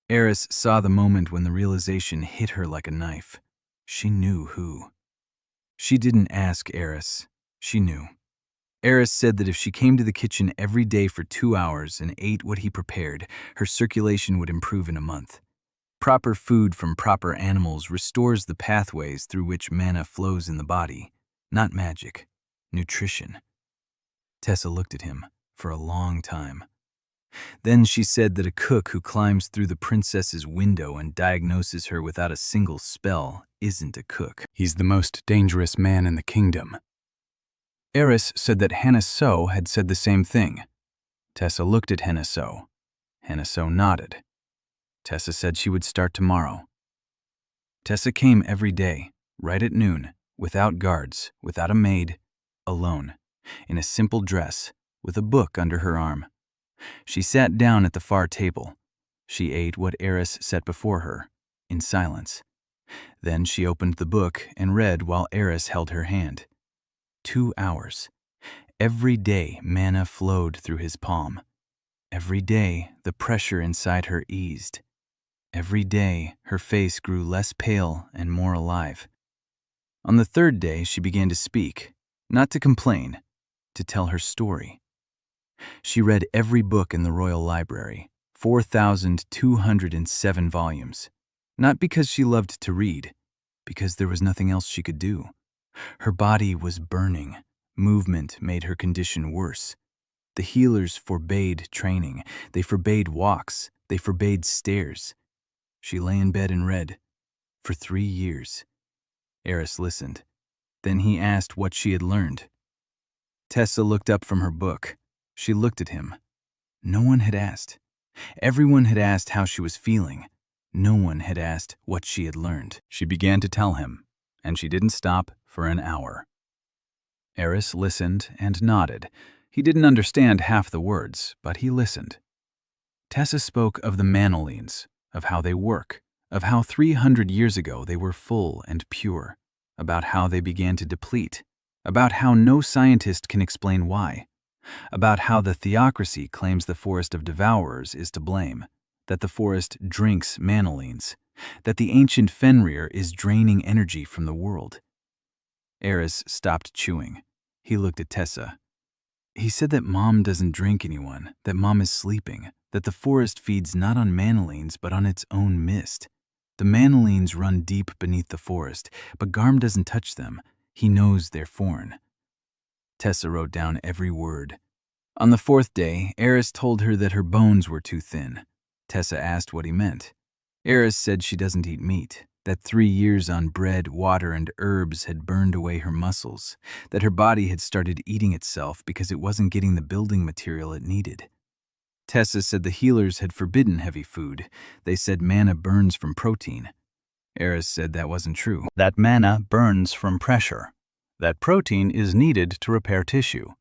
Eris saw the moment when the realization hit her like a knife. She knew who. She didn't ask Eris. She knew. Eris said that if she came to the kitchen every day for 2 hours and ate what he prepared, her circulation would improve in a month. Proper food from proper animals restores the pathways through which mana flows in the body. Not magic. Nutrition. Tessa looked at him for a long time. Then she said that a cook who climbs through the princess's window and diagnoses her without a single spell isn't a cook. He's the most dangerous man in the kingdom. Eris said that Hana So had said the same thing. Tessa looked at Hana So. Hana So nodded. Tessa said she would start tomorrow. Tessa came every day, right at noon, without guards, without a maid, alone, in a simple dress, with a book under her arm. She sat down at the far table. She ate what Eris set before her, in silence. Then she opened the book and read while Eris held her hand. 2 hours. Every day mana flowed through his palm. Every day the pressure inside her eased. Every day her face grew less pale and more alive. On the 3rd day she began to speak, not to complain, to tell her story. She read every book in the royal library, 4,207 volumes. Not because she loved to read, because there was nothing else she could do. Her body was burning. Movement made her condition worse. The healers forbade training. They forbade walks. They forbade stairs. She lay in bed and read. For 3 years. Eris listened. Then he asked what she had learned. Tessa looked up from her book. She looked at him. No one had asked. Everyone had asked how she was feeling. No one had asked what she had learned. She began to tell him, and she didn't stop for an hour. Eris listened and nodded. He didn't understand half the words, but he listened. Tessa spoke of the manolines, of how they work, of how 300 years ago they were full and pure, about how they began to deplete, about how no scientist can explain why, about how the theocracy claims the forest of devourers is to blame, that the forest drinks manolines, that the ancient Fenrir is draining energy from the world. Eris stopped chewing. He looked at Tessa. He said that Mom doesn't drink anyone, that Mom is sleeping, that the forest feeds not on manolines but on its own mist. The manolines run deep beneath the forest, but Garm doesn't touch them. He knows they're foreign. Tessa wrote down every word. On the 4th day, Eris told her that her bones were too thin. Tessa asked what he meant. Eris said she doesn't eat meat, that 3 years on bread, water, and herbs had burned away her muscles, that her body had started eating itself because it wasn't getting the building material it needed. Tessa said the healers had forbidden heavy food. They said mana burns from protein. Eris said that wasn't true. That mana burns from pressure. That protein is needed to repair tissue.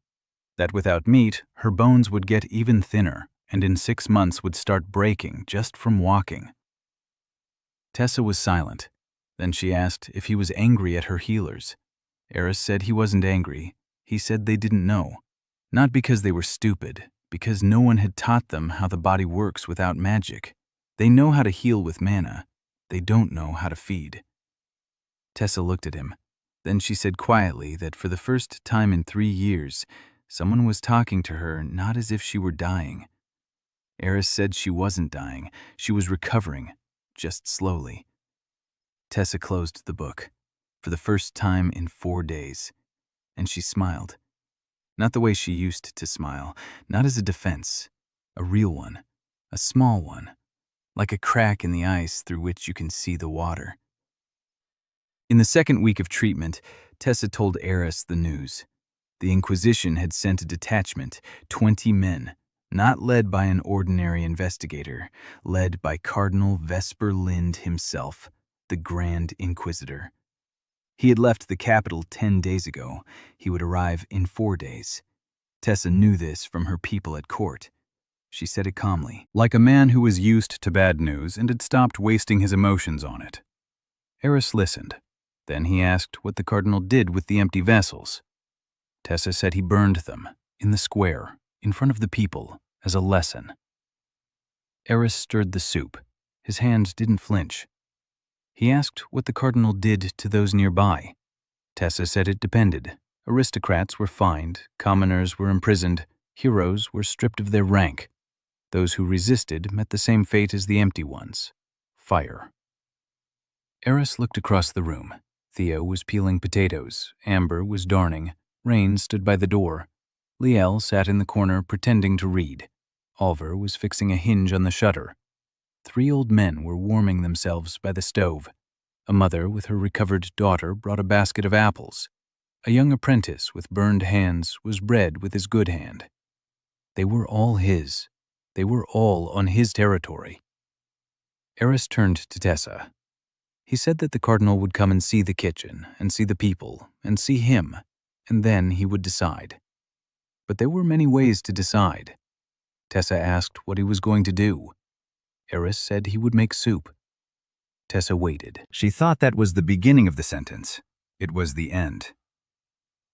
That without meat, her bones would get even thinner, and in 6 months would start breaking just from walking. Tessa was silent. Then she asked if he was angry at her healers. Eris said he wasn't angry. He said they didn't know. Not because they were stupid, because no one had taught them how the body works without magic. They know how to heal with mana. They don't know how to feed. Tessa looked at him. Then she said quietly that for the first time in 3 years, someone was talking to her not as if she were dying. Eris said she wasn't dying. She was recovering, just slowly. Tessa closed the book, for the first time in 4 days, and she smiled. Not the way she used to smile, not as a defense, a real one, a small one, like a crack in the ice through which you can see the water. In the 2nd week of treatment, Tessa told Eris the news. The Inquisition had sent a detachment, 20 men, not led by an ordinary investigator, led by Cardinal Vesper Lind himself, the Grand Inquisitor. He had left the capital 10 days ago. He would arrive in 4 days. Tessa knew this from her people at court. She said it calmly, like a man who was used to bad news and had stopped wasting his emotions on it. Eris listened. Then he asked what the cardinal did with the empty vessels. Tessa said he burned them, in the square, in front of the people, as a lesson. Eris stirred the soup. His hand didn't flinch. He asked what the cardinal did to those nearby. Tessa said it depended. Aristocrats were fined, commoners were imprisoned, heroes were stripped of their rank. Those who resisted met the same fate as the empty ones: fire. Eris looked across the room. Theo was peeling potatoes, Amber was darning, Rain stood by the door. Liel sat in the corner pretending to read. Oliver was fixing a hinge on the shutter. 3 old men were warming themselves by the stove. A mother with her recovered daughter brought a basket of apples. A young apprentice with burned hands was bread with his good hand. They were all his. They were all on his territory. Eris turned to Tessa. He said that the cardinal would come and see the kitchen, and see the people, and see him, and then he would decide. But there were many ways to decide. Tessa asked what he was going to do. Eris said he would make soup. Tessa waited. She thought that was the beginning of the sentence. It was the end.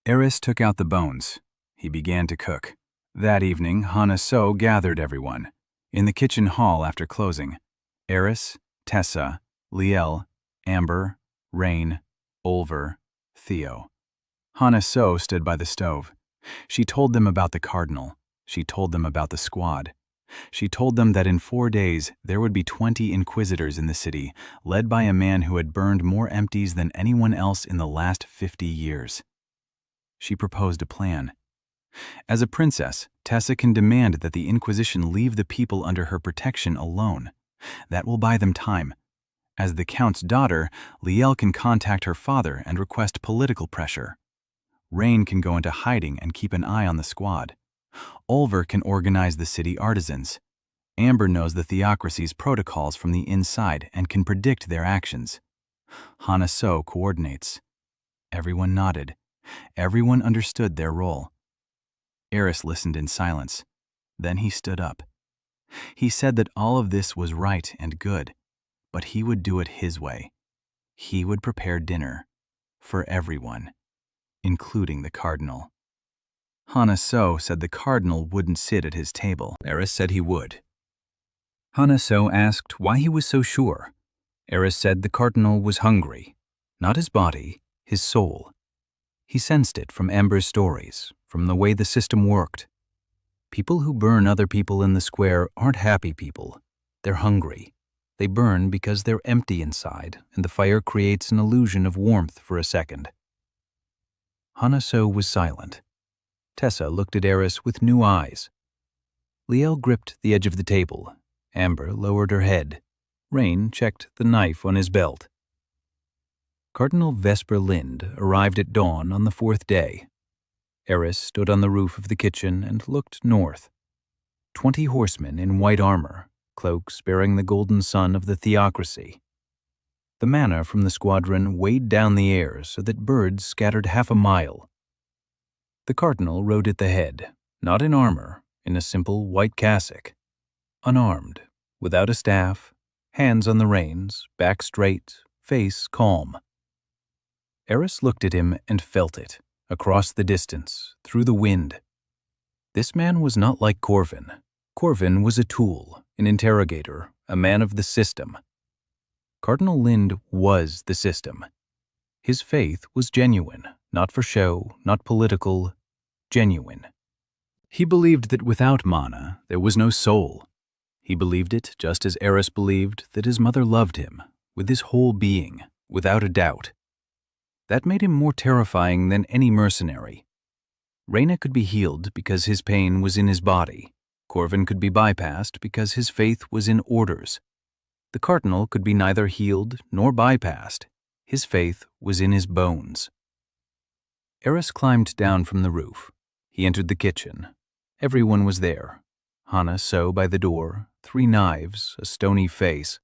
Eris took out the bones. He began to cook. That evening, Hana So gathered everyone. In the kitchen hall after closing, Eris, Tessa, Liel, Amber, Rain, Olver, Theo. Hana So stood by the stove. She told them about the cardinal. She told them about the squad. She told them that in 4 days there would be 20 inquisitors in the city, led by a man who had burned more empties than anyone else in the last 50 years. She proposed a plan. As a princess, Tessa can demand that the Inquisition leave the people under her protection alone. That will buy them time. As the Count's daughter, Liel can contact her father and request political pressure. Rain can go into hiding and keep an eye on the squad. Olver can organize the city artisans. Amber knows the theocracy's protocols from the inside and can predict their actions. Hana So coordinates. Everyone nodded. Everyone understood their role. Eris listened in silence. Then he stood up. He said that all of this was right and good, but he would do it his way. He would prepare dinner for everyone, including the cardinal. Hana So said the cardinal wouldn't sit at his table. Eris said he would. Hana So asked why he was so sure. Eris said the cardinal was hungry. Not his body, his soul. He sensed it from Amber's stories, from the way the system worked. People who burn other people in the square aren't happy people. They're hungry. They burn because they're empty inside, and the fire creates an illusion of warmth for a second. Hana So was silent. Tessa looked at Eris with new eyes. Liel gripped the edge of the table. Amber lowered her head. Rain checked the knife on his belt. Cardinal Vesper Lind arrived at dawn on the 4th day. Eris stood on the roof of the kitchen and looked north. 20 horsemen in white armor, cloaks bearing the golden sun of the theocracy. The manna from the squadron weighed down the air so that birds scattered half a mile. The cardinal rode at the head, not in armor, in a simple white cassock. Unarmed, without a staff, hands on the reins, back straight, face calm. Eris looked at him and felt it, across the distance, through the wind. This man was not like Corvin. Corvin was a tool, an interrogator, a man of the system. Cardinal Lind was the system. His faith was genuine, not for show, not political, genuine. He believed that without Mana, there was no soul. He believed it just as Eris believed that his mother loved him, with his whole being, without a doubt. That made him more terrifying than any mercenary. Reyna could be healed because his pain was in his body. Corvin could be bypassed because his faith was in orders. The cardinal could be neither healed nor bypassed. His faith was in his bones. Eris climbed down from the roof. He entered the kitchen. Everyone was there. Hana So by the door, 3 knives, a stony face.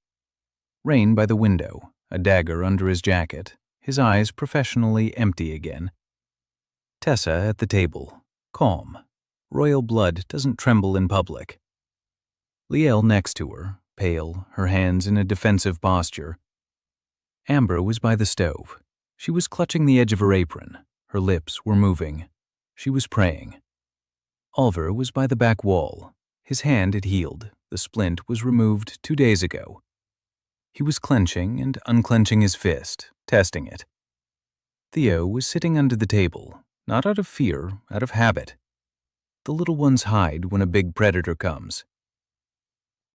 Rain by the window, a dagger under his jacket, his eyes professionally empty again. Tessa at the table, calm. Royal blood doesn't tremble in public. Liel next to her, pale, her hands in a defensive posture. Amber was by the stove. She was clutching the edge of her apron. Her lips were moving. She was praying. Olver was by the back wall. His hand had healed. The splint was removed 2 days ago. He was clenching and unclenching his fist, testing it. Theo was sitting under the table, not out of fear, out of habit. The little ones hide when a big predator comes.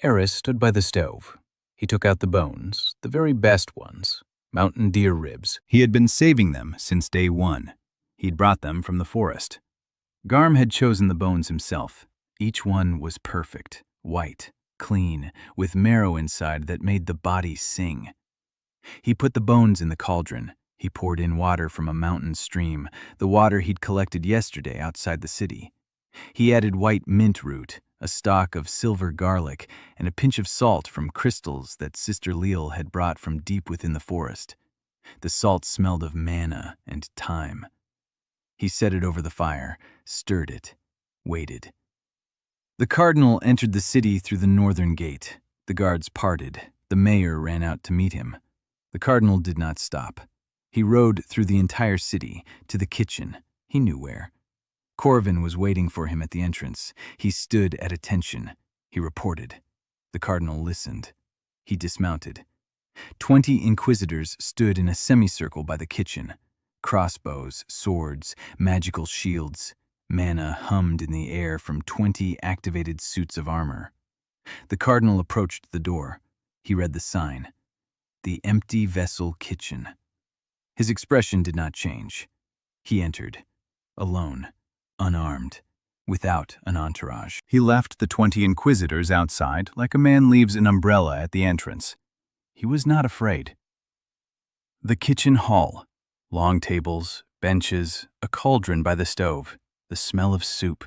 Eris stood by the stove. He took out the bones, the very best ones, mountain deer ribs. He had been saving them since day 1. He'd brought them from the forest. Garm had chosen the bones himself. Each one was perfect, white, clean, with marrow inside that made the body sing. He put the bones in the cauldron. He poured in water from a mountain stream, the water he'd collected yesterday outside the city. He added white mint root, a stalk of silver garlic, and a pinch of salt from crystals that Sister Leal had brought from deep within the forest. The salt smelled of manna and thyme. He set it over the fire, stirred it, waited. The cardinal entered the city through the northern gate. The guards parted. The mayor ran out to meet him. The cardinal did not stop. He rode through the entire city, to the kitchen. He knew where. Corvin was waiting for him at the entrance. He stood at attention. He reported. The cardinal listened. He dismounted. 20 inquisitors stood in a semicircle by the kitchen. Crossbows, swords, magical shields. Manna hummed in the air from 20 activated suits of armor. The cardinal approached the door. He read the sign. The Empty Vessel Kitchen. His expression did not change. He entered, alone, unarmed. without an entourage. He left the 20 inquisitors outside like a man leaves an umbrella at the entrance. He was not afraid. The kitchen hall. Long tables, benches, a cauldron by the stove, the smell of soup.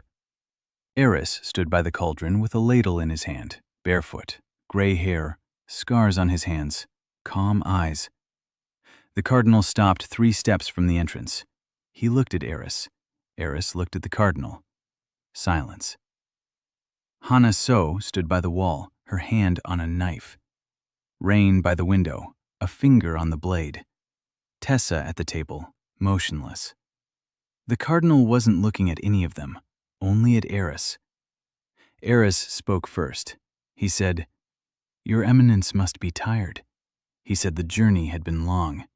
Eris stood by the cauldron with a ladle in his hand, barefoot, gray hair, scars on his hands, calm eyes. The cardinal stopped 3 steps from the entrance. He looked at Eris. Eris looked at the cardinal. Silence. Hana So stood by the wall, her hand on a knife. Rain by the window, a finger on the blade. Tessa at the table, motionless. The cardinal wasn't looking at any of them, only at Eris. Eris spoke first. He said, "Your Eminence must be tired." He said the journey had been long.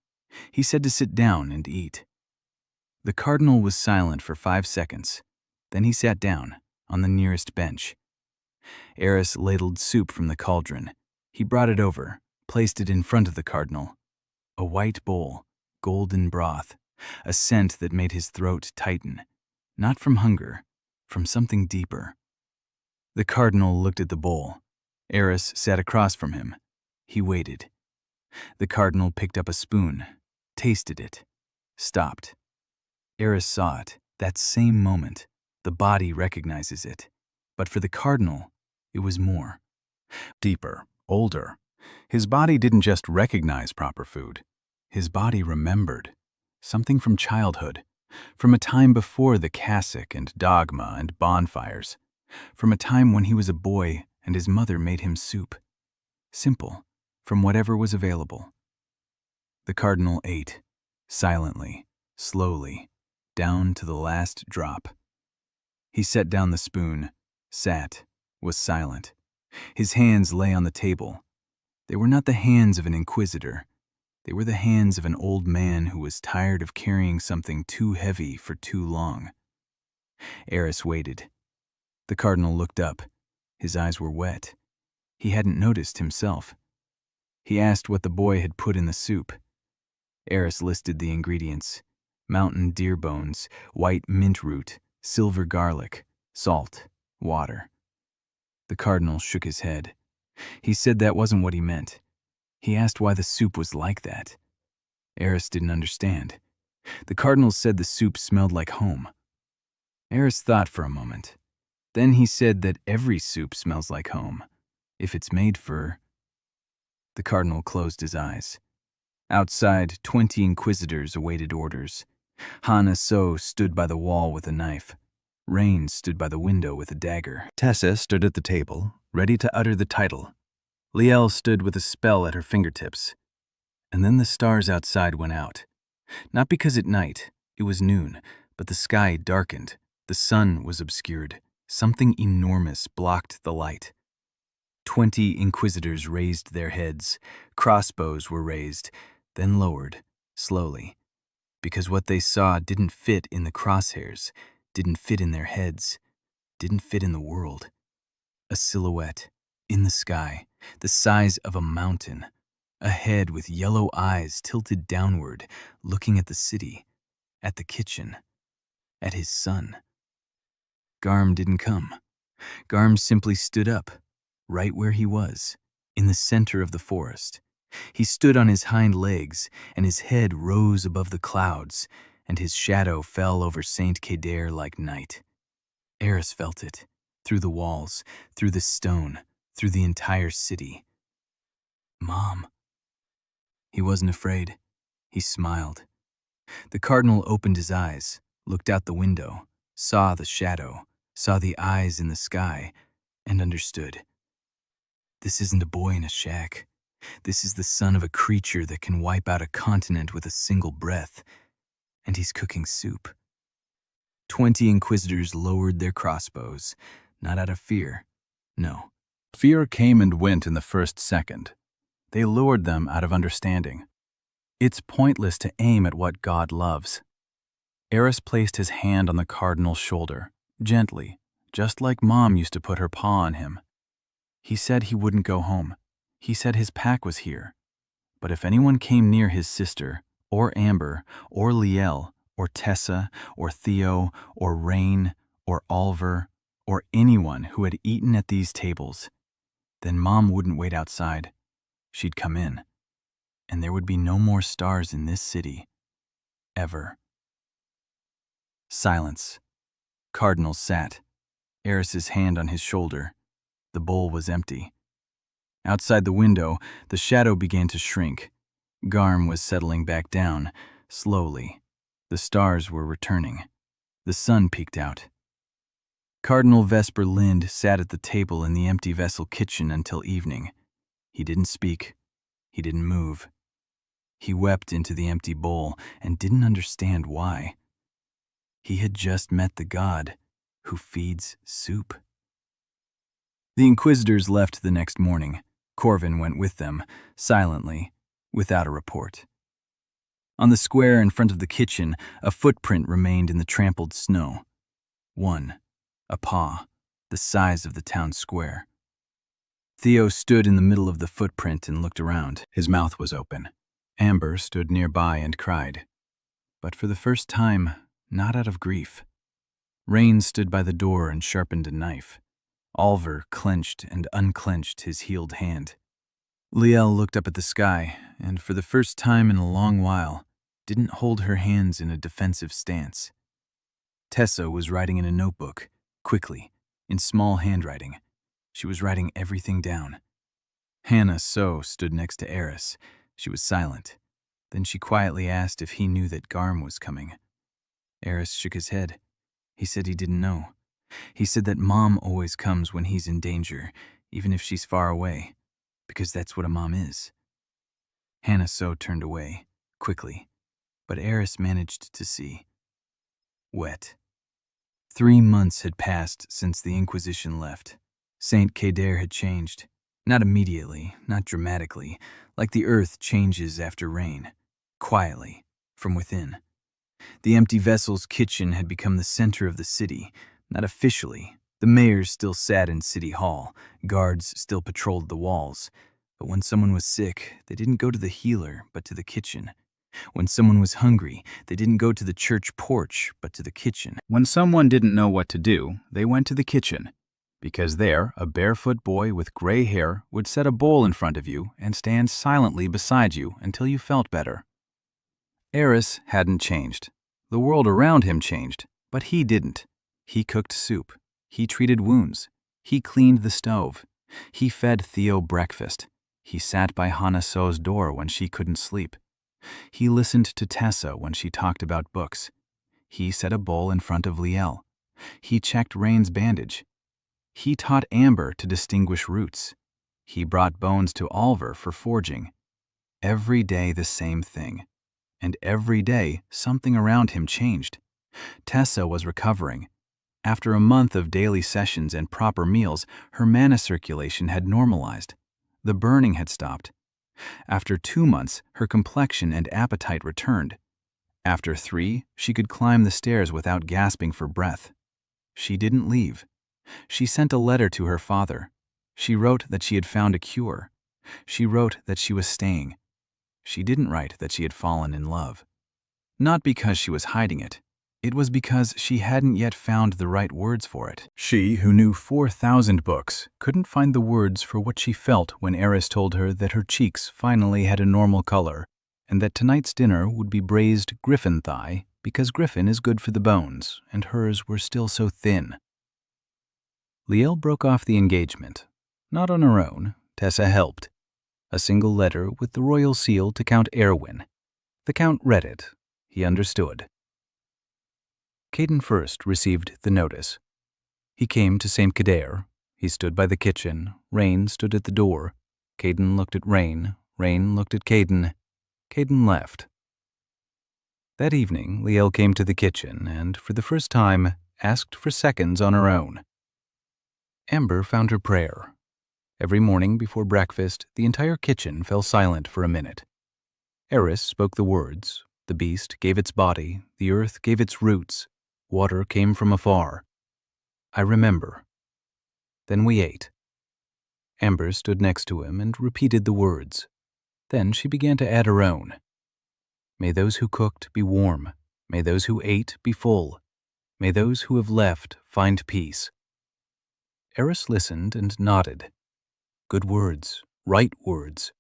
He said to sit down and eat. The cardinal was silent for 5 seconds. Then he sat down, on the nearest bench. Eris ladled soup from the cauldron. He brought it over, placed it in front of the cardinal. A white bowl, golden broth, a scent that made his throat tighten, not from hunger, from something deeper. The cardinal looked at the bowl. Eris sat across from him. He waited. The cardinal picked up a spoon, tasted it, stopped. Eris saw it, that same moment. The body recognizes it. But for the cardinal, it was more. Deeper, older. His body didn't just recognize proper food. His body remembered. Something from childhood. From a time before the cassock and dogma and bonfires. From a time when he was a boy and his mother made him soup. Simple, from whatever was available. The cardinal ate, silently, slowly, down to the last drop. He set down the spoon, sat, was silent. His hands lay on the table. They were not the hands of an inquisitor. They were the hands of an old man who was tired of carrying something too heavy for too long. Eris waited. The cardinal looked up. His eyes were wet. He hadn't noticed himself. He asked what the boy had put in the soup. Eris listed the ingredients: mountain deer bones, white mint root, silver garlic, salt, water. The cardinal shook his head. He said that wasn't what he meant. He asked why the soup was like that. Eris didn't understand. The cardinal said the soup smelled like home. Eris thought for a moment. Then he said that every soup smells like home, if it's made for... The cardinal closed his eyes. Outside, 20 inquisitors awaited orders. Hana So stood by the wall with a knife. Rain stood by the window with a dagger. Tessa stood at the table, ready to utter the title. Liel stood with a spell at her fingertips. And then the stars outside went out. Not because at night, it was noon, but the sky darkened. The sun was obscured. Something enormous blocked the light. 20 inquisitors raised their heads. Crossbows were raised, then lowered, slowly. Because what they saw didn't fit in the crosshairs, didn't fit in their heads, didn't fit in the world. A silhouette, in the sky, the size of a mountain. A head with yellow eyes tilted downward, looking at the city, at the kitchen, at his son. Garm didn't come. Garm simply stood up, right where he was, in the center of the forest. He stood on his hind legs, and his head rose above the clouds, and his shadow fell over Saint Kader like night. Eris felt it, through the walls, through the stone, through the entire city. Mom. He wasn't afraid. He smiled. The cardinal opened his eyes, looked out the window, saw the shadow, saw the eyes in the sky, and understood. This isn't a boy in a shack. This is the son of a creature that can wipe out a continent with a single breath. And he's cooking soup. 20 inquisitors lowered their crossbows, not out of fear. No. Fear came and went in the first second. They lowered them out of understanding. It's pointless to aim at what God loves. Eris placed his hand on the cardinal's shoulder, gently, just like Mom used to put her paw on him. He said he wouldn't go home. He said his pack was here. But if anyone came near his sister, or Amber, or Liel, or Tessa, or Theo, or Rain, or Oliver, or anyone who had eaten at these tables, then Mom wouldn't wait outside. She'd come in, and there would be no more stars in this city, ever. Silence. Cardinal sat, Eris's hand on his shoulder. The bowl was empty. Outside the window, the shadow began to shrink. Garm was settling back down, slowly. The stars were returning. The sun peeked out. Cardinal Vesper Lind sat at the table in the empty vessel kitchen until evening. He didn't speak. He didn't move. He wept into the empty bowl and didn't understand why. He had just met the god who feeds soup. The inquisitors left the next morning. Corvin went with them, silently, without a report. On the square in front of the kitchen, a footprint remained in the trampled snow. One, a paw, the size of the town square. Theo stood in the middle of the footprint and looked around. His mouth was open. Amber stood nearby and cried. But for the first time, not out of grief. Rain stood by the door and sharpened a knife. Oliver clenched and unclenched his healed hand. Liel looked up at the sky, and for the first time in a long while, didn't hold her hands in a defensive stance. Tessa was writing in a notebook, quickly, in small handwriting. She was writing everything down. Hannah So stood next to Eris. She was silent. Then she quietly asked if he knew that Garm was coming. Eris shook his head. He said he didn't know. He said that Mom always comes when he's in danger, even if she's far away, because that's what a mom is. Hannah So turned away, quickly, but Eris managed to see. Wet. 3 months had passed since the Inquisition left. Saint Kader had changed. Not immediately, not dramatically, like the earth changes after rain. Quietly, from within. The empty vessel's kitchen had become the center of the city, not officially. The mayors still sat in City Hall, guards still patrolled the walls. But when someone was sick, they didn't go to the healer, but to the kitchen. When someone was hungry, they didn't go to the church porch, but to the kitchen. When someone didn't know what to do, they went to the kitchen. Because there, a barefoot boy with gray hair would set a bowl in front of you and stand silently beside you until you felt better. Eris hadn't changed. The world around him changed, but he didn't. He cooked soup. He treated wounds. He cleaned the stove. He fed Theo breakfast. He sat by Hannah So's door when she couldn't sleep. He listened to Tessa when she talked about books. He set a bowl in front of Liel. He checked Rain's bandage. He taught Amber to distinguish roots. He brought bones to Oliver for forging. Every day the same thing. And every day something around him changed. Tessa was recovering. After a month of daily sessions and proper meals, her mana circulation had normalized. The burning had stopped. After 2 months, her complexion and appetite returned. After 3, she could climb the stairs without gasping for breath. She didn't leave. She sent a letter to her father. She wrote that she had found a cure. She wrote that she was staying. She didn't write that she had fallen in love. Not because she was hiding it. It was because she hadn't yet found the right words for it. She, who knew 4,000 books, couldn't find the words for what she felt when Eris told her that her cheeks finally had a normal color and that tonight's dinner would be braised griffin thigh because griffin is good for the bones and hers were still so thin. Liel broke off the engagement. Not on her own. Tessa helped. A single letter with the royal seal to Count Erwin. The Count read it. He understood. Caden first received the notice. He came to St. Kader. He stood by the kitchen. Rain stood at the door. Caden looked at Rain. Rain looked at Caden. Caden left. That evening, Liel came to the kitchen and, for the first time, asked for seconds on her own. Amber found her prayer. Every morning before breakfast, the entire kitchen fell silent for a minute. Eris spoke the words. The beast gave its body. The earth gave its roots. Water came from afar. I remember. Then we ate. Amber stood next to him and repeated the words. Then she began to add her own. May those who cooked be warm. May those who ate be full. May those who have left find peace." Eris listened and nodded. Good words, right words.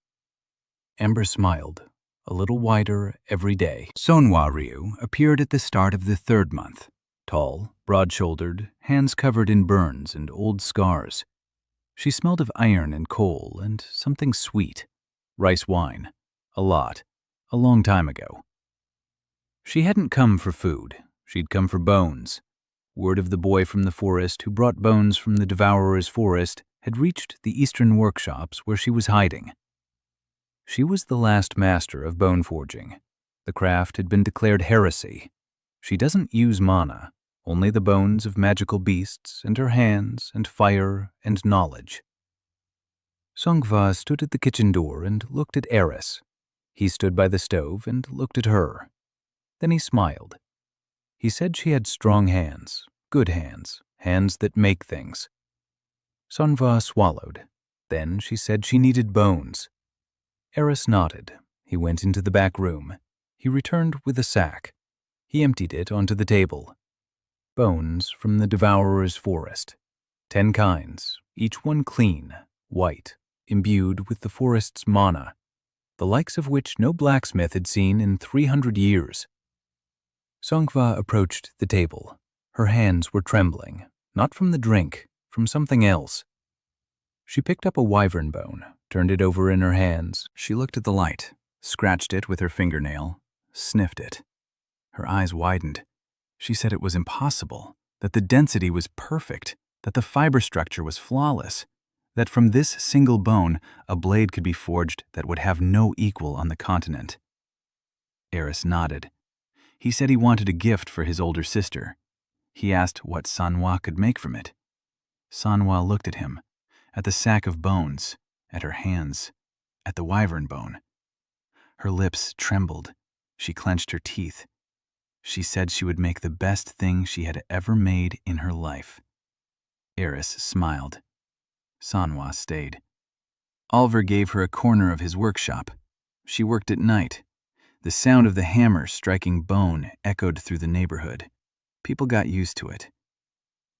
Amber smiled, a little wider every day. Sonhwa Ryu appeared at the start of the third month, tall, broad-shouldered, hands covered in burns and old scars. She smelled of iron and coal and something sweet, rice wine, a lot, a long time ago. She hadn't come for food, she'd come for bones. Word of the boy from the forest who brought bones from the Devourer's forest had reached the eastern workshops where she was hiding. She was the last master of bone forging. The craft had been declared heresy. She doesn't use mana, only the bones of magical beasts and her hands and fire and knowledge. Songhva stood at the kitchen door and looked at Eris. He stood by the stove and looked at her. Then he smiled. He said she had strong hands, good hands, hands that make things. Songhva swallowed. Then she said she needed bones. Eris nodded. He went into the back room. He returned with a sack. He emptied it onto the table. Bones from the Devourer's forest. 10 kinds, each one clean, white, imbued with the forest's mana, the likes of which no blacksmith had seen in 300 years. Songhva approached the table. Her hands were trembling, not from the drink, from something else. She picked up a wyvern bone, turned it over in her hands. She looked at the light, scratched it with her fingernail, sniffed it. Her eyes widened. She said it was impossible, that the density was perfect, that the fiber structure was flawless, that from this single bone a blade could be forged that would have no equal on the continent. Eris nodded. He said he wanted a gift for his older sister. He asked what Sonhwa could make from it. Sonhwa looked at him, at the sack of bones, at her hands, at the wyvern bone. Her lips trembled. She clenched her teeth. She said she would make the best thing she had ever made in her life. Eris smiled. Sonhwa stayed. Alvar gave her a corner of his workshop. She worked at night. The sound of the hammer striking bone echoed through the neighborhood. People got used to it.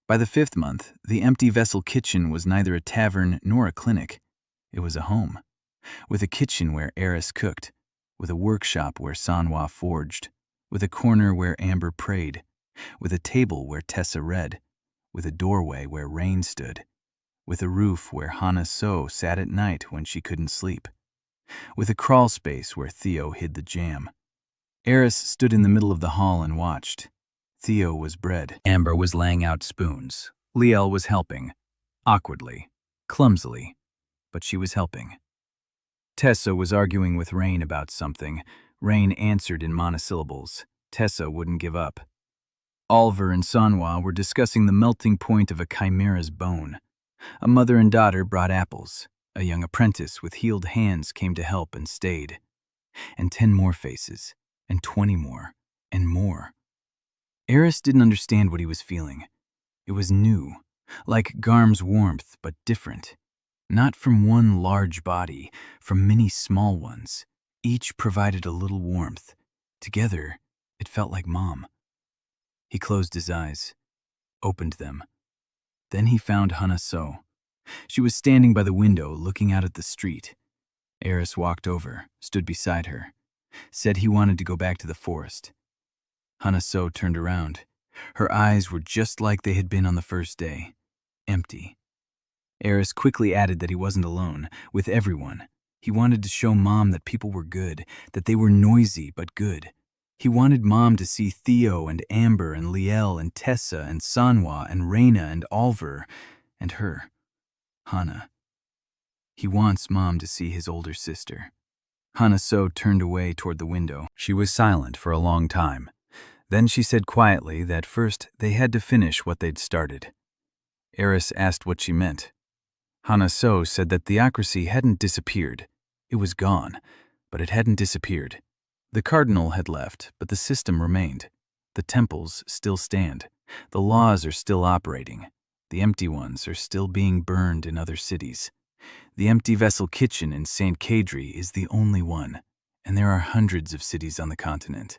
By the 5th month, the empty vessel kitchen was neither a tavern nor a clinic. It was a home, with a kitchen where Eris cooked, with a workshop where Sonhwa forged, with a corner where Amber prayed, with a table where Tessa read, with a doorway where Rain stood, with a roof where Hana So sat at night when she couldn't sleep, with a crawl space where Theo hid the jam. Eris stood in the middle of the hall and watched. Theo was bread. Amber was laying out spoons. Liel was helping, awkwardly, clumsily, but she was helping. Tessa was arguing with Rain about something. Rain answered in monosyllables. Tessa wouldn't give up. Alvar and Sonhwa were discussing the melting point of a chimera's bone. A mother and daughter brought apples. A young apprentice with healed hands came to help and stayed. And 10 more faces, and 20 more, and more. Eris didn't understand what he was feeling. It was new, like Garm's warmth, but different. Not from one large body, from many small ones. Each provided a little warmth. Together, it felt like Mom. He closed his eyes, opened them. Then he found Hana So. She was standing by the window, looking out at the street. Eris walked over, stood beside her, said he wanted to go back to the forest. Hana So turned around. Her eyes were just like they had been on the first day, empty. Eris quickly added that he wasn't alone, with everyone. He wanted to show Mom that people were good, that they were noisy but good. He wanted Mom to see Theo and Amber and Liel and Tessa and Sonhwa and Reyna and Alvar and her, Hana. He wants Mom to see his older sister. Hana So turned away toward the window. She was silent for a long time. Then she said quietly that first they had to finish what they'd started. Eris asked what she meant. Hana So said that theocracy hadn't disappeared. It was gone, but it hadn't disappeared. The cardinal had left, but the system remained. The temples still stand. The laws are still operating. The empty ones are still being burned in other cities. The empty vessel kitchen in St. Cadre is the only one, and there are hundreds of cities on the continent.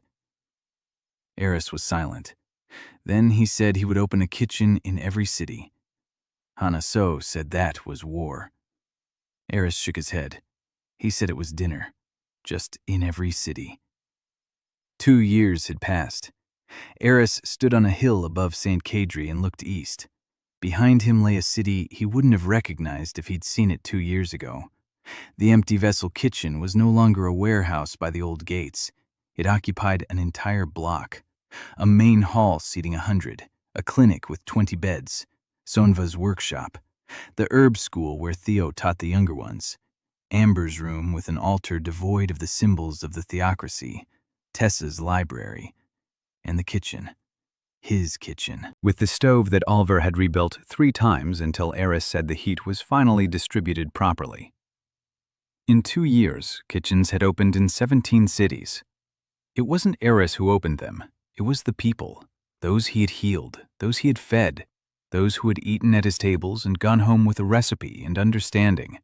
Eris was silent. Then he said he would open a kitchen in every city. Hana So said that was war. Eris shook his head. He said it was dinner, just in every city. 2 years had passed. Eris stood on a hill above St. Cadre and looked east. Behind him lay a city he wouldn't have recognized if he'd seen it 2 years ago. The empty vessel kitchen was no longer a warehouse by the old gates. It occupied an entire block. A main hall seating 100, a clinic with 20 beds, Sonva's workshop, the herb school where Theo taught the younger ones, Amber's room with an altar devoid of the symbols of the theocracy, Tessa's library, and the kitchen. His kitchen. With the stove that Oliver had rebuilt 3 times until Eris said the heat was finally distributed properly. In 2 years, kitchens had opened in 17 cities. It wasn't Eris who opened them. It was the people, those he had healed, those he had fed, those who had eaten at his tables and gone home with a recipe and understanding.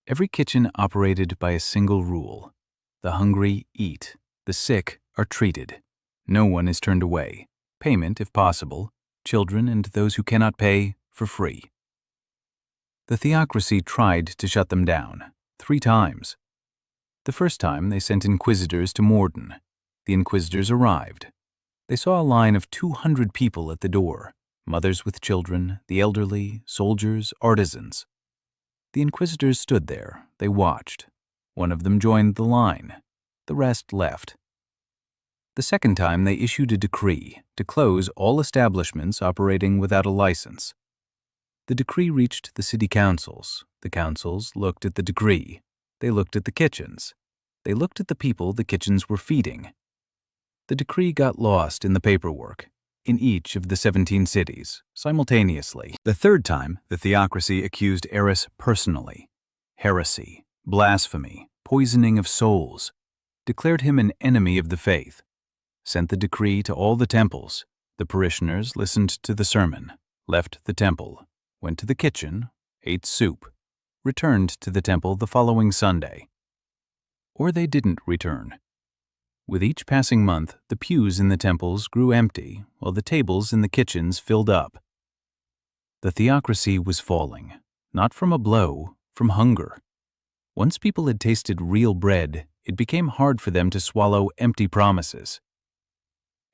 Every kitchen operated by a single rule. The hungry eat, the sick are treated. No one is turned away. Payment, if possible, children and those who cannot pay, for free. The theocracy tried to shut them down, 3 times. The first time they sent inquisitors to Morden. The inquisitors arrived. They saw a line of 200 people at the door, mothers with children, the elderly, soldiers, artisans. The inquisitors stood there. They watched. One of them joined the line. The rest left. The second time they issued a decree to close all establishments operating without a license. The decree reached the city councils. The councils looked at the decree. They looked at the kitchens. They looked at the people the kitchens were feeding. The decree got lost in the paperwork, in each of the 17 cities, simultaneously. The third time, the theocracy accused Eris personally. Heresy, blasphemy, poisoning of souls, declared him an enemy of the faith, sent the decree to all the temples. The parishioners listened to the sermon, left the temple, went to the kitchen, ate soup, returned to the temple the following Sunday. Or they didn't return. With each passing month, the pews in the temples grew empty, while the tables in the kitchens filled up. The theocracy was falling, not from a blow, from hunger. Once people had tasted real bread, it became hard for them to swallow empty promises.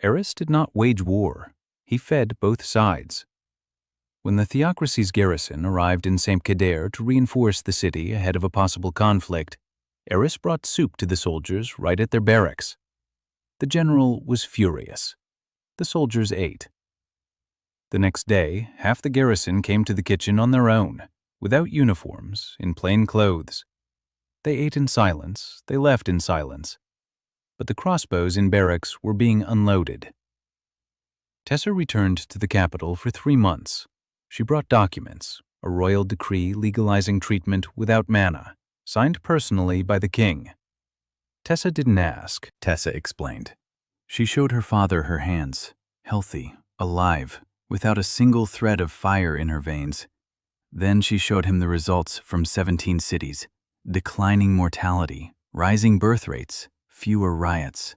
Eris did not wage war. He fed both sides. When the theocracy's garrison arrived in St. Cadre to reinforce the city ahead of a possible conflict, Eris brought soup to the soldiers right at their barracks. The general was furious. The soldiers ate. The next day, half the garrison came to the kitchen on their own, without uniforms, in plain clothes. They ate in silence, they left in silence. But the crossbows in barracks were being unloaded. Tessa returned to the capital for 3 months. She brought documents, a royal decree legalizing treatment without mana, signed personally by the king. Tessa didn't ask, Tessa explained. She showed her father her hands, healthy, alive, without a single thread of fire in her veins. Then she showed him the results from 17 cities, declining mortality, rising birth rates, fewer riots.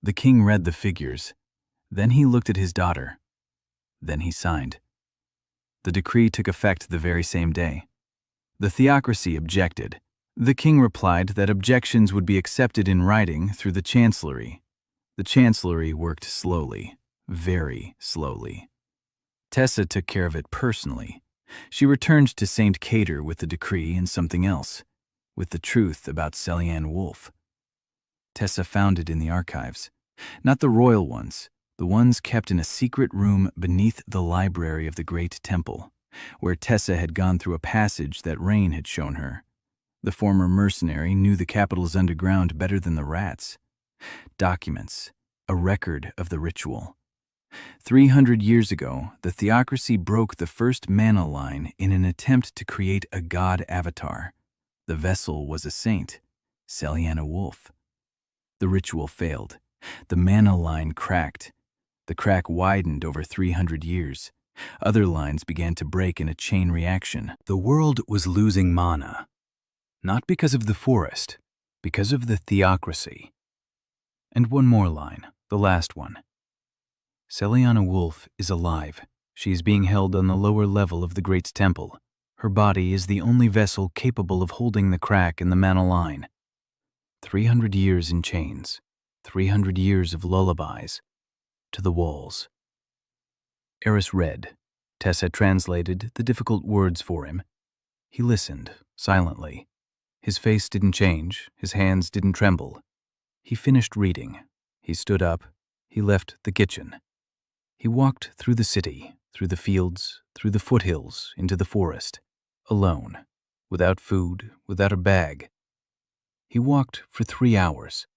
The king read the figures. Then he looked at his daughter. Then he signed. The decree took effect the very same day. The theocracy objected. The king replied that objections would be accepted in writing through the chancellery. The chancellery worked slowly, very slowly. Tessa took care of it personally. She returned to St. Cadre with the decree and something else, with the truth about Celian Wolf. Tessa found it in the archives. Not the royal ones, the ones kept in a secret room beneath the library of the Great Temple, where Tessa had gone through a passage that Rain had shown her. The former mercenary knew the capital's underground better than the rats. Documents, a record of the ritual. 300 years ago, the theocracy broke the first mana line in an attempt to create a god avatar. The vessel was a saint, Celiana Wolf. The ritual failed. The mana line cracked. The crack widened over 300 years. Other lines began to break in a chain reaction. The world was losing mana. Not because of the forest, because of the theocracy. And one more line, the last one. Celiana Wolf is alive. She is being held on the lower level of the Great Temple. Her body is the only vessel capable of holding the crack in the Manhwa line. 300 years in chains, 300 years of lullabies, to the walls. Eris read. Tessa translated the difficult words for him. He listened, silently. His face didn't change, his hands didn't tremble. He finished reading. He stood up. He left the kitchen. He walked through the city, through the fields, through the foothills, into the forest, alone, without food, without a bag. He walked for 3 hours.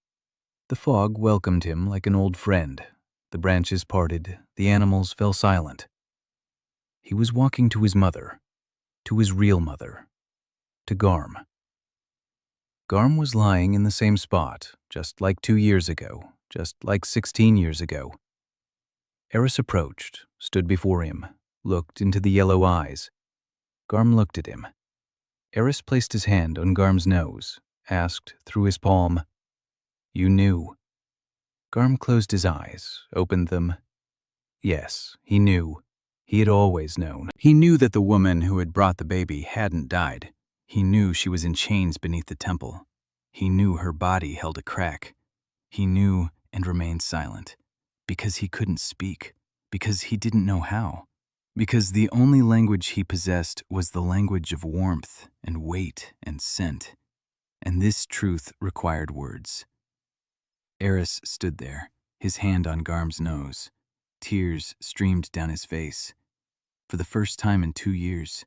The fog welcomed him like an old friend. The branches parted, the animals fell silent. He was walking to his mother, to his real mother, to Garm. Garm was lying in the same spot, just like 2 years ago, just like 16 years ago. Eris approached, stood before him, looked into the yellow eyes. Garm looked at him. Eris placed his hand on Garm's nose, asked through his palm, "You knew?" Garm closed his eyes, opened them. Yes, he knew. He had always known. He knew that the woman who had brought the baby hadn't died. He knew she was in chains beneath the temple. He knew her body held a crack. He knew and remained silent, because he couldn't speak, because he didn't know how, because the only language he possessed was the language of warmth and weight and scent, and this truth required words. Eris stood there, his hand on Garm's nose. Tears streamed down his face. For the first time in 2 years.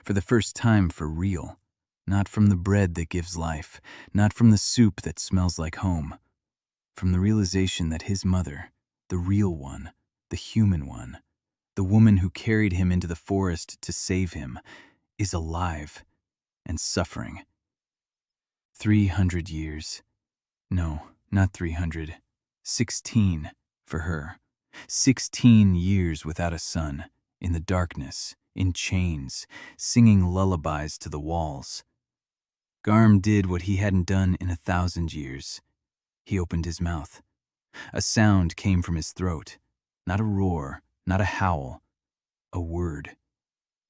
For the first time for real. Not from the bread that gives life, not from the soup that smells like home. From the realization that his mother, the real one, the human one, the woman who carried him into the forest to save him, is alive and suffering. 300 years. No, not 300. 16 for her. 16 years without a son, in the darkness, in chains, singing lullabies to the walls. Garm did what he hadn't done in 1,000 years. He opened his mouth. A sound came from his throat. Not a roar, not a howl. A word.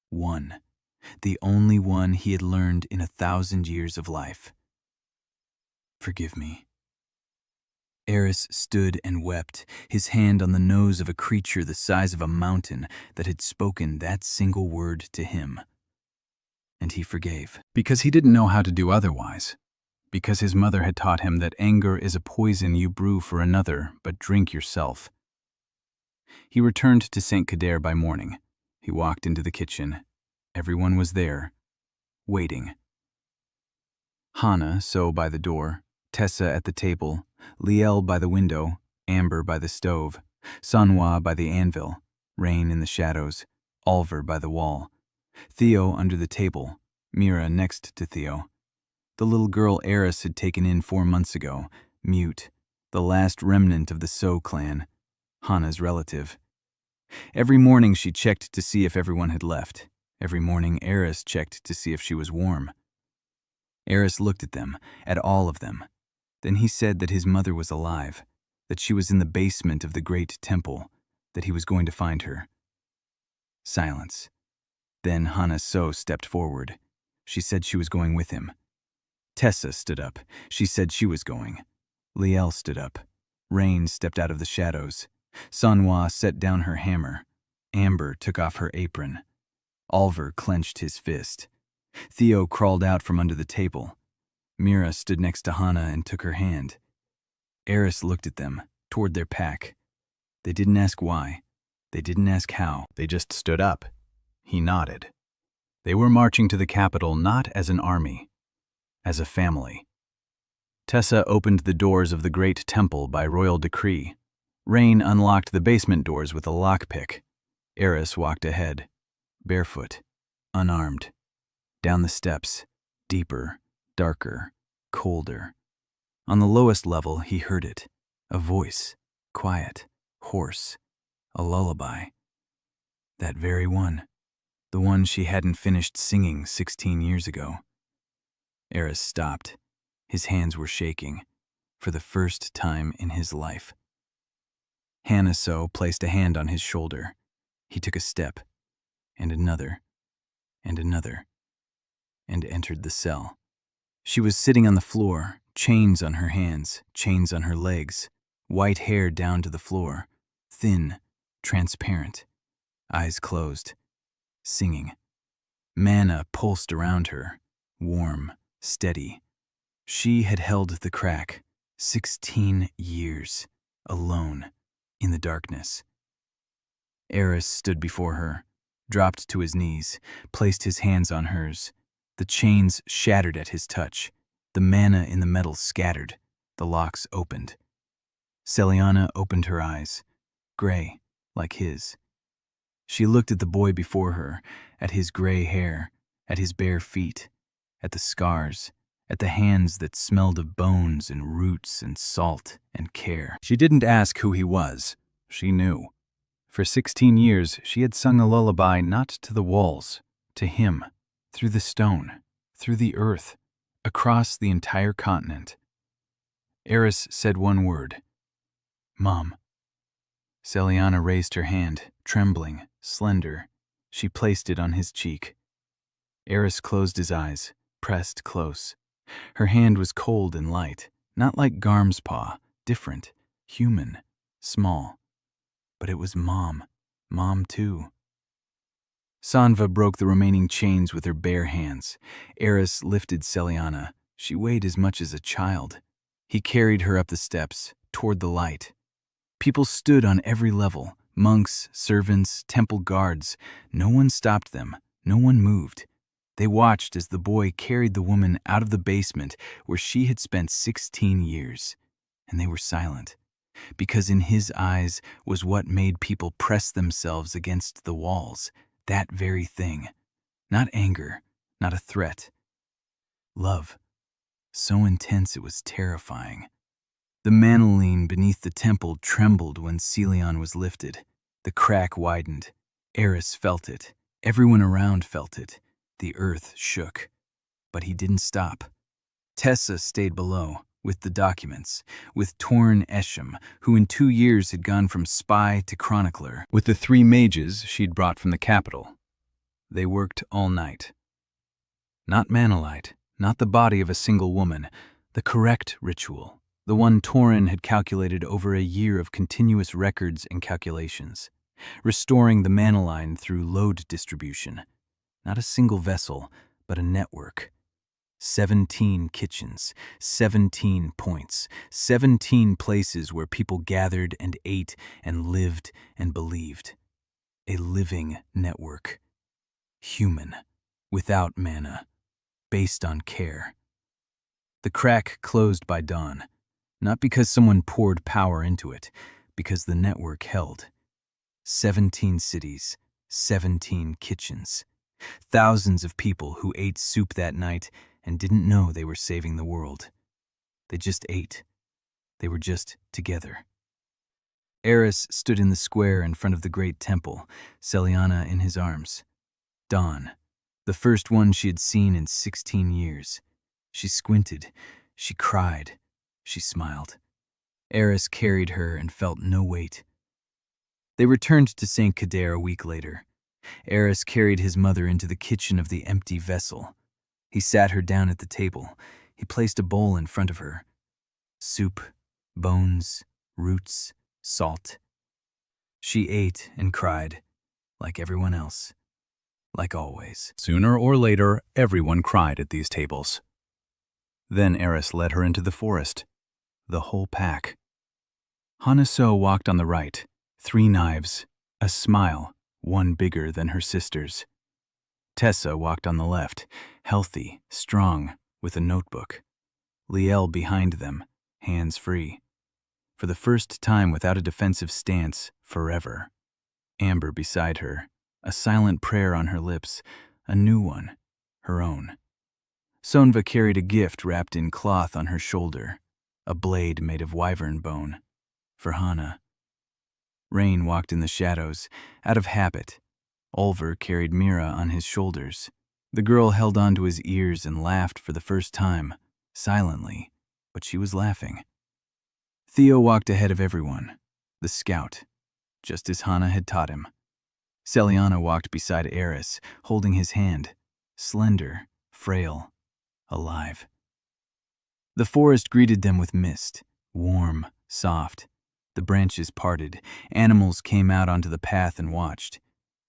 One. The only one he had learned in 1,000 years of life. Forgive me. Eris stood and wept, his hand on the nose of a creature the size of a mountain that had spoken that single word to him. And he forgave. Because he didn't know how to do otherwise. Because his mother had taught him that anger is a poison you brew for another, but drink yourself. He returned to St. Kader by morning. He walked into the kitchen. Everyone was there, waiting. Hannah sew by the door, Tessa at the table, Liel by the window, Amber by the stove, Manhwa by the anvil, Rain in the shadows, Oliver by the wall, Theo under the table, Mira next to Theo. The little girl Eris had taken in 4 months ago, mute, the last remnant of the Sew clan, Hannah's relative. Every morning she checked to see if everyone had left. Every morning Eris checked to see if she was warm. Eris looked at them, at all of them. Then he said that his mother was alive, that she was in the basement of the great temple, that he was going to find her. Silence. Then Hannah So stepped forward. She said she was going with him. Tessa stood up. She said she was going. Liel stood up. Rain stepped out of the shadows. Manhwa set down her hammer. Amber took off her apron. Oliver clenched his fist. Theo crawled out from under the table. Mira stood next to Hannah and took her hand. Eris looked at them, toward their pack. They didn't ask why. They didn't ask how. They just stood up. He nodded. They were marching to the capital not as an army, as a family. Tessa opened the doors of the great temple by royal decree. Rain unlocked the basement doors with a lockpick. Eris walked ahead, barefoot, unarmed. Down the steps, deeper, darker, colder. On the lowest level, he heard it. A voice, quiet, hoarse, a lullaby. That very one. The one she hadn't finished singing 16 years ago. Eris stopped. His hands were shaking, for the first time in his life. Hanaso placed a hand on his shoulder. He took a step, and another, and another, and entered the cell. She was sitting on the floor, chains on her hands, chains on her legs, white hair down to the floor, thin, transparent, eyes closed, singing. Manna pulsed around her, warm, steady. She had held the crack 16 years, alone, in the darkness. Eris stood before her, dropped to his knees, placed his hands on hers. The chains shattered at his touch. The manna in the metal scattered. The locks opened. Celiana opened her eyes, gray, like his. She looked at the boy before her, at his gray hair, at his bare feet, at the scars, at the hands that smelled of bones and roots and salt and care. She didn't ask who he was. She knew. For 16 years, she had sung a lullaby not to the walls, to him, through the stone, through the earth, across the entire continent. Eris said one word. Mom. Celiana raised her hand, trembling, slender. She placed it on his cheek. Eris closed his eyes, pressed close. Her hand was cold and light, not like Garm's paw, different, human, small. But it was Mom. Mom, too. Sanva broke the remaining chains with her bare hands. Eris lifted Celiana. She weighed as much as a child. He carried her up the steps, toward the light. People stood on every level, monks, servants, temple guards. No one stopped them. No one moved. They watched as the boy carried the woman out of the basement where she had spent 16 years. And they were silent. Because in his eyes was what made people press themselves against the walls, that very thing. Not anger, not a threat. Love. So intense it was terrifying. The manolene beneath the temple trembled when Celion was lifted. The crack widened. Eris felt it. Everyone around felt it. The earth shook. But he didn't stop. Tessa stayed below. With the documents, with Torn Eshem, who in 2 years had gone from spy to chronicler, with the 3 mages she'd brought from the capital. They worked all night. Not Manolite, not the body of a single woman, the correct ritual, the one Torin had calculated over a year of continuous records and calculations, restoring the Manoline through load distribution. Not a single vessel, but a network. 17 kitchens, 17 points, 17 places where people gathered and ate and lived and believed. A living network. Human, without mana, based on care. The crack closed by dawn, not because someone poured power into it, because the network held. 17 cities, 17 kitchens. Thousands of people who ate soup that night and didn't know they were saving the world. They just ate. They were just together. Eris stood in the square in front of the great temple, Celiana in his arms. Dawn, the first one she had seen in 16 years. She squinted. She cried. She smiled. Eris carried her and felt no weight. They returned to St. Kader a week later. Eris carried his mother into the kitchen of the empty vessel. He sat her down at the table. He placed a bowl in front of her. Soup, bones, roots, salt. She ate and cried, like everyone else, like always. Sooner or later, everyone cried at these tables. Then Eris led her into the forest, the whole pack. Hanaso walked on the right, 3 knives, a smile, one bigger than her sister's. Tessa walked on the left, healthy, strong, with a notebook. Liel behind them, hands free. For the first time without a defensive stance, forever. Amber beside her, a silent prayer on her lips, a new one, her own. Sonva carried a gift wrapped in cloth on her shoulder, a blade made of wyvern bone, for Hana. Rain walked in the shadows, out of habit. Olver carried Mira on his shoulders. The girl held on to his ears and laughed for the first time, silently, but she was laughing. Theo walked ahead of everyone. the scout, just as Hana had taught him. Celiana walked beside Eris, holding his hand, slender, frail, alive. The forest greeted them with mist, warm, soft. The branches parted. Animals came out onto the path and watched.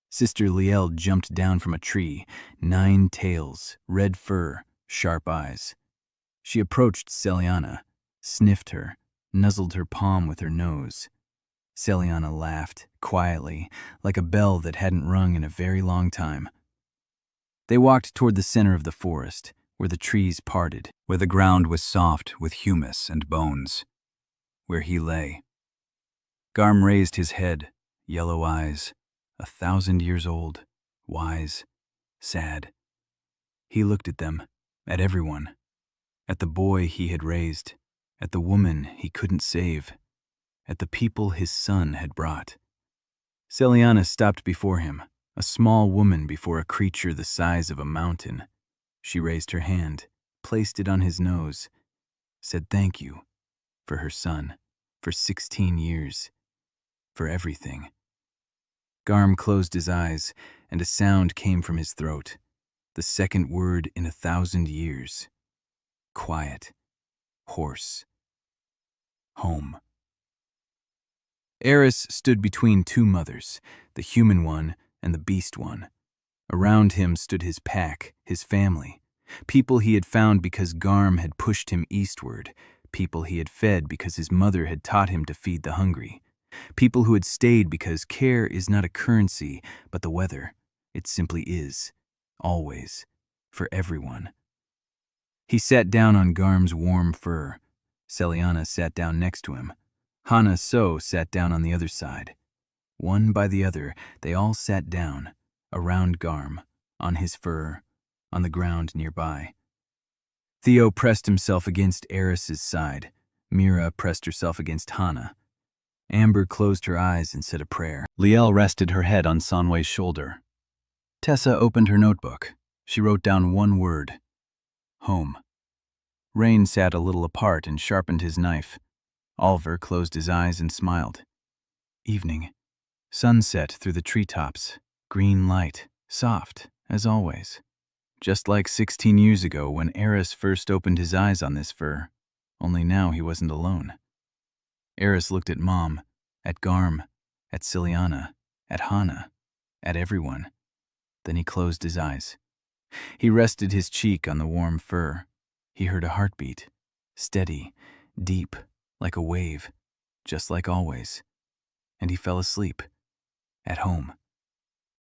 Sister Liel jumped down from a tree, 9 tails, red fur, sharp eyes. She approached Celiana, sniffed her, nuzzled her palm with her nose. Celiana laughed, quietly, like a bell that hadn't rung in a very long time. They walked toward the center of the forest, where the trees parted, where the ground was soft with humus and bones, where he lay. Garm raised his head, yellow eyes, 1,000 years old, wise, sad. He looked at them, at everyone, at the boy he had raised, at the woman he couldn't save, at the people his son had brought. Celiana stopped before him, a small woman before a creature the size of a mountain. She raised her hand, placed it on his nose, said thank you, for her son, for 16 years, for everything. Garm closed his eyes, and a sound came from his throat, the second word in 1,000 years. Quiet, hoarse. Home. Eris stood between 2 mothers, the human one and the beast one. Around him stood his pack, his family, people he had found because Garm had pushed him eastward, people he had fed because his mother had taught him to feed the hungry, people who had stayed because care is not a currency, but the weather. It simply is, always, for everyone. He sat down on Garm's warm fur. Celiana sat down next to him. Hana So sat down on the other side. One by the other, they all sat down, around Garm, on his fur, on the ground nearby. Theo pressed himself against Eris's side. Mira pressed herself against Hana. Amber closed her eyes and said a prayer. Liel rested her head on Sanwei's shoulder. Tessa opened her notebook. She wrote down 1 word. Home. Rain sat a little apart and sharpened his knife. Oliver closed his eyes and smiled. Evening. Sunset through the treetops. Green light. Soft, as always. Just like 16 years ago when Eris first opened his eyes on this fur. Only now he wasn't alone. Eris looked at Mom, at Garm, at Celiana, at Hana, at everyone. Then he closed his eyes. He rested his cheek on the warm fur. He heard a heartbeat, steady, deep, like a wave, just like always. And he fell asleep, at home.